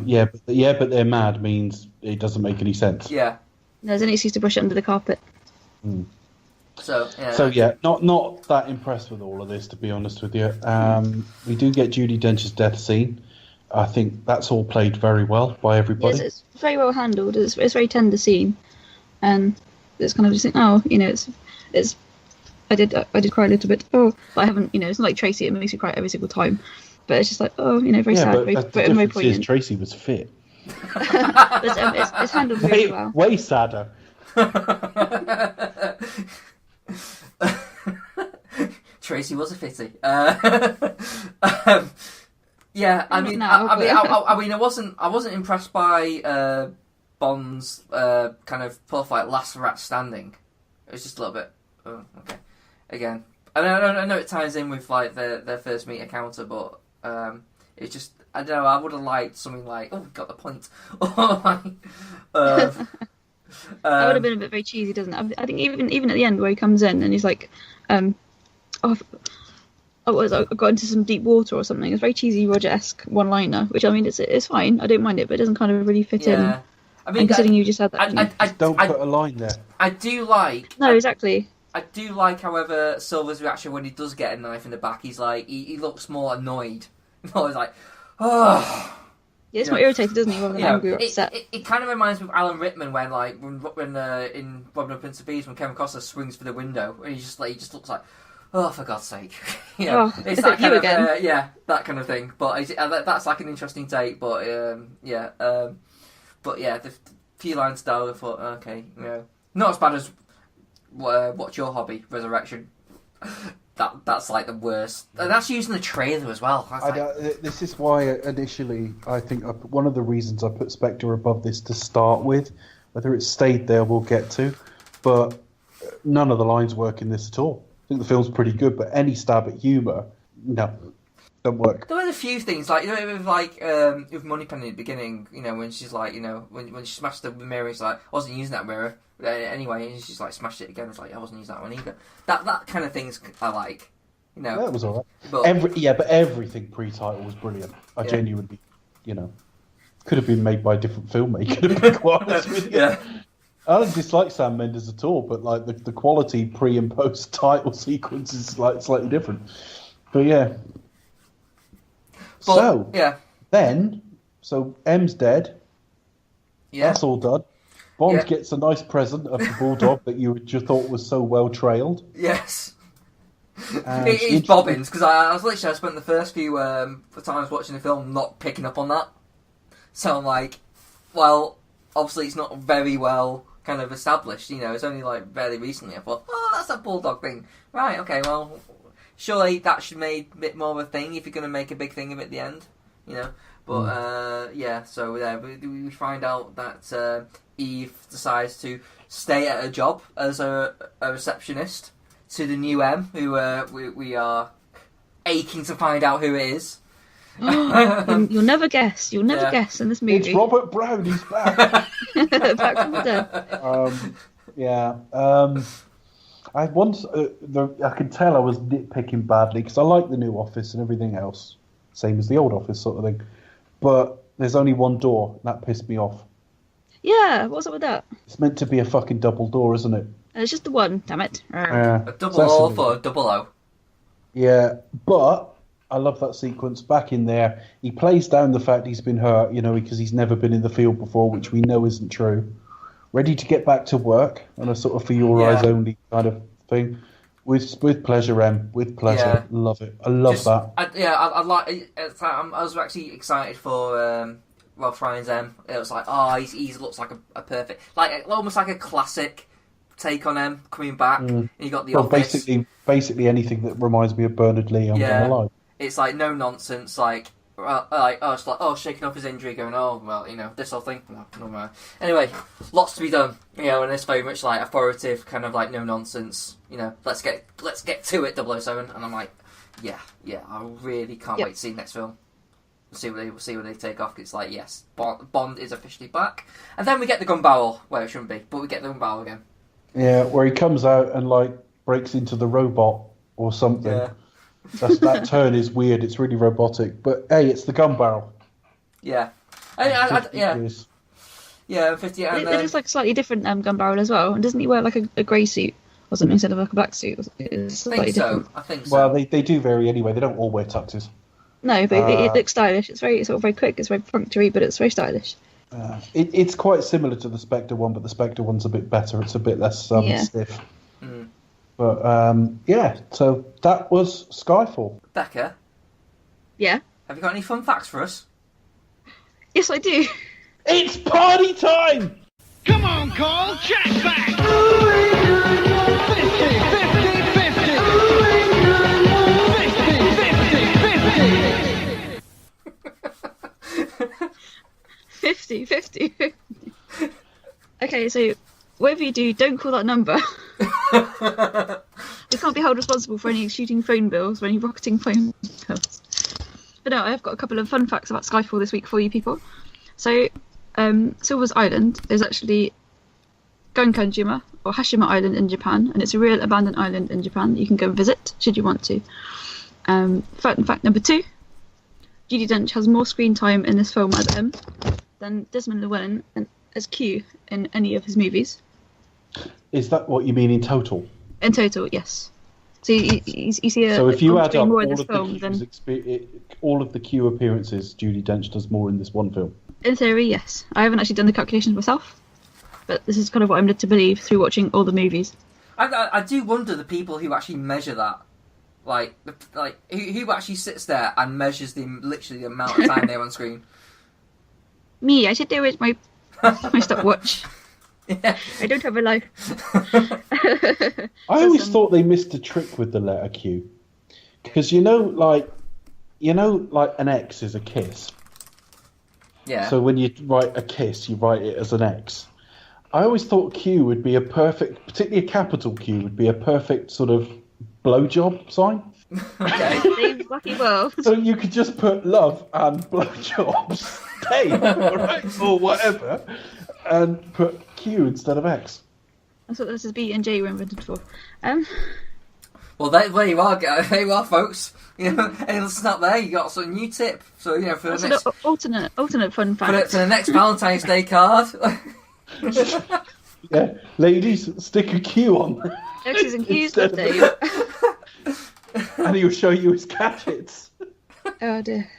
but they're mad means it doesn't make any sense. Yeah. There's an excuse to push it under the carpet. Mm. So not that impressed with all of this, to be honest with you. We do get Judi Dench's death scene. I think that's all played very well by everybody. Yes, it's very well handled. It's a very tender scene. And it's kind of just, it's I did cry a little bit. Oh, but I haven't. It's not like Tracy. It makes me cry every single time. But it's just like, very sad. But very difference is Tracy was fit. It's handled really well. Way sadder. Tracy was a fitty. I wasn't impressed by Bond's kind of pull like last rat standing. It was just a little bit. Oh, okay. Again, I know it ties in with like their first meet encounter, but it's just I don't know. I would have liked something like, "Oh, got the point." That would have been a bit very cheesy, doesn't it? I think even at the end where he comes in and he's like, I got into some deep water or something. It's very cheesy Roger-esque one-liner, which it's fine. I don't mind it, but it doesn't kind of really fit in. I mean, and considering you just had that, don't put a line there. I do like. No, exactly. I do like, however, Silver's reaction when he does get a knife in the back. He's like, he looks more annoyed. He's like, oh. Yeah, it's more irritated, doesn't he, rather than angry or upset. It kind of reminds me of Alan Rickman when in Robin Hood, Prince of Thieves, when Kevin Costner swings for the window, and he just looks like, oh, for God's sake. It's that kind of that kind of thing. But that's like an interesting take. But the few lines down, I thought, okay, not as bad as What's Your Hobby? Resurrection. That's like the worst. And that's using the trailer as well. This is why initially I think one of the reasons I put Spectre above this to start with. Whether it stayed there, we'll get to. But none of the lines work in this at all. I think the film's pretty good, but any stab at humour, no, don't work. There were a few things with Moneypenny at the beginning. When she's like, when she smashed the mirror, she's like, I wasn't using that mirror. Anyway, and she's like smashed it again. It's like I wasn't using that one either. That kind of things I like. That was alright. But everything pre-title was brilliant. I genuinely, could have been made by a different filmmaker. To be quite honest with you. Yeah. I don't dislike Sam Mendes at all, but like the quality pre and post title sequence is like slightly different. But yeah. So M's dead. Yeah. That's all done. Bond gets a nice present of the bulldog that you just thought was so well trailed. Yes. It is Bobbins, because I spent the first few times watching the film not picking up on that. So I'm like, well, obviously it's not very well kind of established, it's only like very recently I thought, oh, that's that bulldog thing. Right, okay, well, surely that should make a bit more of a thing if you're going to make a big thing of it at the end, But, so we find out that Eve decides to stay at her job as a receptionist to the new M, who we are aching to find out who it is. You'll never guess. You'll never guess in this movie. It's Robert Brown. He's back. Back from the dead. I could tell I was nitpicking badly because I like the new office and everything else, same as the old office sort of thing. But there's only one door, and that pissed me off. Yeah, what's up with that? It's meant to be a fucking double door, isn't it? It's just the one, damn it. A double O for a double O. Yeah, but I love that sequence back in there. He plays down the fact he's been hurt, because he's never been in the field before, which we know isn't true. Ready to get back to work on a sort of for your eyes only kind of thing. With pleasure, Em. With pleasure. Yeah. Love it. I love that. I like. I was actually excited for Ralph Fiennes. It was like, he looks like a perfect, like almost like a classic take on him coming back. And you got the office. Basically anything that reminds me of Bernard Lee. I'm gonna lie. It's like no nonsense. Shaking off his injury, going, this whole thing. No. Anyway, lots to be done. And it's very much like authoritative, kind of like no nonsense. Let's get to it, 007. And I'm like, yeah, I really can't wait to see the next film. We'll see what they take off. It's like, yes, Bond is officially back, and then we get the gun barrel where it shouldn't be, but we get the gun barrel again. Yeah, where he comes out and breaks into the robot or something. Yeah. That turn is weird. It's really robotic. But hey, it's the gun barrel. Yeah. 50. And it is like a slightly different gun barrel as well. And doesn't he wear like a grey suit or something instead of like a black suit? It's slightly different. I think so. Well, they do vary anyway. They don't all wear tuxes. No, but it looks stylish. It's very very quick. It's very perfunctory, but it's very stylish. It's quite similar to the Spectre one, but the Spectre one's a bit better. It's a bit less stiff. Mm. But so that was Skyfall. Becca? Yeah? Have you got any fun facts for us? Yes, I do. It's party time! Come on, Carl, check back! 50, 50, 50. Okay, so whatever you do, don't call that number. You can't be held responsible for any shooting phone bills or any rocketing phone bills. But no, I've got a couple of fun facts about Skyfall this week for you people. So, Silver's Island is actually Gankanjima, or Hashima Island in Japan, and it's a real abandoned island in Japan that you can go visit, should you want to. Fact number 2, Judi Dench has more screen time in this film as M than Desmond Llewellyn as Q in any of his movies. Is that what you mean in total? In total, yes. So you see so if you add up more all in this of, film all of the Q appearances, Judi Dench does more in this one film? In theory, yes. I haven't actually done the calculations myself, but this is kind of what I'm led to believe through watching all the movies. I do wonder the people who actually measure that. Who actually sits there and measures literally the amount of time they're on screen. Me, I sit there with my stopwatch. Yeah. I don't have a life. I always thought they missed a trick with the letter Q, because an X is a kiss. Yeah. So when you write a kiss, you write it as an X. I always thought Q would be a perfect, particularly a capital Q, would be a perfect sort of blowjob sign. Okay. Lucky well. So you could just put love and blowjobs, Dave, right? Or whatever, and put Q instead of X. That's what this is B and J were invented for. Well, there you are, guys. There you are, folks. Any listeners out there, you got some new tip. So for the next alternate fun fact. For the next Valentine's Day card. Yeah, ladies, stick a Q on. X's and Q's, Dave. And he'll show you his gadgets. Oh dear.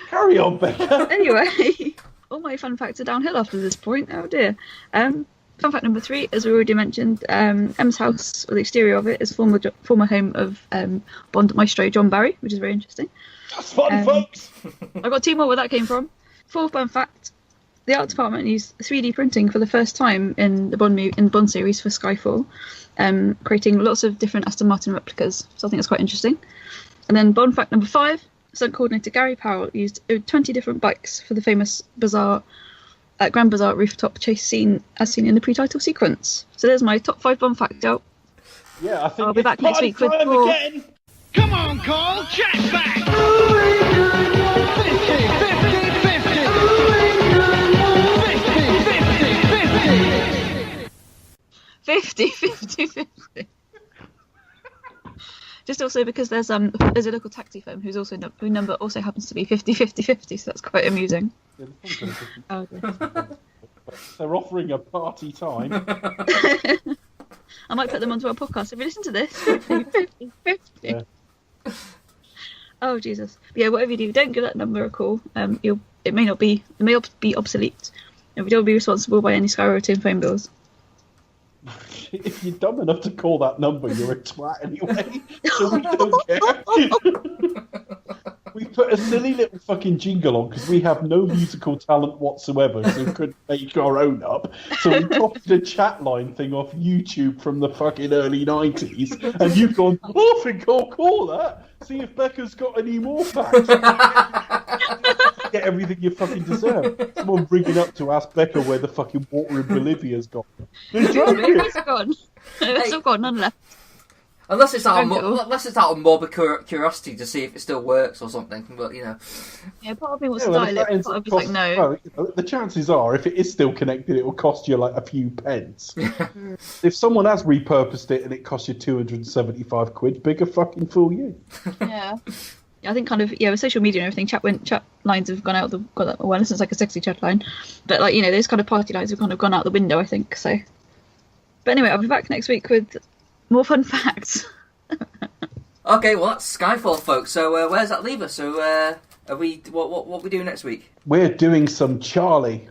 Carry on, Becca. Anyway, all my fun facts are downhill after this point. Oh dear. Fun fact number 3, as we already mentioned, M's house, or the exterior of it, is former home of Bond maestro John Barry, which is very interesting. That's fun, folks. I've got 2 more where that came from. 4th fun fact: the art department used 3D printing for the first time in the Bond series for Skyfall, creating lots of different Aston Martin replicas. So I think that's quite interesting. And then Bond fact number 5: stunt coordinator Gary Powell used 20 different bikes for the famous Grand Bazaar rooftop chase scene as seen in the pre-title sequence. So there's my top 5 Bond facts out. Yeah, I think I'll be back next week with more. Come on, Carl, check back! 50, 50, 50. Just also because there's a local taxi firm who's also whose number also happens to be 50, 50, 50, so that's quite amusing. Oh, dear. They're offering a party time. I might put them onto our podcast. Have you listened to this? 50, 50, 50. Yeah. Oh Jesus! But yeah, whatever you do, don't give that number a call. It may be obsolete, and we don't be responsible by any skyrocketing phone bills. If you're dumb enough to call that number, you're a twat anyway. So we don't care. We put a silly little fucking jingle on because we have no musical talent whatsoever, so we couldn't make our own up. So we copied a chat line thing off YouTube from the fucking early 90s, and you've gone, oh, I think I'll call that. See if Becca's got any more facts. Get everything you fucking deserve. Someone bringing up to ask Becca where the fucking water in Bolivia's gone. It's gone. It's all gone. None left. Unless it's out of morbid curiosity to see if it still works or something. But you know. Yeah, part of me wants to dial it. Part of me's like, no. Well, you know, the chances are, if it is still connected, it will cost you like a few pence. If someone has repurposed it and it costs you 275 quid, bigger fucking fool you. Yeah. I think kind of with social media and everything, chat lines have gone out well, this is like a sexy chat line, but like those kind of party lines have kind of gone out the window, I think. So, but anyway, I'll be back next week with more fun facts. Okay, well that's Skyfall, folks. So where does that leave us? So are we what we doing next week? We're doing some Charlie.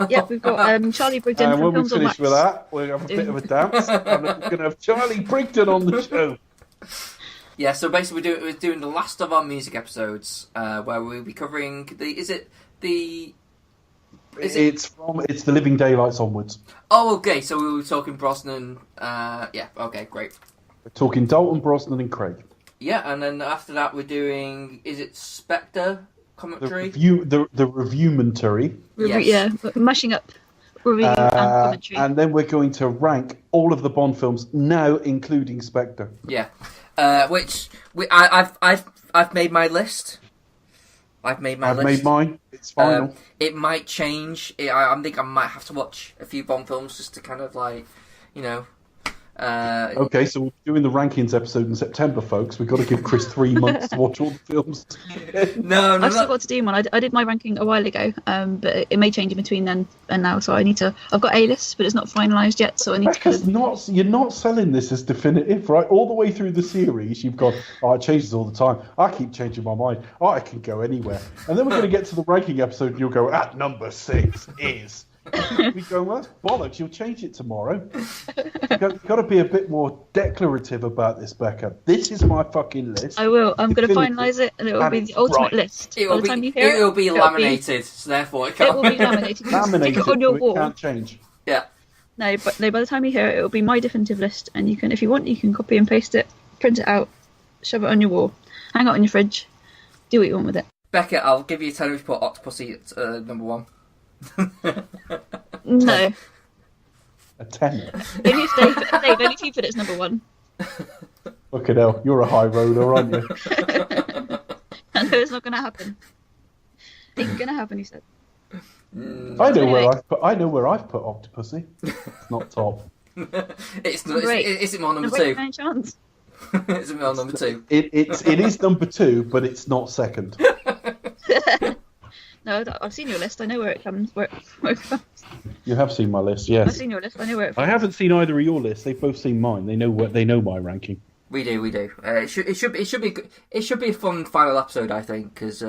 Yeah, we've got Charlie Brigden from when we Films on finish Wax. with that, we'll have a bit of a dance. And we're going to have Charlie Brigden on the show. Yeah, so basically we're doing the last of our music episodes, where we'll be covering It's the Living Daylights onwards. Oh, okay. So we were talking Brosnan. Yeah. Okay. Great. We're talking Dalton, Brosnan, and Craig. Yeah, and then after that we're doing. Is it Spectre commentary? The reviewmentary. Yes. Yeah, mashing up review and commentary. And then we're going to rank all of the Bond films now, including Spectre. Yeah. I've made my list. I've made mine. It's final. It might change. I think I might have to watch a few Bond films just to kind of Okay, so we're doing the rankings episode in September, folks. We've got to give Chris 3 months to watch all the films. No, I've still got to do one. I did my ranking a while ago, but it may change in between then and now. So I need to. I've got a list, but it's not finalised yet. So I need to. You're not selling this as definitive, right? All the way through the series, you've got, it changes all the time. I keep changing my mind. I can go anywhere. And then we're going to get to the ranking episode, and you'll go, at number 6 is. We go, well, that's bollocks. You'll change it tomorrow. You've got to be a bit more declarative about this, Becca. This is my fucking list. I will. I'm going to finalise it, and it will be the ultimate list. It will be laminated, so therefore it can't. It will be laminated. Laminated, stick it on your wall. It can't change. Yeah. No, but by the time you hear it, it will be my definitive list, and you can, if you want, you can copy and paste it, print it out, shove it on your wall, hang it on your fridge, do what you want with it. Becca, I'll give you a 10 if you put Octopussy at number 1. No. A 10. Only if Dave, only if you put it as number 1. Fucking hell, you're a high roller, aren't you? I know it's not going to happen. It's going to happen, he said. I know where I've put Octopussy. It's not top. It's not. Is it more number 2? Chance. Is it more number 2? It is number 2, but it's not second. No, I've seen your list. I know where it comes. Where it comes. You have seen my list, yes. I've seen your list. I know where it comes. I haven't seen either of your lists. They've both seen mine. They know my ranking. We do. It should be a fun final episode, I think, because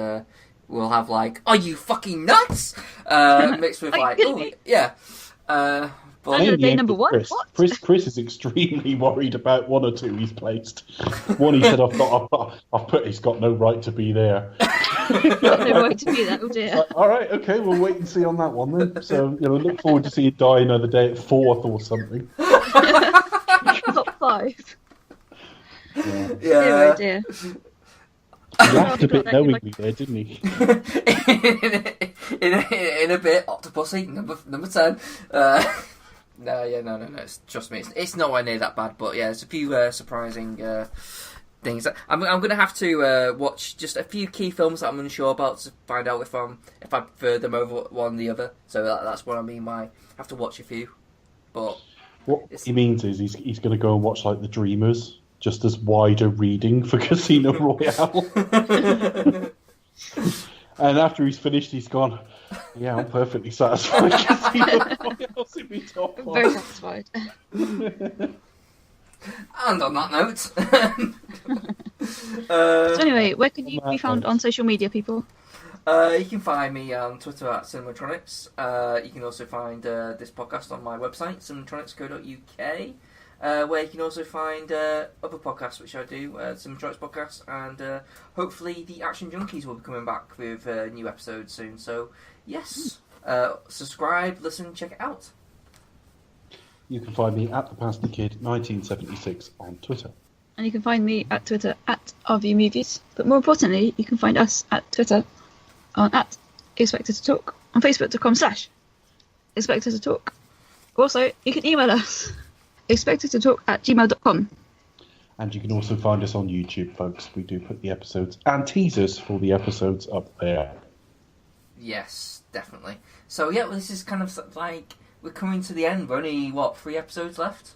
we'll have are you fucking nuts? Mixed with yeah. But day number 1. What? Chris is extremely worried about 1 or 2 he's placed. 1 he said he's got no right to be there. No right to be there, oh dear. All right, okay, we'll wait and see on that one then. So look forward to seeing you die another day at 4th or something. Top 5. Yeah. Oh dear. He laughed a bit knowingly there, didn't he? in a bit, Octopussy number 10. No. Trust me, it's nowhere near that bad. But yeah, there's a few surprising things. I'm going to have to watch just a few key films that I'm unsure about to find out if I prefer them over one or the other. So that's what I mean by I have to watch a few. But what he means is he's going to go and watch like The Dreamers, just as wider reading for Casino Royale. And after he's finished, he's gone, yeah, I'm perfectly satisfied. Casino Royale's in my top one. Very satisfied. And on that note... So anyway, where can you be found on social media, people? You can find me on Twitter at Cinematronics. You can also find this podcast on my website, cinematronics.co.uk, where you can also find other podcasts which I do, Cinematronics podcast, and hopefully the Action Junkies will be coming back with new episodes soon. So, yes, subscribe, listen, check it out. You can find me at ThePastorKid1976 on Twitter. And you can find me at Twitter at RVMovies. But more importantly, you can find us at Twitter on at Expected to Talk, on Facebook.com/Expected to Talk. Also, you can email us, expectedtotalk@gmail.com. And you can also find us on YouTube, folks. We do put the episodes and teasers for the episodes up there. Yes, definitely. So, yeah, well, this is kind of like... We're coming to the end. We're only, 3 episodes left?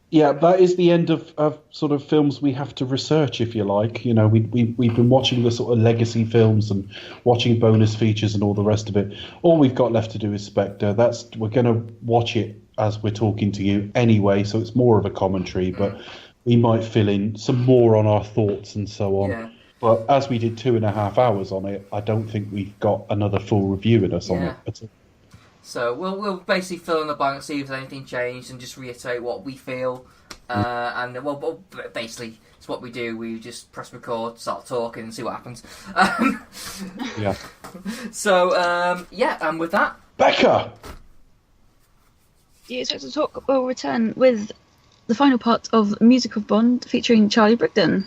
Yeah, that is the end of sort of films we have to research, if you like. You know, we've been watching the sort of legacy films and watching bonus features and all the rest of it. All we've got left to do is Spectre. We're going to watch it as we're talking to you anyway, so it's more of a commentary, but we might fill in some more on our thoughts and so on. Yeah. But as we did 2.5 hours on it, I don't think we've got another full review in us on it at all. So we'll basically fill in the blanks, see if there's anything changed, and just reiterate what we feel. And basically, it's what we do. We just press record, start talking, and see what happens. Yeah. So and with that, Becca. The Expected to Talk will return with the final part of Music of Bond featuring Charlie Brigden.